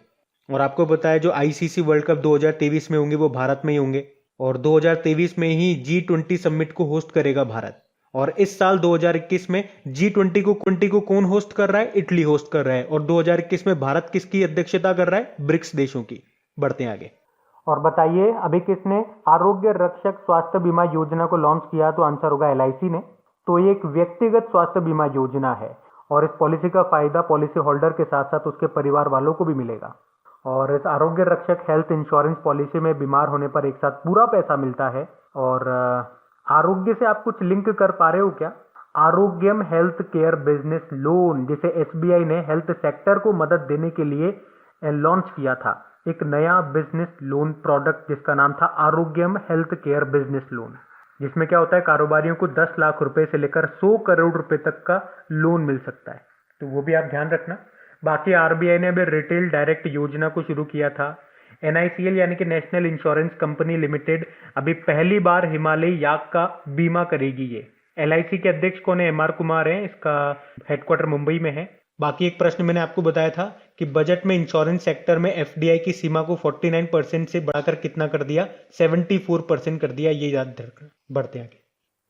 A: और आपको पता है जो आईसीसी वर्ल्ड कप 2023 में होंगे वो भारत में ही होंगे, और 2023 में ही G20 समिट को होस्ट करेगा भारत। और इस साल 2021 में G20 को कौन होस्ट कर रहा है? इटली होस्ट कर रहा है। और 2021 में भारत किसकी अध्यक्षता कर रहा है? ब्रिक्स देशों की। बढ़ते हैं आगे। और बताइए, अभी किसने आरोग्य रक्षक स्वास्थ्य बीमा योजना को लॉन्च किया? तो आंसर होगा LIC ने। तो ये एक व्यक्तिगत स्वास्थ्य बीमा योजना है, और इस पॉलिसी का फायदा पॉलिसी होल्डर के साथ साथ उसके परिवार वालों को भी मिलेगा। और इस आरोग्य रक्षक हेल्थ इंश्योरेंस पॉलिसी में बीमार होने पर एक साथ पूरा पैसा मिलता है। और आरोग्य से आप कुछ लिंक कर पा रहे हो क्या? आरोग्यम हेल्थ केयर बिजनेस लोन, जिसे एसबीआई ने हेल्थ सेक्टर को मदद देने के लिए लॉन्च किया था, एक नया बिजनेस लोन प्रोडक्ट जिसका नाम था आरोग्यम हेल्थ केयर बिजनेस लोन, जिसमें क्या होता है, कारोबारियों को 10 लाख रुपए से लेकर 100 करोड़ रुपए तक का लोन मिल सकता है। तो वो भी आप ध्यान रखना। बाकी आरबीआई ने अभी रिटेल डायरेक्ट योजना को शुरू किया था। एनआईसीएल यानी कि नेशनल इंश्योरेंस कंपनी लिमिटेड अभी पहली बार हिमालयी याक का बीमा करेगी। ये एलआईसी के अध्यक्ष कौन है? एमआर कुमार हैं। इसका हेडक्वार्टर मुंबई में है। बाकी एक प्रश्न मैंने आपको बताया था कि बजट में इंश्योरेंस सेक्टर में एफडीआई की सीमा को 49% से बढ़ाकर कितना कर दिया? 74% कर दिया। ये याद रखना। बढ़ते आगे।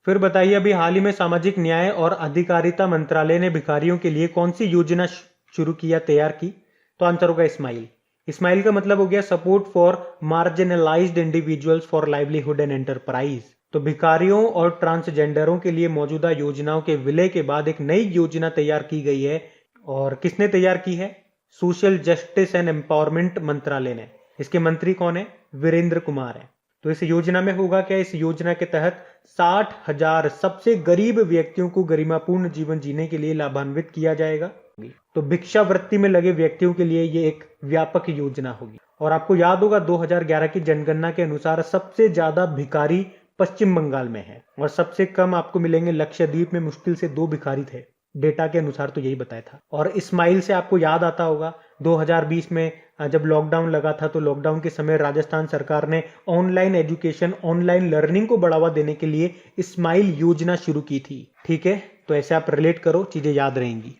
A: फिर बताइए, अभी हाल ही में सामाजिक न्याय और अधिकारिता मंत्रालय ने भिखारियों के लिए कौन सी योजना शुरू किया, तैयार की? तो आंसर होगा स्माइल। स्माइल का मतलब हो गया support for marginalised individuals for livelihood and enterprise. तो भिखारियों और ट्रांसजेंडरों के लिए मौजूदा योजनाओं के विलय के बाद एक नई योजना तैयार की गई है। और किसने तैयार की है? सोशल जस्टिस एंड एम्पावरमेंट मंत्रालय ने। इसके मंत्री कौन है? वीरेंद्र कुमार है। तो इस योजना में होगा क्या? इस योजना के तहत 60,000 सबसे गरीब व्यक्तियों को गरिमापूर्ण जीवन जीने के लिए लाभान्वित किया जाएगा। तो भिक्षावृत्ति में लगे व्यक्तियों के लिए ये एक व्यापक योजना होगी। और आपको याद होगा 2011 की जनगणना के अनुसार सबसे ज्यादा भिखारी पश्चिम बंगाल में है और सबसे कम आपको मिलेंगे लक्षद्वीप में। मुश्किल से 2 भिखारी थे, डेटा के अनुसार तो यही बताया था। और इस्माइल से आपको याद आता होगा 2020 में जब लॉकडाउन लगा था, तो लॉकडाउन के समय राजस्थान सरकार ने ऑनलाइन एजुकेशन, ऑनलाइन लर्निंग को बढ़ावा देने के लिए इस्माइल योजना शुरू की थी। ठीक है, तो ऐसे आप रिलेट करो, चीजें याद रहेंगी।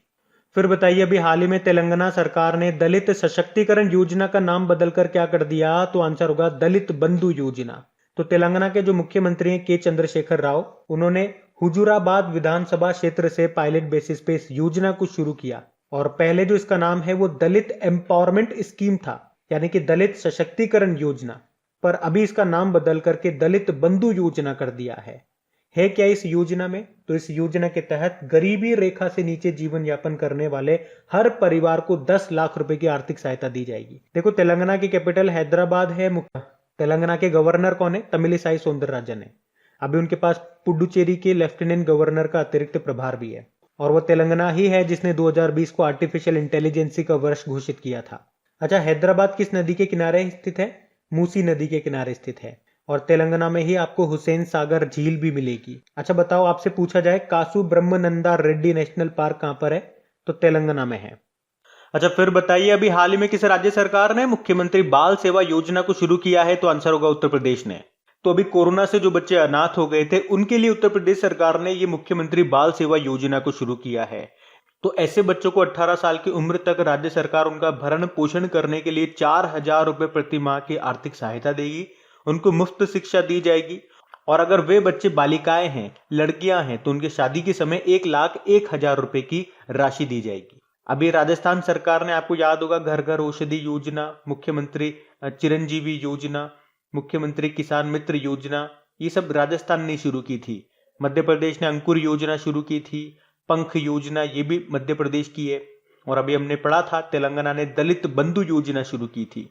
A: फिर बताइए, अभी हाल ही में तेलंगाना सरकार ने दलित सशक्तिकरण योजना का नाम बदलकर क्या कर दिया? तो आंसर होगा दलित बंधु योजना। तो तेलंगाना के जो मुख्यमंत्री हैं के चंद्रशेखर राव, उन्होंने हुजूराबाद विधानसभा क्षेत्र से पायलट बेसिस पे इस योजना को शुरू किया। और पहले जो इसका नाम है वो दलित एम्पावरमेंट स्कीम था, यानी कि दलित सशक्तिकरण योजना, पर अभी इसका नाम बदल करके दलित बंधु योजना कर दिया है। क्या इस योजना में? तो इस योजना के तहत गरीबी रेखा से नीचे जीवन यापन करने वाले हर परिवार को 10 लाख रुपए की आर्थिक सहायता दी जाएगी। देखो, तेलंगाना की कैपिटल हैदराबाद है। तेलंगाना के गवर्नर कौन है? तमिलिसाई सौंदरराजन है। अभी उनके पास पुडुचेरी के लेफ्टिनेंट गवर्नर का अतिरिक्त प्रभार भी है। और वो तेलंगाना ही है जिसने 2020 को आर्टिफिशियल इंटेलिजेंसी का वर्ष घोषित किया था। अच्छा, हैदराबाद किस नदी के किनारे स्थित है? मूसी नदी के किनारे स्थित है। और तेलंगाना में ही आपको हुसैन सागर झील भी मिलेगी। अच्छा बताओ, आपसे पूछा जाए कासु ब्रह्मनंदा रेड्डी नेशनल पार्क कहां पर है? तो तेलंगाना में है। अच्छा, फिर बताइए, अभी हाल ही में किस राज्य सरकार ने मुख्यमंत्री बाल सेवा योजना को शुरू किया है? तो आंसर होगा उत्तर प्रदेश ने। तो अभी कोरोना से जो बच्चे अनाथ हो गए थे, उनके लिए उत्तर प्रदेश सरकार ने ये मुख्यमंत्री बाल सेवा योजना को शुरू किया है। तो ऐसे बच्चों को 18 साल की उम्र तक राज्य सरकार उनका भरण पोषण करने के लिए 4,000 रुपए प्रति माह की आर्थिक सहायता देगी। उनको मुफ्त शिक्षा दी जाएगी। और अगर वे बच्चे बालिकाएं हैं, लड़कियां हैं, तो उनके शादी के समय 1,01,000 रुपए की राशि दी जाएगी। अभी राजस्थान सरकार ने, आपको याद होगा, घर घर औषधि योजना, मुख्यमंत्री चिरंजीवी योजना, मुख्यमंत्री किसान मित्र योजना, ये सब राजस्थान ने शुरू की थी। मध्य प्रदेश ने अंकुर योजना शुरू की थी। पंख योजना, ये भी मध्य प्रदेश की है। और अभी हमने पढ़ा था तेलंगाना ने दलित बंधु योजना शुरू की थी।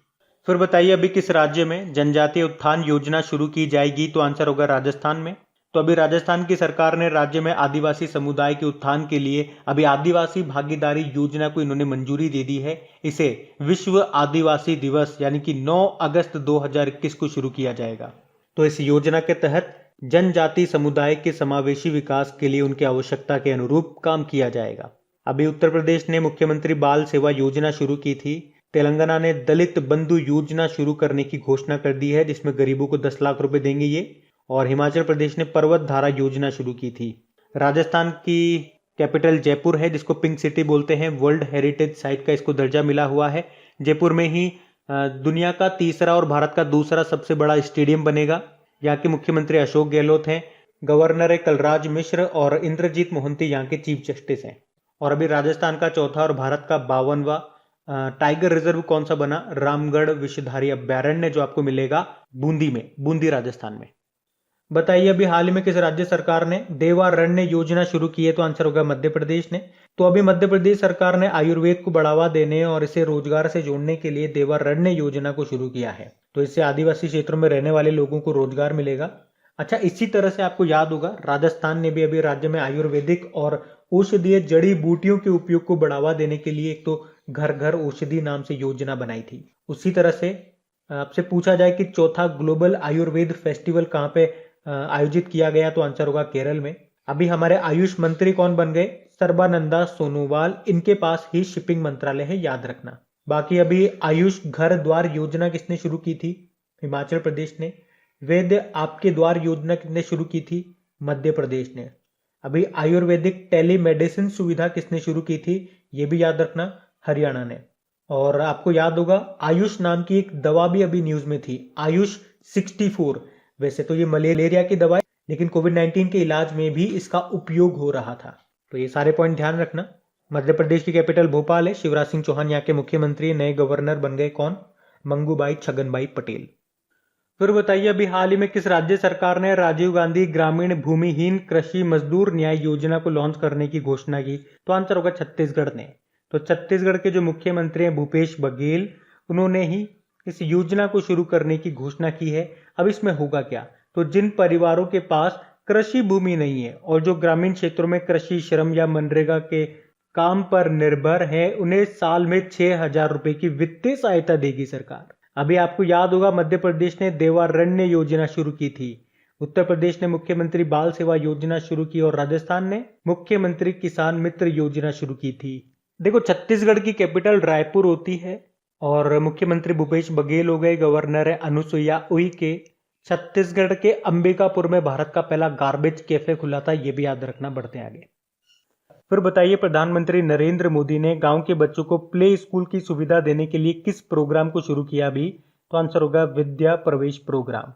A: फिर बताइए, अभी किस राज्य में जनजातीय उत्थान योजना शुरू की जाएगी? तो आंसर होगा राजस्थान में। तो अभी राजस्थान की सरकार ने राज्य में आदिवासी समुदाय के उत्थान के लिए अभी आदिवासी भागीदारी योजना को इन्होंने मंजूरी दे दी है। इसे विश्व आदिवासी दिवस यानी कि 9 अगस्त 2021 को शुरू किया जाएगा। तो इस योजना के तहत जनजाति समुदाय के समावेशी विकास के लिए उनकी आवश्यकता के अनुरूप काम किया जाएगा। अभी उत्तर प्रदेश ने मुख्यमंत्री बाल सेवा योजना शुरू की थी। तेलंगाना ने दलित बंधु योजना शुरू करने की घोषणा कर दी है, जिसमें गरीबों को 10 लाख रुपए देंगे ये। और हिमाचल प्रदेश ने पर्वत धारा योजना शुरू की थी। राजस्थान की कैपिटल जयपुर है, जिसको पिंक सिटी बोलते हैं। वर्ल्ड हेरिटेज साइट का इसको दर्जा मिला हुआ है। जयपुर में ही दुनिया का तीसरा और भारत का दूसरा सबसे बड़ा स्टेडियम बनेगा। यहाँ के मुख्यमंत्री अशोक गहलोत हैं। गवर्नर है कलराज मिश्र और इंद्रजीत मोहंती यहाँ के चीफ जस्टिस हैं। और अभी राजस्थान का चौथा और भारत का 52वां टाइगर रिजर्व कौन सा बना? रामगढ़ विषधारी अभ्यारण्य, जो आपको मिलेगा बूंदी में, बूंदी राजस्थान में। बताइए, अभी हाल ही में किस राज्य सरकार ने देवारण्य योजना शुरू की है? तो आंसर होगा मध्य प्रदेश ने। तो अभी मध्य प्रदेश सरकार ने आयुर्वेद को बढ़ावा देने और इसे रोजगार से जोड़ने के लिए देवारण्य योजना को शुरू किया है। तो इससे आदिवासी क्षेत्रों में रहने वाले लोगों को रोजगार मिलेगा। अच्छा, इसी तरह से आपको याद होगा राजस्थान ने भी अभी राज्य में आयुर्वेदिक और औषधीय जड़ी बूटियों के उपयोग को बढ़ावा देने के लिए एक तो घर घर औषधि नाम से योजना बनाई थी। उसी तरह से आपसे पूछा जाए कि चौथा ग्लोबल आयुर्वेद फेस्टिवल कहाँ पे आयोजित किया गया, तो आंसर होगा केरल में। अभी हमारे आयुष मंत्री कौन बन गए? सर्बानंदा सोनोवाल। इनके पास ही शिपिंग मंत्रालय है, याद रखना। बाकी अभी आयुष घर द्वार योजना किसने शुरू की थी? हिमाचल प्रदेश ने। वैद्य आपके द्वार योजना किसने शुरू की थी? मध्य प्रदेश ने। अभी आयुर्वेदिक टेलीमेडिसिन सुविधा किसने शुरू की थी? ये भी याद रखना, हरियाणा ने। और आपको याद होगा आयुष नाम की एक दवा भी अभी न्यूज में थी, आयुष 64। वैसे तो ये मलेरिया की दवा है, लेकिन कोविड-19 के इलाज में भी इसका उपयोग हो रहा था। तो ये सारे पॉइंट ध्यान रखना। मध्य प्रदेश की कैपिटल भोपाल है। शिवराज सिंह चौहान यहाँ के मुख्यमंत्री। नए गवर्नर बन गए कौन? मंगूबाई छगनबाई पटेल। फिर बताइए अभी हाल ही में किस राज्य सरकार ने राजीव गांधी ग्रामीण भूमिहीन कृषि मजदूर न्याय योजना को लॉन्च करने की घोषणा की? तो आंसर होगा छत्तीसगढ़ ने। तो छत्तीसगढ़ के जो मुख्यमंत्री हैं भूपेश बघेल, उन्होंने ही इस योजना को शुरू करने की घोषणा की है। अब इसमें होगा क्या? तो जिन परिवारों के पास कृषि भूमि नहीं है और जो ग्रामीण क्षेत्रों में कृषि श्रम या मनरेगा के काम पर निर्भर है, उन्हें साल में 6,000 रुपए की वित्तीय सहायता देगी सरकार। अभी आपको याद होगा मध्य प्रदेश ने देवारण्य योजना शुरू की थी, उत्तर प्रदेश ने मुख्यमंत्री बाल सेवा योजना शुरू की और राजस्थान ने मुख्यमंत्री किसान मित्र योजना शुरू की थी। देखो, छत्तीसगढ़ की कैपिटल रायपुर होती है और मुख्यमंत्री भूपेश बघेल हो गए, गवर्नर है अनुसुईया उइके। छत्तीसगढ़ के अंबिकापुर में भारत का पहला गार्बेज कैफे खुला था, ये भी याद रखना। बढ़ते आगे। फिर बताइए प्रधानमंत्री नरेंद्र मोदी ने गांव के बच्चों को प्ले स्कूल की सुविधा देने के लिए किस प्रोग्राम को शुरू किया अभी? तो आंसर होगा विद्या प्रवेश प्रोग्राम।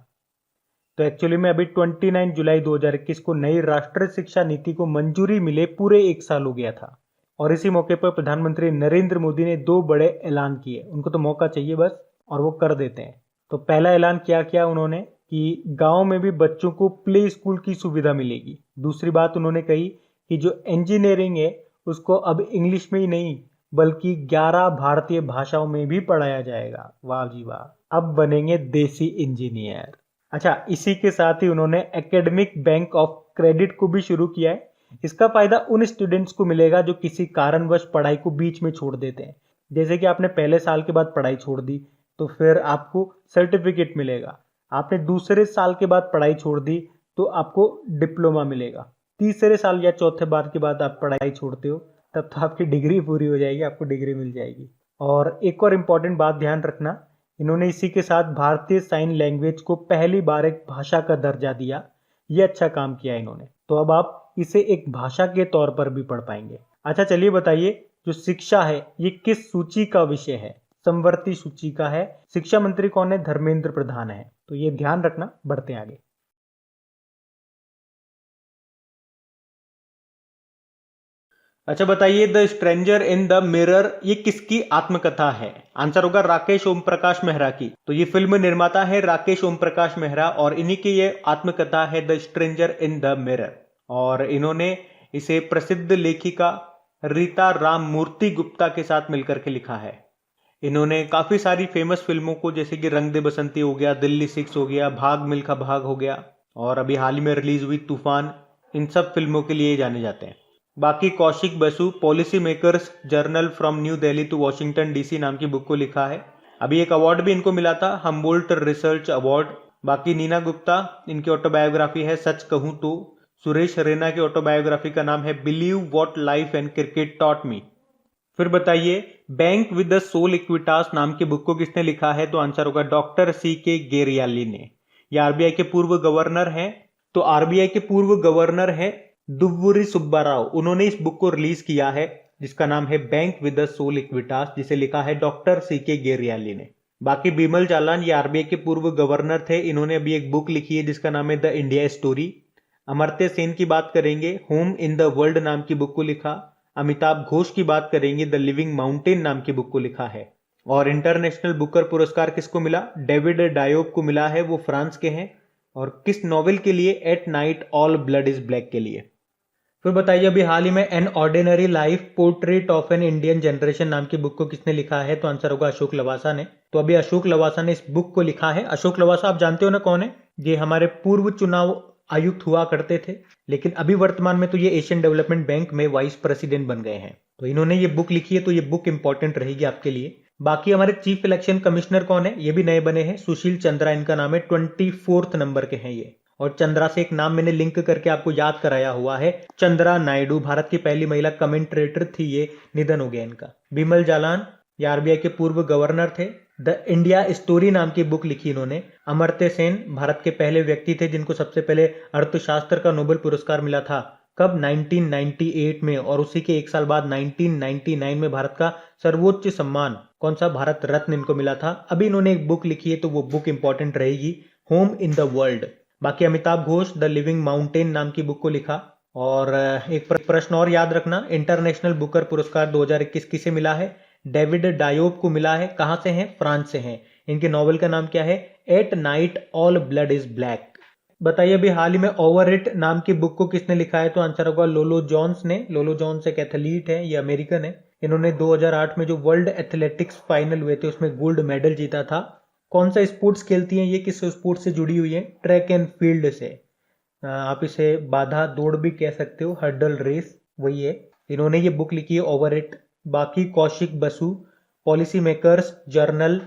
A: तो एक्चुअली में अभी 29 जुलाई 2021 को नई राष्ट्रीय शिक्षा नीति को मंजूरी मिले पूरे 1 साल हो गया था और इसी मौके पर प्रधानमंत्री नरेंद्र मोदी ने 2 बड़े ऐलान किए। उनको तो मौका चाहिए बस, और वो कर देते हैं। तो पहला ऐलान क्या किया उन्होंने कि गांव में भी बच्चों को प्ले स्कूल की सुविधा मिलेगी। दूसरी बात उन्होंने कही कि जो इंजीनियरिंग है उसको अब इंग्लिश में ही नहीं बल्कि 11 भारतीय भाषाओं में भी पढ़ाया जाएगा। वाह जी वाह, अब बनेंगे देसी इंजीनियर। अच्छा, इसी के साथ ही उन्होंने एकेडमिक बैंक ऑफ क्रेडिट को भी शुरू किया है। इसका फायदा उन स्टूडेंट्स को मिलेगा जो किसी कारणवश पढ़ाई को बीच में छोड़ देते हैं। जैसे कि आपने पहले साल के बाद पढ़ाई छोड़ दी तो फिर आपको सर्टिफिकेट मिलेगा, आपने दूसरे साल के बाद पढ़ाई छोड़ दी तो आपको डिप्लोमा मिलेगा, तीसरे साल या चौथे बार के बाद आप पढ़ाई छोड़ते हो तब तो आपकी डिग्री पूरी हो जाएगी, आपको डिग्री मिल जाएगी। और एक और इम्पॉर्टेंट बात ध्यान रखना, इन्होंने इसी के साथ भारतीय साइन लैंग्वेज को पहली बार एक भाषा का दर्जा दिया। ये अच्छा काम किया इन्होंने। तो अब आप इसे एक भाषा के तौर पर भी पढ़ पाएंगे। अच्छा, चलिए बताइए जो शिक्षा है ये किस सूची का विषय है? समवर्ती सूची का है। शिक्षा मंत्री कौन है? धर्मेंद्र प्रधान है। तो ये ध्यान रखना। बढ़ते आगे। अच्छा बताइए, the stranger in the mirror ये किसकी आत्मकथा है? आंसर होगा राकेश ओम प्रकाश मेहरा की। तो ये फिल्म निर्माता है राकेश ओम प्रकाश मेहरा और इन्हीं की ये आत्मकथा है the stranger in the mirror. और इन्होंने इसे प्रसिद्ध लेखिका रीता राममूर्ति गुप्ता के साथ मिलकर के लिखा है। इन्होंने काफी सारी फेमस फिल्मों को जैसे कि रंग दे बसंती हो गया, दिल्ली 6 हो गया, भाग मिल्खा भाग हो गया और अभी हाल ही में रिलीज हुई तूफान, इन सब फिल्मों के लिए जाने जाते हैं। बाकी Kaushik Basu policy makers journal from New Delhi to Washington DC नाम की बुक को लिखा है। अभी एक अवार्ड भी इनको मिला था, हम्बोल्ट रिसर्च अवार्ड। बाकी नीना गुप्ता, इनकी ऑटोबायोग्राफी है सच कहूं तो। सुरेश रैना की ऑटोबायोग्राफी का नाम है believe what life and cricket taught me. फिर बताइए, bank with the soul Equitas नाम की बुक को किसने लिखा है? तो आंसर होगा डॉक्टर CK गेरियाली ने। ये आरबीआई के पूर्व गवर्नर हैं। तो आरबीआई के पूर्व गवर्नर है दुव्वुरी सुब्बा राव, उन्होंने इस बुक को रिलीज किया है जिसका नाम है bank with the soul Equitas, जिसे लिखा है डॉक्टर CK गेरियाली ने। बाकी बिमल जालान ये आरबीआई के पूर्व गवर्नर थे, इन्होंने अभी एक बुक लिखी है जिसका नाम है the India story. Amartya Sen की बात करेंगे, होम इन द वर्ल्ड नाम की बुक को लिखा। अमिताभ घोष की बात करेंगे, द लिविंग माउंटेन नाम की बुक को लिखा है। और इंटरनेशनल बुकर पुरस्कार किसको मिला? डेविड डायोब को मिला है, वो फ्रांस के हैं। और किस नॉवेल के लिए? At night all blood is black के लिए। फिर बताइए अभी हाल ही में an ordinary life portrait of an Indian generation नाम की बुक को किसने लिखा है? तो आंसर होगा अशोक लवासा ने। तो अभी अशोक लवासा ने इस बुक को लिखा है। अशोक लवासा आप जानते हो ना कौन है? ये हमारे पूर्व चुनाव आयुक्त हुआ करते थे, लेकिन अभी वर्तमान में तो ये एशियन डेवलपमेंट बैंक में वाइस प्रेसिडेंट बन गए हैं। तो इन्होंने ये बुक लिखी है, तो ये बुक इंपॉर्टेंट रहेगी आपके लिए। बाकी हमारे चीफ इलेक्शन कमिश्नर कौन है? ये भी नए बने हैं, सुशील चंद्रा इनका नाम है। 24th नंबर के हैं ये। और चंद्रा से एक नाम मैंने लिंक करके आपको याद कराया हुआ है, चंद्रा नायडू, भारत की पहली महिला कमेंट्रेटर थी, ये निधन हो गया इनका। बिमल जालान ये आरबीआई के पूर्व गवर्नर थे। द इंडिया स्टोरी नाम की बुक लिखी इन्होंने। अमर्त्य सेन भारत के पहले व्यक्ति थे जिनको सबसे पहले अर्थशास्त्र का नोबेल पुरस्कार मिला था। कब? 1998 में। और उसी के एक साल बाद 1999 में भारत का सर्वोच्च सम्मान कौन सा? भारत रत्न इनको मिला था। अभी इन्होंने एक बुक लिखी है, तो वो बुक इंपॉर्टेंट रहेगी, होम इन द वर्ल्ड। बाकी Amitabh Ghosh the living mountain नाम की बुक को लिखा। और एक प्रश्न और याद रखना, इंटरनेशनल बुकर पुरस्कार 2021 किसे मिला है? डेविड डायोब को मिला है। कहां से हैं? फ्रांस से हैं। इनके नॉवेल का नाम क्या है? At night all blood is black. बताइए अभी हाल ही में ओवर इट नाम की बुक को किसने लिखा है? तो आंसर होगा लोलो जॉन्स ने। लोलो जॉन्स एक एथलीट है, ये अमेरिकन है। इन्होंने 2008 में जो वर्ल्ड एथलेटिक्स फाइनल हुए थे उसमें गोल्ड मेडल जीता था। कौन सा स्पोर्ट्स खेलती हैं ये? किस स्पोर्ट्स से जुड़ी हुई है? ट्रैक एंड फील्ड से। आप इसे बाधा दौड़ भी कह सकते हो, हर्डल रेस, वही है। इन्होंने ये बुक लिखी है ओवर इट। बाकी Kaushik Basu policy makers journal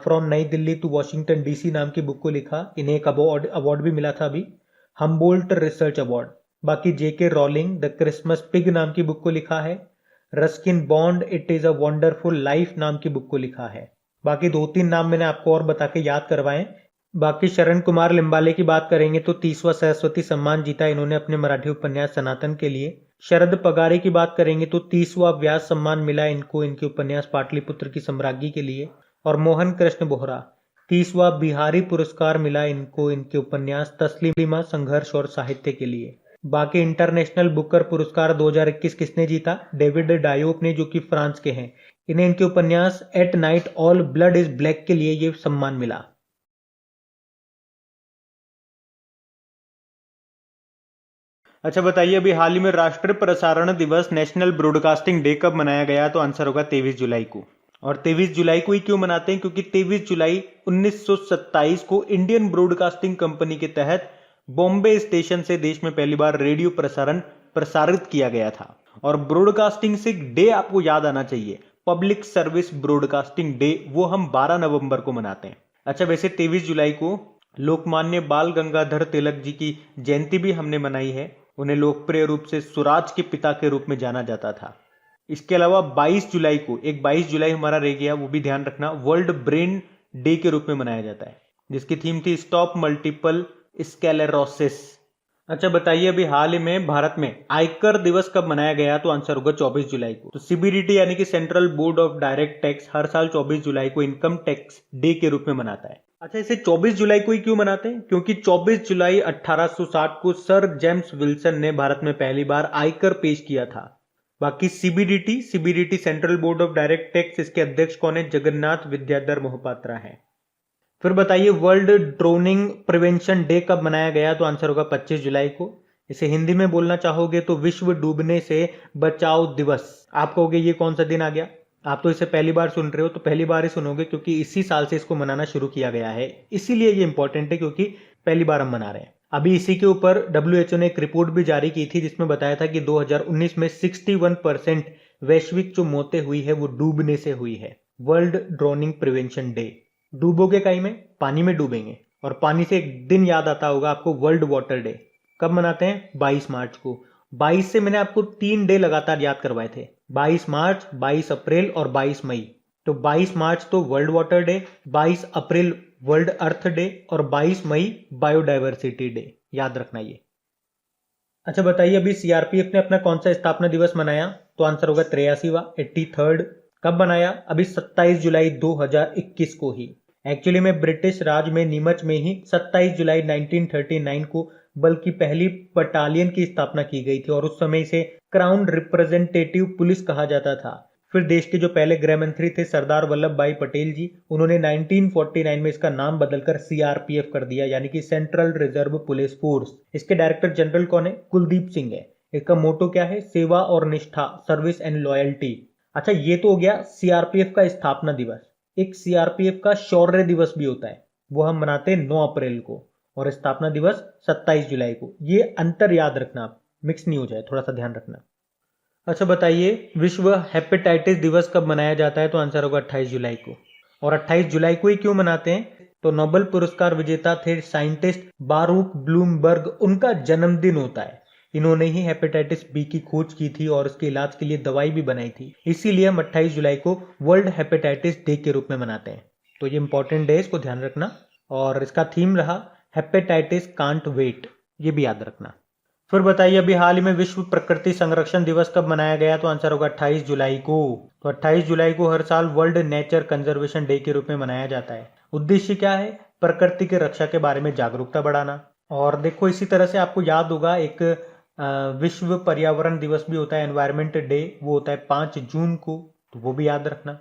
A: from नई दिल्ली टू वॉशिंगटन डीसी नाम की बुक को लिखा। इन्हें एक अवार्ड भी मिला था अभी, हम्बोल्ट रिसर्च अवार्ड। बाकी जेके रॉलिंग द क्रिसमस पिग नाम की बुक को लिखा है। Ruskin bond it is a wonderful life नाम की बुक को लिखा है। बाकी 2-3 नाम मैंने आपको और बता के याद करवाए। बाकी शरण कुमार लिम्बाले की बात करेंगे तो 30वां सरस्वती सम्मान जीता इन्होंने अपने मराठी उपन्यास सनातन के लिए। शरद पगारे की बात करेंगे तो 30वां व्यास सम्मान मिला इनको इनके उपन्यास पाटलिपुत्र की सम्राज्ञी के लिए। और मोहन कृष्ण बोहरा 30वां बिहारी पुरस्कार मिला इनको इनके उपन्यास तस्लीमा संघर्ष और साहित्य के लिए। बाकी इंटरनेशनल बुकर पुरस्कार 2021 किसने जीता? डेविड डायोप ने, जो कि फ्रांस के हैं। इन्हें इनके उपन्यास at night all blood is black के लिए ये सम्मान मिला। अच्छा बताइए अभी हाल ही में राष्ट्रीय प्रसारण दिवस नेशनल ब्रॉडकास्टिंग डे कब मनाया गया? तो आंसर होगा 23 जुलाई को। और 23 जुलाई को ही क्यों मनाते हैं? क्योंकि 23 जुलाई 1927 को इंडियन ब्रॉडकास्टिंग कंपनी के तहत बॉम्बे स्टेशन से देश में पहली बार रेडियो प्रसारण प्रसारित किया गया था। और ब्रॉडकास्टिंग से डे आपको याद आना चाहिए, पब्लिक सर्विस ब्रॉडकास्टिंग डे, वो हम 12 नवंबर को मनाते हैं। अच्छा वैसे 23 जुलाई को लोकमान्य बाल गंगाधर तिलक जी की जयंती भी हमने मनाई है। उन्हें लोकप्रिय रूप से स्वराज के पिता के रूप में जाना जाता था। इसके अलावा 22 जुलाई को, एक 22 जुलाई हमारा रह गया, वो भी ध्यान रखना, वर्ल्ड ब्रेन डे के रूप में मनाया जाता है, जिसकी थीम थी स्टॉप मल्टीपल स्क्लेरोसिस। अच्छा बताइए अभी हाल ही में भारत में आयकर दिवस कब मनाया गया? तो आंसर होगा 24 जुलाई को। तो सीबीडीटी यानी कि central board of direct tax हर साल 24 जुलाई को इनकम टैक्स डे के रूप में मनाता है। अच्छा इसे 24 जुलाई को ही क्यों मनाते हैं? क्योंकि 24 जुलाई 1860 को सर जेम्स विल्सन ने भारत में पहली बार आयकर पेश किया था। बाकी CBDT central board of direct tax, इसके अध्यक्ष कौन है? जगन्नाथ विद्याधर मोहपात्रा है। फिर बताइए वर्ल्ड ड्रोनिंग प्रिवेंशन डे कब मनाया गया? तो आंसर होगा 25 जुलाई को। इसे हिंदी में बोलना चाहोगे तो विश्व डूबने से बचाओ दिवस। आप कहोगे ये कौन सा दिन आ गया? आप तो इसे पहली बार सुन रहे हो, तो पहली बार ही सुनोगे क्योंकि इसी साल से इसको मनाना शुरू किया गया है, इसीलिए ये इंपॉर्टेंट है क्योंकि पहली बार हम मना रहे हैं। अभी इसी के ऊपर WHO ने एक रिपोर्ट भी जारी की थी जिसमें बताया था कि 2019 में 61% वैश्विक जो मौतें हुई है वो डूबने से हुई है। World drowning prevention day. डूबोगे कहीं में? पानी में डूबेंगे। और पानी से एक दिन याद आता होगा आपको, वर्ल्ड वाटर डे। कब मनाते हैं? 22 मार्च को। 22 से मैंने आपको 3 डे लगातार याद करवाए थे, 22 मार्च, 22 अप्रैल और 22 मई। तो 22 मार्च तो वर्ल्ड वाटर डे, 22 अप्रैल वर्ल्ड अर्थ डे और 22 मई बायोडाइवर्सिटी डे। याद रखना ये। अच्छा बताइए अभी सीआरपीएफ ने अपना कौन सा स्थापना दिवस मनाया? तो आंसर होगा 83वां, 83rd। कब बनाया? अभी 27 जुलाई 2021 को ही। एक्चुअली में ब्रिटिश राज में नीमच में ही 27 जुलाई 1939 को बल्कि पहली बटालियन की स्थापना की गई थी और उस समय इसे क्राउन रिप्रेजेंटेटिव पुलिस कहा जाता था। फिर देश के जो पहले गृह मंत्री थे सरदार वल्लभ भाई पटेल जी, उन्होंने 1949 में इसका नाम बदलकर सीआरपीएफ कर दिया, यानी कि सेंट्रल रिजर्व पुलिस फोर्स। इसके डायरेक्टर जनरल कौन है? कुलदीप सिंह है। इसका मोटो क्या है? सेवा और निष्ठा, सर्विस एंड लॉयल्टी। अच्छा, ये तो हो गया सीआरपीएफ का स्थापना दिवस। एक सीआरपीएफ का शौर्य दिवस भी होता है, वो हम मनाते हैं 9 अप्रैल को, और स्थापना दिवस 27 जुलाई को। ये अंतर याद रखना, आप मिक्स नहीं हो जाए, थोड़ा सा ध्यान रखना। अच्छा बताइए, विश्व हेपेटाइटिस दिवस कब मनाया जाता है? तो आंसर होगा 28 जुलाई को। और 28 जुलाई को ही क्यों मनाते हैं? तो नोबेल पुरस्कार विजेता थे साइंटिस्ट बारूक ब्लूमबर्ग, उनका जन्मदिन होता है। इन्होंने ही हेपेटाइटिस बी की खोज की थी और उसके इलाज के लिए दवाई भी बनाई थी, इसीलिए हम 28 जुलाई को वर्ल्ड हेपेटाइटिस डे के रूप में मनाते हैं। तो ये इंपॉर्टेंट डे, इसको ध्यान रखना। और इसका थीम रहा हेपेटाइटिस कांट वेट, ये भी याद रखना। फिर बताइए, अभी हाल ही में विश्व प्रकृति संरक्षण दिवस कब मनाया गया? तो आंसर होगा 28 जुलाई को। तो 28 जुलाई को हर साल वर्ल्ड नेचर कंजर्वेशन डे के रूप में मनाया जाता है। उद्देश्य क्या है? प्रकृति की रक्षा के बारे में जागरूकता बढ़ाना। और देखो, इसी तरह से आपको याद होगा एक विश्व पर्यावरण दिवस भी होता है, एनवायरमेंट डे, वो होता है 5 जून को, तो वो भी याद रखना।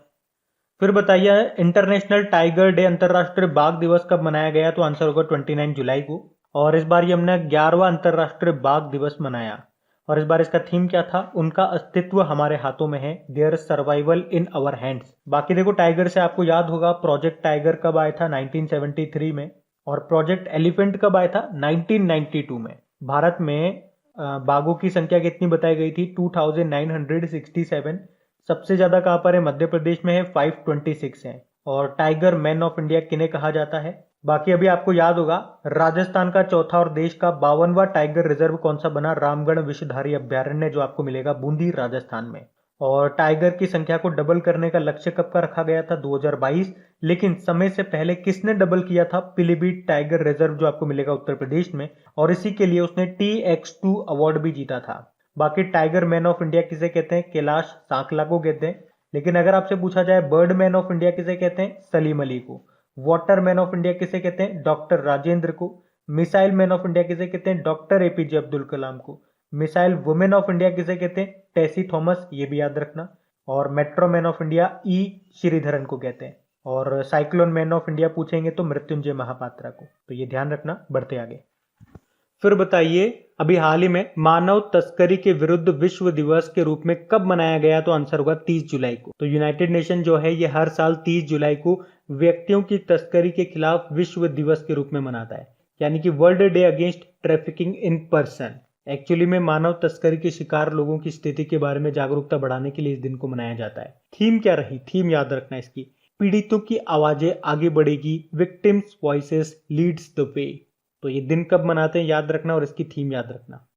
A: फिर बताइए, इंटरनेशनल टाइगर डे, अंतरराष्ट्रीय बाघ दिवस कब मनाया गया? तो आंसर होगा 29 जुलाई को। और इस बार ये हमने 11वां अंतरराष्ट्रीय बाघ दिवस मनाया। और इस बार इसका थीम क्या था? उनका अस्तित्व हमारे हाथों में है, their survival in our hands. बाकी देखो, टाइगर से आपको याद होगा प्रोजेक्ट टाइगर कब आया था? 1973 में। और प्रोजेक्ट एलिफेंट कब आया था? 1992 में। भारत में बाघों की संख्या कितनी बताई गई थी? 2967। सबसे ज्यादा कहां पर है? मध्य प्रदेश में है, 526 है। और टाइगर मैन ऑफ इंडिया किन्हें कहा जाता है? बाकी अभी आपको याद होगा, राजस्थान का चौथा और देश का 52वां टाइगर रिजर्व कौन सा बना? रामगढ़ विषधारी अभ्यारण्य, जो आपको मिलेगा बूंदी, राजस्थान में। और टाइगर की संख्या को डबल करने का लक्ष्य कब का रखा गया था? 2022। लेकिन समय से पहले किसने डबल किया था? पीलीभीत टाइगर रिजर्व, जो आपको मिलेगा उत्तर प्रदेश में, और इसी के लिए उसने TX2 अवार्ड भी जीता था। बाकी टाइगर मैन ऑफ इंडिया किसे कहते हैं? कैलाश सांकला को कहते हैं। लेकिन अगर आपसे पूछा जाए बर्ड मैन ऑफ इंडिया किसे कहते हैं? सलीम अली को। वाटर मैन ऑफ इंडिया किसे कहते हैं? डॉक्टर राजेंद्र को। मिसाइल मैन ऑफ इंडिया किसे कहते हैं? डॉक्टर APJ अब्दुल कलाम को। मिसाइल वुमेन ऑफ इंडिया किसे कहते हैं? टेसी थॉमस, ये भी याद रखना। और metro man of India E Sreedharan को कहते हैं। और साइक्लोन मैन ऑफ इंडिया पूछेंगे तो मृत्युंजय महापात्रा को। तो ये ध्यान रखना, बढ़ते आगे। फिर बताइए, अभी हाल ही में मानव तस्करी के विरुद्ध विश्व दिवस के रूप में कब मनाया गया? तो आंसर होगा 30 जुलाई को। तो यूनाइटेड नेशन जो है ये हर साल 30 जुलाई को व्यक्तियों की तस्करी के खिलाफ विश्व दिवस के रूप में मनाता है, यानी कि world day against trafficking in person. Actually में मानव तस्करी के शिकार लोगों की स्थिति के बारे में जागरूकता बढ़ाने के लिए इस दिन को मनाया जाता है। थीम क्या रही? थीम याद रखना इसकी, पीड़ितों की आवाजें आगे बढ़ेगी, victims voices leads the way. तो ये दिन कब मनाते हैं याद रखना, और इसकी थीम याद रखना।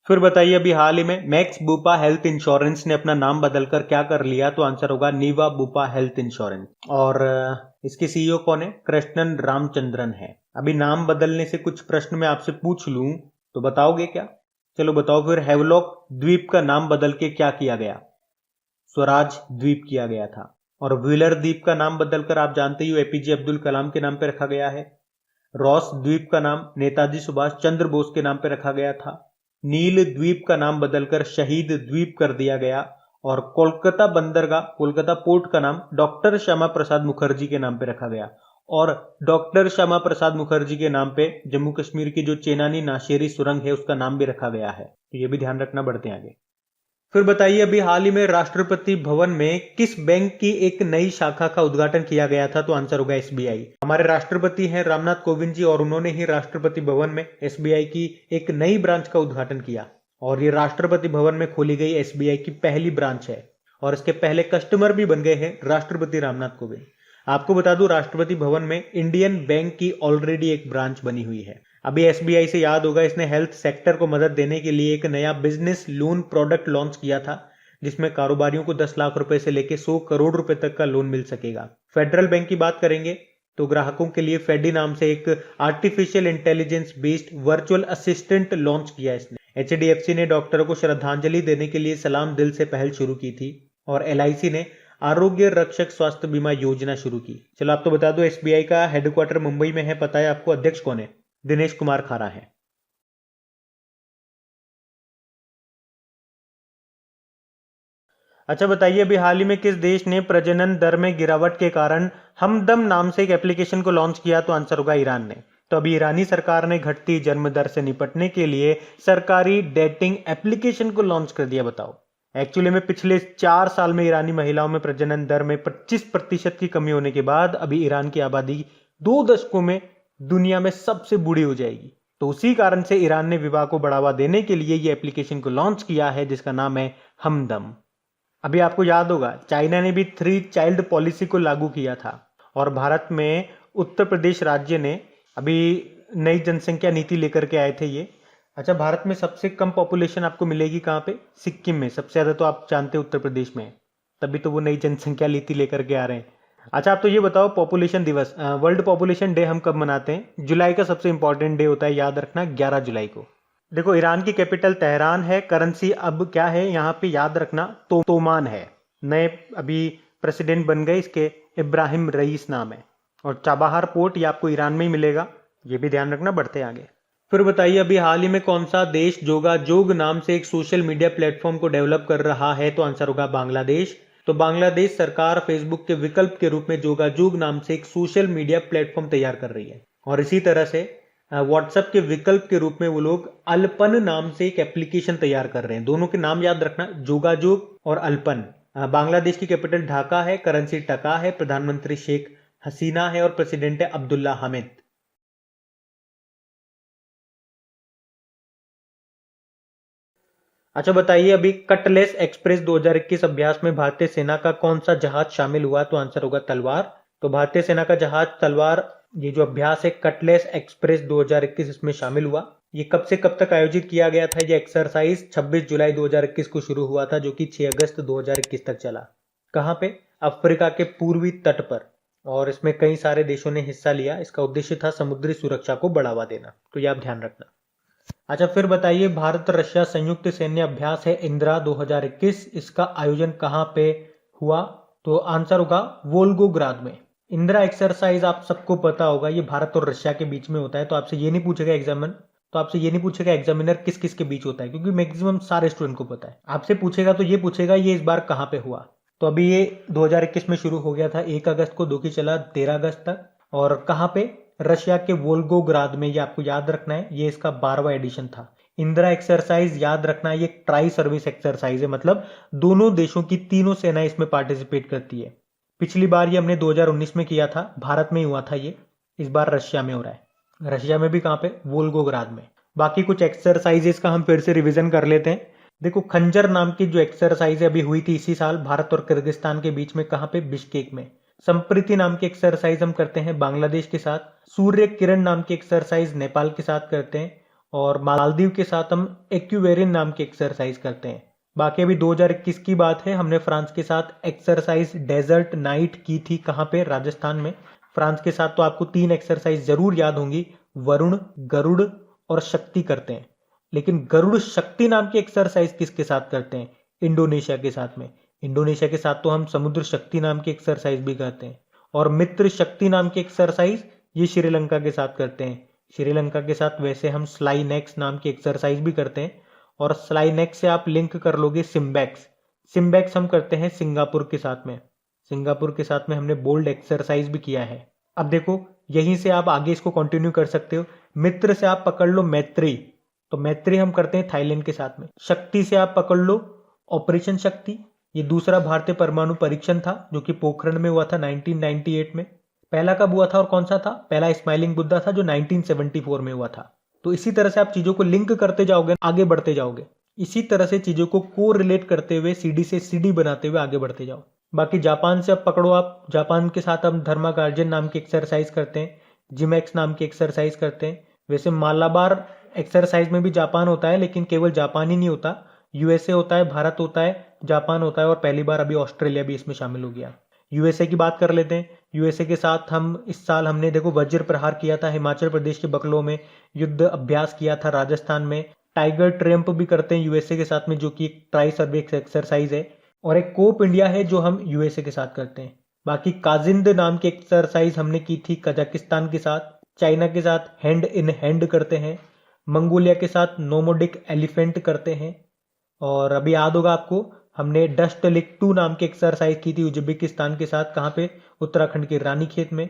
A: फिर बताइए, अभी हाल ही में मैक्स बुपा हेल्थ इंश्योरेंस ने अपना नाम बदलकर क्या कर लिया? तो आंसर होगा नीवा बुपा हेल्थ इंश्योरेंस। और इसके CEO कौन है? कृष्णन रामचंद्रन है। अभी नाम बदलने से कुछ प्रश्न मैं आपसे पूछ लूं तो बताओगे क्या? चलो बताओ फिर। हेवलॉक द्वीप का नाम बदल के क्या किया गया? स्वराज द्वीप किया गया था। और व्हीलर द्वीप का नाम बदलकर आप जानते ही हो APJ अब्दुल कलाम के नाम पर रखा गया है। रॉस द्वीप का नाम नेताजी सुभाष चंद्र बोस के नाम पर रखा गया था। नील द्वीप का नाम बदलकर शहीद द्वीप कर दिया गया। और कोलकाता बंदरगाह, कोलकाता पोर्ट का नाम डॉक्टर श्यामा प्रसाद मुखर्जी के नाम पे रखा गया। और डॉक्टर श्यामा प्रसाद मुखर्जी के नाम पे जम्मू कश्मीर की जो चेनानी नाशेरी सुरंग है उसका नाम भी रखा गया है। तो ये भी ध्यान रखना, बढ़ते हैं आगे। फिर बताइए, अभी हाल ही में राष्ट्रपति भवन में किस बैंक की एक नई शाखा का उद्घाटन किया गया था? तो आंसर होगा SBI। हमारे राष्ट्रपति हैं रामनाथ कोविंद जी, और उन्होंने ही राष्ट्रपति भवन में SBI की एक नई ब्रांच का उद्घाटन किया। और ये राष्ट्रपति भवन में खोली गई SBI की पहली ब्रांच है, और इसके पहले कस्टमर भी बन गए हैं राष्ट्रपति रामनाथ कोविंद। आपको बता दूं, राष्ट्रपति भवन में इंडियन बैंक की ऑलरेडी एक ब्रांच बनी हुई है। अभी SBI से याद होगा, इसने हेल्थ सेक्टर को मदद देने के लिए एक नया बिजनेस लोन प्रोडक्ट लॉन्च किया था, जिसमें कारोबारियों को 10 लाख रुपए से लेकर 100 करोड़ रुपए तक का लोन मिल सकेगा। फेडरल बैंक की बात करेंगे तो ग्राहकों के लिए फेडी नाम से एक artificial intelligence based virtual assistant launch किया इसने। HDFC ने डॉक्टरों को श्रद्धांजलि देने के लिए सलाम दिल से पहल शुरू की थी। और LIC ने आरोग्य रक्षक स्वास्थ्य बीमा योजना शुरू की। चलो आप तो बता दो, SBI का हेडक्वार्टर मुंबई में है, पता है आपको? अध्यक्ष कौन है? दिनेश कुमार खारा है। अच्छा बताइए, अभी हाल ही में किस देश ने प्रजनन दर में गिरावट के कारण हमदम नाम से एक एप्लीकेशन को लॉन्च किया? तो आंसर होगा ईरान ने। तो अभी ईरानी सरकार ने घटती जन्म दर से निपटने के लिए सरकारी डेटिंग एप्लीकेशन को लॉन्च कर दिया। बताओ, एक्चुअली में पिछले 4 साल में ईरानी महिलाओं में प्रजनन दर में 25% की कमी होने के बाद अभी ईरान की आबादी 2 दशकों में दुनिया में सबसे बूढ़ी हो जाएगी। तो उसी कारण से ईरान ने विवाह को बढ़ावा देने के लिए ये एप्लीकेशन को लॉन्च किया है, जिसका नाम है हमदम। अभी आपको याद होगा, चाइना ने भी 3 चाइल्ड पॉलिसी को लागू किया था, और भारत में उत्तर प्रदेश राज्य ने अभी नई जनसंख्या नीति लेकर के आए थे ये। अच्छा, भारत में सबसे कम पॉपुलेशन आपको मिलेगी कहाँ पे? सिक्किम में। सबसे ज्यादा तो आप जानते हैं उत्तर प्रदेश में, तभी तो वो नई जनसंख्या नीति लेकर के आ रहे हैं। अच्छा, आप तो ये बताओ, पॉपुलेशन दिवस, वर्ल्ड पॉपुलेशन डे हम कब मनाते हैं? जुलाई का सबसे इंपॉर्टेंट डे होता है, याद रखना, 11 जुलाई को। देखो, ईरान की कैपिटल तेहरान है, करेंसी अब क्या है यहाँ पे, याद रखना, तोमान है। नए अभी प्रेसिडेंट बन गए इसके, इब्राहिम रईस नाम है। और चाबाहार पोर्ट ये आपको ईरान में ही मिलेगा, ये भी ध्यान रखना। बढ़ते आगे। फिर बताइए, अभी हाल ही में कौन सा देश जोगाजोग नाम से एक सोशल मीडिया प्लेटफॉर्म को डेवलप कर रहा है? तो आंसर होगा बांग्लादेश। तो बांग्लादेश सरकार फेसबुक के विकल्प के रूप में जोगाजोग नाम से एक सोशल मीडिया प्लेटफॉर्म तैयार कर रही है। और इसी तरह से व्हाट्सएप के विकल्प के रूप में वो लोग अल्पन नाम से एक एप्लीकेशन तैयार कर रहे हैं। दोनों के नाम याद रखना, जोगाजोग और अल्पन। बांग्लादेश की कैपिटल ढाका है, करेंसी टका है, प्रधानमंत्री शेख हसीना है और प्रेसिडेंट है अब्दुल्ला हामिद। अच्छा बताइए, अभी कटलेस एक्सप्रेस 2021 अभ्यास में भारतीय सेना का कौन सा जहाज शामिल हुआ? तो आंसर होगा तलवार। तो भारतीय सेना का जहाज तलवार, ये जो अभ्यास है कटलेस एक्सप्रेस 2021, इसमें शामिल हुआ। ये कब से कब तक आयोजित किया गया था? ये एक्सरसाइज 26 जुलाई 2021 को शुरू हुआ था, जो कि 6 अगस्त 2021 तक चला। कहाँ पे? अफ्रीका के पूर्वी तट पर। और इसमें कई सारे देशों ने हिस्सा लिया। इसका उद्देश्य था समुद्री सुरक्षा को बढ़ावा देना, तो ये आप ध्यान रखना। अच्छा, फिर बताइए, भारत रशिया संयुक्त सैन्य अभ्यास है इंदिरा 2021, इसका आयोजन कहाँ पे हुआ? तो आंसर होगा वोल्गोग्राद में। इंदिरा एक्सरसाइज आप सबको पता होगा, ये भारत और रशिया के बीच में होता है। तो आपसे ये नहीं पूछेगा एग्जामिनर किस किस के बीच होता है, क्योंकि मैक्सिमम सारे स्टूडेंट को पता है। आपसे पूछेगा तो ये पूछेगा ये इस बार कहाँ पे हुआ। तो अभी ये 2021 में शुरू हो गया था, 1 अगस्त को, 2 की चला 13 अगस्त तक। और कहाँ पे? रशिया के वोल्गोग्राद में। ये आपको याद रखना है, ये इसका 12वां एडिशन था। इंदिरा एक्सरसाइज याद रखना है, ये ट्राई सर्विस एक्सरसाइज है, मतलब दोनों देशों की तीनों सेनाएं इसमें पार्टिसिपेट करती है। पिछली बार ये हमने 2019 में किया था, भारत में ही हुआ था ये। इस बार रशिया में हो रहा है। रशिया में भी कहाँ पे? वोल्गोग्राद में। बाकी कुछ एक्सरसाइजेस का हम फिर से रिवीजन कर लेते हैं। देखो, खंजर नाम की जो एक्सरसाइज अभी हुई थी इसी साल भारत और किर्गिस्तान के बीच में, कहाँ पे? बिश्केक में। संप्रीति नाम की एक्सरसाइज हम करते हैं बांग्लादेश के साथ। सूर्य किरण नाम की एक्सरसाइज नेपाल के साथ करते हैं। और मालदीव के साथ हम एक्यूवेरियन नाम की एक्सरसाइज करते हैं। बाकी अभी 2021 की बात है, हमने फ्रांस के साथ एक्सरसाइज डेजर्ट नाइट की थी। कहाँ पे? राजस्थान में। फ्रांस के साथ तो आपको 3 एक्सरसाइज जरूर याद होंगी, वरुण, गरुड़ और शक्ति करते हैं। लेकिन गरुड़ शक्ति नाम की एक्सरसाइज किसके साथ करते हैं? इंडोनेशिया के साथ में। इंडोनेशिया के साथ तो हम समुद्र शक्ति नाम की एक्सरसाइज भी करते हैं। और मित्र शक्ति नाम की एक्सरसाइज ये श्रीलंका के साथ करते हैं। श्रीलंका के साथ वैसे हम स्लाइनेक्स नाम की एक्सरसाइज भी करते हैं। और स्लाइनेक्स से आप लिंक कर लोगे सिम्बैक्स। सिम्बैक्स हम करते हैं सिंगापुर के साथ में। सिंगापुर के साथ में हमने बोल्ड एक्सरसाइज भी किया है। अब देखो, यहीं से आप आगे इसको कंटिन्यू कर सकते हो। मित्र से आप पकड़ लो मैत्री, तो मैत्री हम करते हैं थाईलैंड के साथ में। शक्ति से आप पकड़ लो ऑपरेशन शक्ति, ये दूसरा भारतीय परमाणु परीक्षण था जो कि पोखरण में हुआ था 1998 में। पहला कब हुआ था और कौन सा था? पहला स्माइलिंग बुद्धा था जो 1974 में हुआ था। तो इसी तरह से आप चीजों को लिंक करते जाओगे, आगे बढ़ते जाओगे। इसी तरह से चीजों को को रिलेट करते हुए सीडी से सीडी बनाते हुए आगे बढ़ते जाओ। बाकी जापान से अब पकड़ो आप, जापान के साथ हम धर्मा गार्जियन नाम की एक्सरसाइज करते हैं, जिमैक्स नाम की एक्सरसाइज करते हैं। वैसे मालाबार एक्सरसाइज में भी जापान होता है, लेकिन केवल जापान ही नहीं होता, यूएसए होता है, भारत होता है, जापान होता है और पहली बार अभी ऑस्ट्रेलिया भी इसमें शामिल हो गया। यूएसए की बात कर लेते हैं। यूएसए के साथ हम इस साल हमने देखो वज्र प्रहार किया था हिमाचल प्रदेश के बकलों में, युद्ध अभ्यास किया था राजस्थान में। टाइगर ट्रम्प भी करते हैं यूएसए के साथ में, जो कि एक ट्राई सर्विस एक्सरसाइज है। और एक कोप इंडिया है जो हम यूएसए के साथ करते हैं। बाकी काजिंद नाम की एक्सरसाइज हमने की थी कजाकिस्तान के साथ। चाइना के साथ हैंड इन हैंड करते हैं। मंगोलिया के साथ नोमोडिक एलिफेंट करते हैं। और अभी याद होगा आपको, हमने डस्ट लिक 2 नाम की एक्सरसाइज की थी उज्बेकिस्तान के साथ। कहाँ पे? उत्तराखंड के रानीखेत में।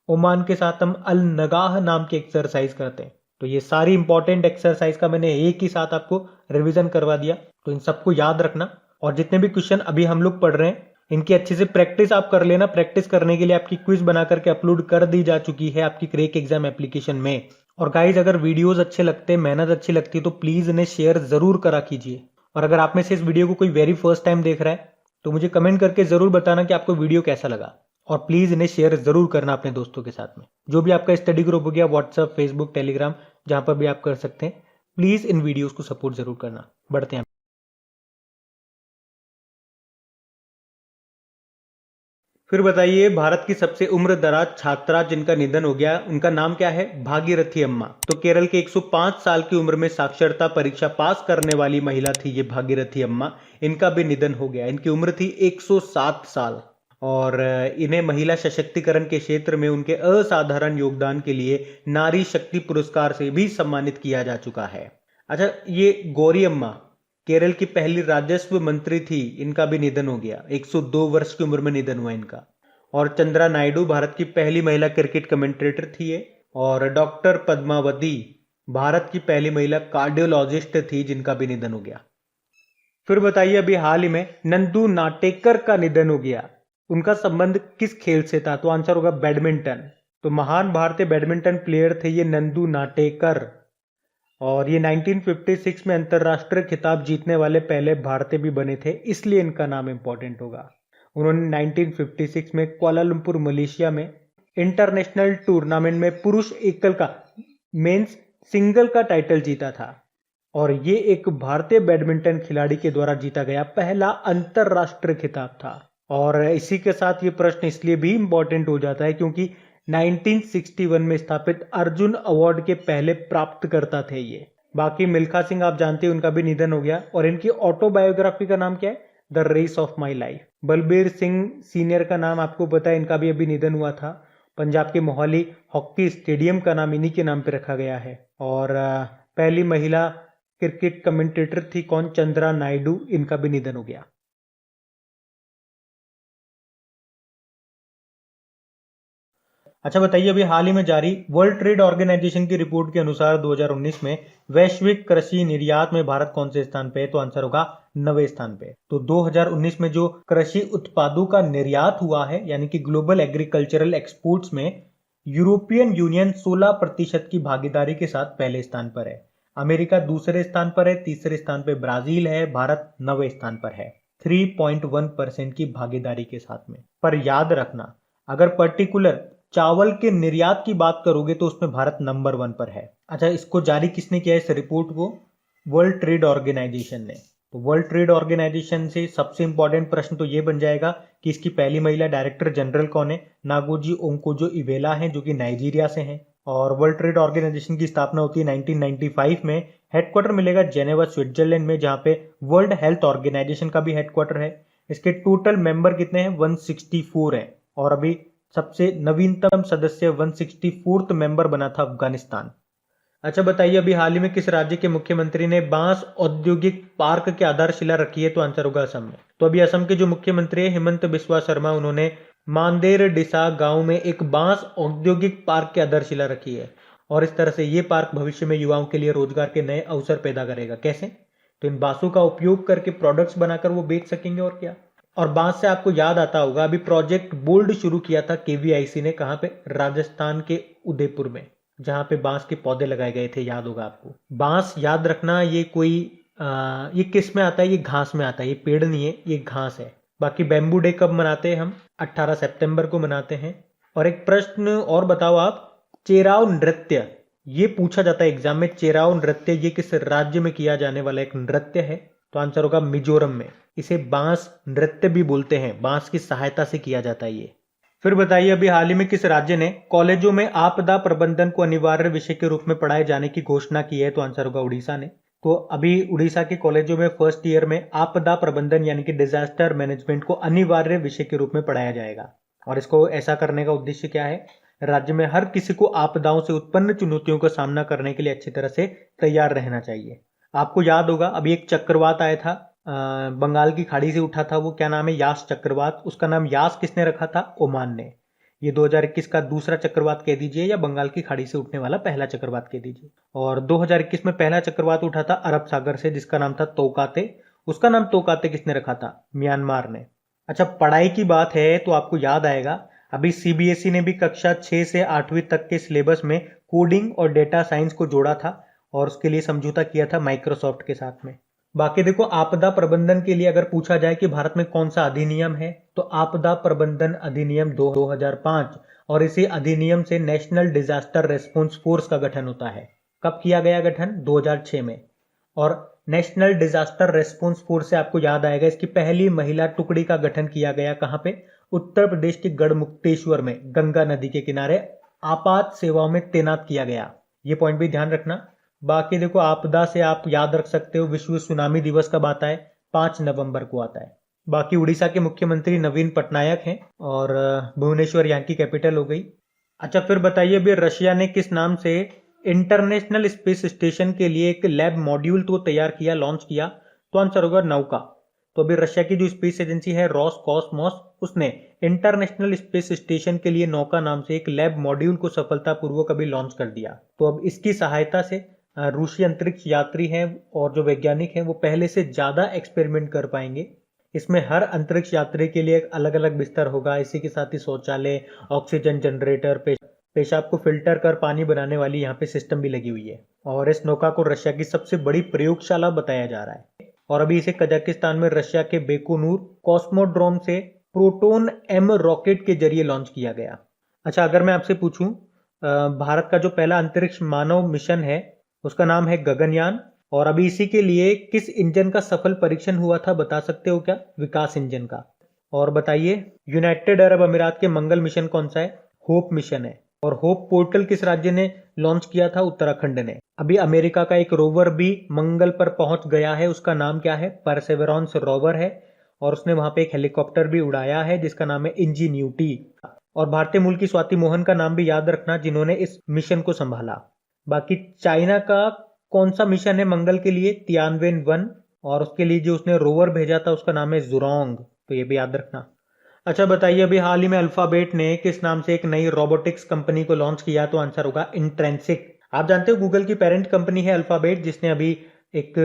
A: ओमान के साथ हम अल नगाह नाम की एक्सरसाइज करते हैं। तो ये सारी इंपॉर्टेंट एक्सरसाइज का मैंने एक ही साथ आपको रिवीजन करवा दिया, तो इन सबको याद रखना। और जितने भी क्वेश्चन अभी हम लोग पढ़ रहे हैं इनकी अच्छे से प्रैक्टिस आप कर लेना। प्रैक्टिस करने के लिए आपकी क्विज बना करके अपलोड कर दी जा चुकी है आपकी क्रैक एग्जाम एप्लीकेशन में। और गाइज अगर वीडियोस अच्छे लगते हैं, मेहनत अच्छी लगती है, तो प्लीज इन्हें शेयर जरूर करा कीजिए। और अगर आप में से इस वीडियो को कोई वेरी फर्स्ट टाइम देख रहा है तो मुझे कमेंट करके जरूर बताना कि आपको वीडियो कैसा लगा। और प्लीज इन्हें शेयर जरूर करना अपने दोस्तों के साथ में। जो भी आपका स्टडी ग्रुप हो गया, व्हाट्सएप, फेसबुक, टेलीग्राम, जहां पर भी आप कर सकते हैं, प्लीज इन वीडियोस को सपोर्ट जरूर करना। बढ़ते हैं। फिर बताइए, भारत की सबसे उम्र दराज छात्रा जिनका निधन हो गया उनका नाम क्या है? भागीरथी अम्मा। तो केरल के 105 साल की उम्र में साक्षरता परीक्षा पास करने वाली महिला थी ये भागीरथी अम्मा। इनका भी निधन हो गया। इनकी उम्र थी 107 साल। और इन्हें महिला सशक्तिकरण के क्षेत्र में उनके असाधारण योगदान के लिए नारी शक्ति पुरस्कार से भी सम्मानित किया जा चुका है। अच्छा, ये गौरी अम्मा केरल की पहली राजस्व मंत्री थी, इनका भी निधन हो गया। 102 वर्ष की उम्र में निधन हुआ इनका। और चंद्रा नायडू भारत की पहली महिला क्रिकेट कमेंटेटर थी ये। और डॉक्टर पद्मावती भारत की पहली महिला कार्डियोलॉजिस्ट थी जिनका भी निधन हो गया। फिर बताइए, अभी हाल ही में नंदू नाटेकर का निधन हो गया। उनका संबंध किस खेल से था? तो आंसर होगा बैडमिंटन। तो महान भारतीय बैडमिंटन प्लेयर थे ये नंदू नाटेकर। और ये 1956 में अंतरराष्ट्रीय खिताब जीतने वाले पहले भारतीय भी बने थे, इसलिए इनका नाम इंपॉर्टेंट होगा। उन्होंने 1956 में कुआलालंपुर मलेशिया में इंटरनेशनल टूर्नामेंट में पुरुष एकल का, मेंस सिंगल का टाइटल जीता था। और ये एक भारतीय बैडमिंटन खिलाड़ी के द्वारा जीता गया पहला अंतरराष्ट्रीय खिताब था। और इसी के साथ ये प्रश्न इसलिए भी इंपॉर्टेंट हो जाता है क्योंकि 1961 में स्थापित अर्जुन अवार्ड के पहले प्राप्तकर्ता थे ये। बाकी मिल्खा सिंह आप जानते हैं, उनका भी निधन हो गया। और इनकी ऑटोबायोग्राफी का नाम क्या है? The race of my life. Balbir Singh senior का नाम आपको पता है, इनका भी अभी निधन हुआ था। पंजाब के मोहाली हॉकी स्टेडियम का नाम इन्हीं के नाम पे रखा गया है। और पहली महिला क्रिकेट कमेंटेटर थी कौन? चंद्रा नायडू, इनका भी निधन हो गया। अच्छा बताइए, अभी हाल ही में जारी वर्ल्ड ट्रेड ऑर्गेनाइजेशन की रिपोर्ट के अनुसार 2019 में वैश्विक कृषि निर्यात में भारत कौन से स्थान पे है? तो आंसर होगा 9वें स्थान पे। तो 2019 में जो कृषि उत्पादों का निर्यात हुआ है यानी कि ग्लोबल एग्रीकल्चरल एक्सपोर्ट्स में यूरोपियन यूनियन 16% की भागीदारी के साथ पहले स्थान पर है। अमेरिका दूसरे स्थान पर है, तीसरे स्थान पर ब्राजील है, भारत 9वें स्थान पर है 3.1% की भागीदारी के साथ में। पर याद रखना, अगर पर्टिकुलर चावल के निर्यात की बात करोगे तो उसमें भारत नंबर 1 पर है। अच्छा, इसको जारी किसने किया इस रिपोर्ट को? वर्ल्ड ट्रेड ऑर्गेनाइजेशन ने। तो वर्ल्ड ट्रेड ऑर्गेनाइजेशन से सबसे इंपॉर्टेंट प्रश्न तो ये बन जाएगा कि इसकी पहली महिला डायरेक्टर जनरल कौन है? नागोजी ओंकोजो इवेला हैं, जो कि नाइजीरिया से हैं। और वर्ल्ड ट्रेड ऑर्गेनाइजेशन की स्थापना होती है 1995 में। हेडक्वार्टर मिलेगा जेनेवा स्विट्जरलैंड में, जहां पे वर्ल्ड हेल्थ ऑर्गेनाइजेशन का भी हेडक्वार्टर है। इसके टोटल मेंबर कितने हैं? 164 हैं। और अभी सबसे नवीनतम सदस्य 164th मेंबर बना था अफगानिस्तान। अच्छा बताइए, अभी हाल ही में किस राज्य के मुख्यमंत्री ने बांस औद्योगिक पार्क की आधारशिला रखी है? तो आंसर होगा असम में। तो अभी असम के जो मुख्यमंत्री है हिमंत बिस्वा शर्मा, उन्होंने मांदेर डिसा गांव में एक बांस औद्योगिक पार्क की आधारशिला रखी है। और इस तरह से ये पार्क भविष्य में युवाओं के लिए रोजगार के नए अवसर पैदा करेगा। कैसे? तो इन बांसों का उपयोग करके प्रोडक्ट्स बनाकर वो बेच सकेंगे। और क्या? और बांस से आपको याद आता होगा, अभी प्रोजेक्ट बोल्ड शुरू किया था केवीआईसी ने। कहां पे? राजस्थान के उदयपुर में, जहां पे बांस के पौधे लगाए गए थे। याद होगा आपको। बांस याद रखना, ये कोई ये किस में आता है? ये घास में आता है। ये पेड़ नहीं है, ये घास है। बाकी बैम्बू डे कब मनाते हैं हम? 18 सितंबर को मनाते हैं। और एक प्रश्न और बताओ आप, चेराव नृत्य ये पूछा जाता है एग्जाम में। चेराव नृत्य ये किस राज्य में किया जाने वाला एक नृत्य है? तो आंसर होगा मिजोरम में। इसे बांस नृत्य भी बोलते हैं, बांस की सहायता से किया जाता है ये। फिर बताइए, अभी हाल ही में किस राज्य ने कॉलेजों में आपदा प्रबंधन को अनिवार्य विषय के रूप में पढ़ाए जाने की घोषणा की है? तो आंसर होगा उड़ीसा ने। तो अभी उड़ीसा के कॉलेजों में फर्स्ट ईयर में आपदा प्रबंधन यानी कि डिजास्टर मैनेजमेंट को अनिवार्य विषय के रूप में पढ़ाया जाएगा। और इसको ऐसा करने का उद्देश्य क्या है? राज्य में हर किसी को आपदाओं से उत्पन्न चुनौतियों का सामना करने के लिए अच्छी तरह से तैयार रहना चाहिए। आपको याद होगा, अभी एक चक्रवात आया था, बंगाल की खाड़ी से उठा था। वो क्या नाम है? यास चक्रवात। उसका नाम यास किसने रखा था? ओमान ने। ये 2021 का दूसरा चक्रवात कह दीजिए या बंगाल की खाड़ी से उठने वाला पहला चक्रवात कह दीजिए। और 2021 में पहला चक्रवात उठा था अरब सागर से, जिसका नाम था तोकाते। उसका नाम तोकाते किसने रखा था? म्यांमार ने। अच्छा, पढ़ाई की बात है तो आपको याद आएगा, अभी सीबीएसई ने भी कक्षा 6 से 8वीं तक के सिलेबस में कोडिंग और डेटा साइंस को जोड़ा था और उसके लिए समझौता किया था माइक्रोसॉफ्ट के साथ में। बाकी देखो, आपदा प्रबंधन के लिए अगर पूछा जाए कि भारत में कौन सा अधिनियम है, तो आपदा प्रबंधन अधिनियम 2005, और इसी अधिनियम से नेशनल डिजास्टर रेस्पॉन्स फोर्स का गठन होता है। कब किया गया गठन? 2006 में। और नेशनल डिजास्टर रेस्पॉन्स फोर्स से आपको याद आएगा, इसकी पहली महिला टुकड़ी का गठन किया गया कहां पे? उत्तर प्रदेश के गढ़मुक्तेश्वर में, गंगा नदी के किनारे आपात सेवाओं में तैनात किया गया। ये पॉइंट भी ध्यान रखना। बाकी देखो, आपदा से आप याद रख सकते हो, विश्व सुनामी दिवस कब आता है? 5 नवंबर को आता है। बाकी उड़ीसा के मुख्यमंत्री नवीन पटनायक हैं और भुवनेश्वर यहाँ की कैपिटल हो गई। अच्छा, फिर बताइए, अभी रशिया ने किस नाम से इंटरनेशनल स्पेस स्टेशन के लिए एक लैब मॉड्यूल तो तैयार किया, लॉन्च किया? तो आंसर होगा नौका। तो अभी रशिया की जो स्पेस एजेंसी है रॉसकॉस्मोस, उसने इंटरनेशनल स्पेस स्टेशन के लिए नौका नाम से एक लैब मॉड्यूल को सफलतापूर्वक अभी लॉन्च कर दिया। तो अब इसकी सहायता से रूसी अंतरिक्ष यात्री हैं और जो वैज्ञानिक हैं वो पहले से ज्यादा एक्सपेरिमेंट कर पाएंगे। इसमें हर अंतरिक्ष यात्री के लिए एक अलग अलग बिस्तर होगा, इसी के साथ ही शौचालय, ऑक्सीजन जनरेटर, पेशाब को फिल्टर कर पानी बनाने वाली यहाँ पे सिस्टम भी लगी हुई है। और इस नौका को रशिया की सबसे बड़ी प्रयोगशाला बताया जा रहा है। और अभी इसे कजाकिस्तान में रशिया के बेकोनूर कॉस्मोड्रोम से प्रोटोन एम रॉकेट के जरिए लॉन्च किया गया। अच्छा, अगर मैं आपसे पूछूं, भारत का जो पहला अंतरिक्ष मानव मिशन है उसका नाम है गगनयान, और अभी इसी के लिए किस इंजन का सफल परीक्षण हुआ था, बता सकते हो क्या? विकास इंजन का। और बताइए, यूनाइटेड अरब अमीरात के मंगल मिशन कौन सा है? होप मिशन है। और होप पोर्टल किस राज्य ने लॉन्च किया था? उत्तराखंड ने। अभी अमेरिका का एक रोवर भी मंगल पर पहुंच गया है, उसका नाम क्या है? परसेवरेंस रोवर है, और उसने वहां पे एक हेलीकॉप्टर भी उड़ाया है जिसका नाम है इंजीन्यूटी। और भारतीय मूल की स्वाति मोहन का नाम भी याद रखना, जिन्होंने इस मिशन को संभाला। बाकी चाइना का कौन सा मिशन है मंगल के लिए? तियानवेन-1, और उसके लिए जो उसने रोवर भेजा था उसका नाम है जुरोंग, तो ये भी याद रखना। अच्छा बताइए, अभी हाल ही में अल्फाबेट ने किस नाम से एक नई रोबोटिक्स कंपनी को लॉन्च किया? तो आंसर होगा इंट्रेंसिक। आप जानते हो गूगल की पेरेंट कंपनी है अल्फाबेट, जिसने अभी एक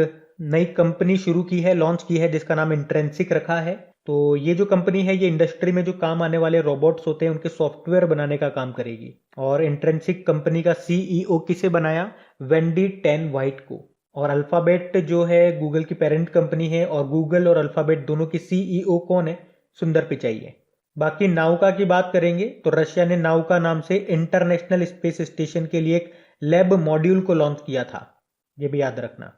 A: नई कंपनी शुरू की है, लॉन्च की है, जिसका नाम इंट्रेंसिक रखा है। तो ये जो कंपनी है ये इंडस्ट्री में जो काम आने वाले रोबोट्स होते हैं उनके सॉफ्टवेयर बनाने का काम करेगी। और इंट्रेंसिक कंपनी का सीईओ किसे बनाया? वेंडी टेन वाइट को। और अल्फाबेट जो है गूगल की पेरेंट कंपनी है, और गूगल और अल्फाबेट दोनों की सीईओ कौन है? सुंदर पिचाई है। बाकी नाउका की बात करेंगे तो रशिया ने नाउका नाम से इंटरनेशनल स्पेस स्टेशन के लिए एक लैब मॉड्यूल को लॉन्च किया था, ये भी याद रखना।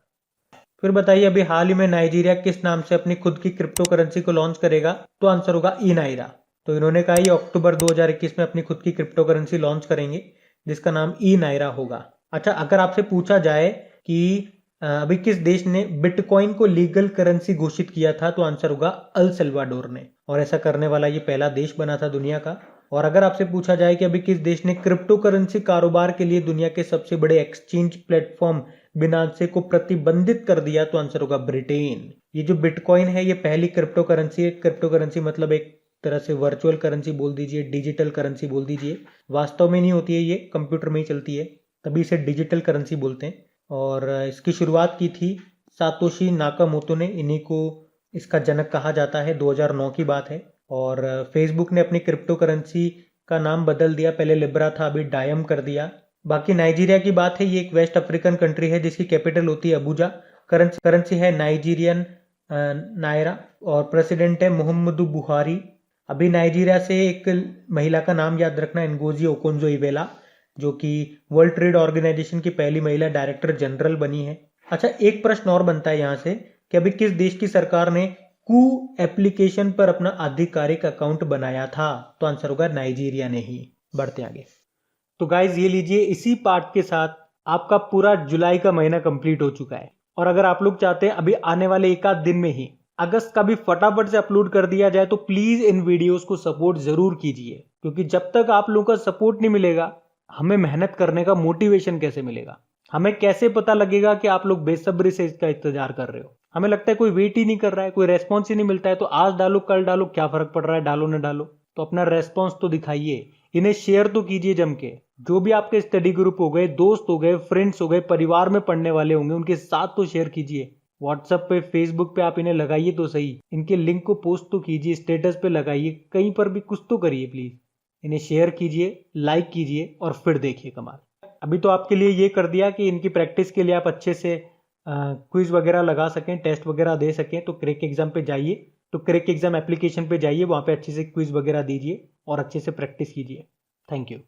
A: फिर बताइए, अभी हाल ही में नाइजीरिया किस नाम से अपनी खुद की क्रिप्टो करेंसी को लॉन्च करेगा? तो आंसर होगा ई नायरा। तो इन्होंने कहा ये अक्टूबर 2021 में अपनी खुद की क्रिप्टो करेंसी लॉन्च करेंगे जिसका नाम ई नायरा होगा। अच्छा, अगर आपसे पूछा जाए कि अभी किस देश ने बिटकॉइन को लीगल करेंसी घोषित किया था, तो आंसर होगा अल सल्वाडोर ने, और ऐसा करने वाला ये पहला देश बना था दुनिया का। और अगर आपसे पूछा जाए कि अभी किस देश ने क्रिप्टो करेंसी कारोबार के लिए दुनिया के सबसे बड़े एक्सचेंज प्लेटफॉर्म बिनांसे को प्रतिबंधित कर दिया, तो आंसर होगा ब्रिटेन। ये जो बिटकॉइन है ये पहली क्रिप्टो करेंसी है। क्रिप्टो करेंसी मतलब एक तरह से वर्चुअल करेंसी बोल दीजिए, डिजिटल करेंसी बोल दीजिए। वास्तव में नहीं होती है, ये कंप्यूटर में ही चलती है, तभी इसे डिजिटल करेंसी बोलते हैं। और इसकी शुरुआत की थी सातोशी नाकामोतो ने, इन्हीं को इसका जनक कहा जाता है। 2009 की बात है। और फेसबुक ने अपनी क्रिप्टो करेंसी का नाम बदल दिया, पहले लिब्रा था अभी डायम कर दिया। बाकी नाइजीरिया की बात है, ये एक वेस्ट अफ्रीकन कंट्री है जिसकी कैपिटल होती है अबूजा। करेंसी है नाइजीरियन नायरा, और प्रेसिडेंट है मुहम्मदू बुहारी। अभी नाइजीरिया से एक महिला का नाम याद रखना, एनगोजी ओकोंजो इवेला, जो कि वर्ल्ड ट्रेड ऑर्गेनाइजेशन की पहली महिला डायरेक्टर जनरल बनी है। अच्छा, एक प्रश्न और बनता है यहाँ से कि अभी किस देश की सरकार ने कू एप्लीकेशन पर अपना आधिकारिक अकाउंट बनाया था? तो आंसर होगा नाइजीरिया ने ही। बढ़ते आगे। तो गाइज ये लीजिए, इसी पार्ट के साथ आपका पूरा जुलाई का महीना कंप्लीट हो चुका है। और अगर आप लोग चाहते हैं अभी आने वाले एक आध दिन में ही अगस्त का भी फटाफट से अपलोड कर दिया जाए, तो प्लीज इन वीडियोस को सपोर्ट जरूर कीजिए, क्योंकि जब तक आप लोगों का सपोर्ट नहीं मिलेगा हमें मेहनत करने का मोटिवेशन कैसे मिलेगा? हमें कैसे पता लगेगा कि आप लोग बेसब्री से इसका इंतजार कर रहे हो? हमें लगता है कोई वेट ही नहीं कर रहा है, कोई रेस्पॉन्स ही नहीं मिलता है, तो आज डालो कल डालो क्या फर्क पड़ रहा है, डालो ना डालो, तो अपना रेस्पॉन्स तो दिखाइए। इन्हें शेयर तो कीजिए जम के। जो भी आपके स्टडी ग्रुप हो गए, दोस्त हो गए, फ्रेंड्स हो गए, परिवार में पढ़ने वाले होंगे, उनके साथ तो शेयर कीजिए। व्हाट्सएप पे, फेसबुक पे आप इन्हें लगाइए तो सही, इनके लिंक को पोस्ट तो कीजिए, स्टेटस पे लगाइए, कहीं पर भी कुछ तो करिए प्लीज। इन्हें शेयर कीजिए, लाइक कीजिए और फिर देखिए कमाल। अभी तो आपके लिए ये कर दिया कि इनकी प्रैक्टिस के लिए आप अच्छे से क्विज वगैरह लगा सकें, टेस्ट वगैरह दे सकें। तो क्रैक एग्जाम पे जाइए, तो क्रैक एग्जाम एप्लीकेशन पे जाइए, वहां पे अच्छे से क्विज वगैरह दीजिए और अच्छे से प्रैक्टिस कीजिए। Thank you.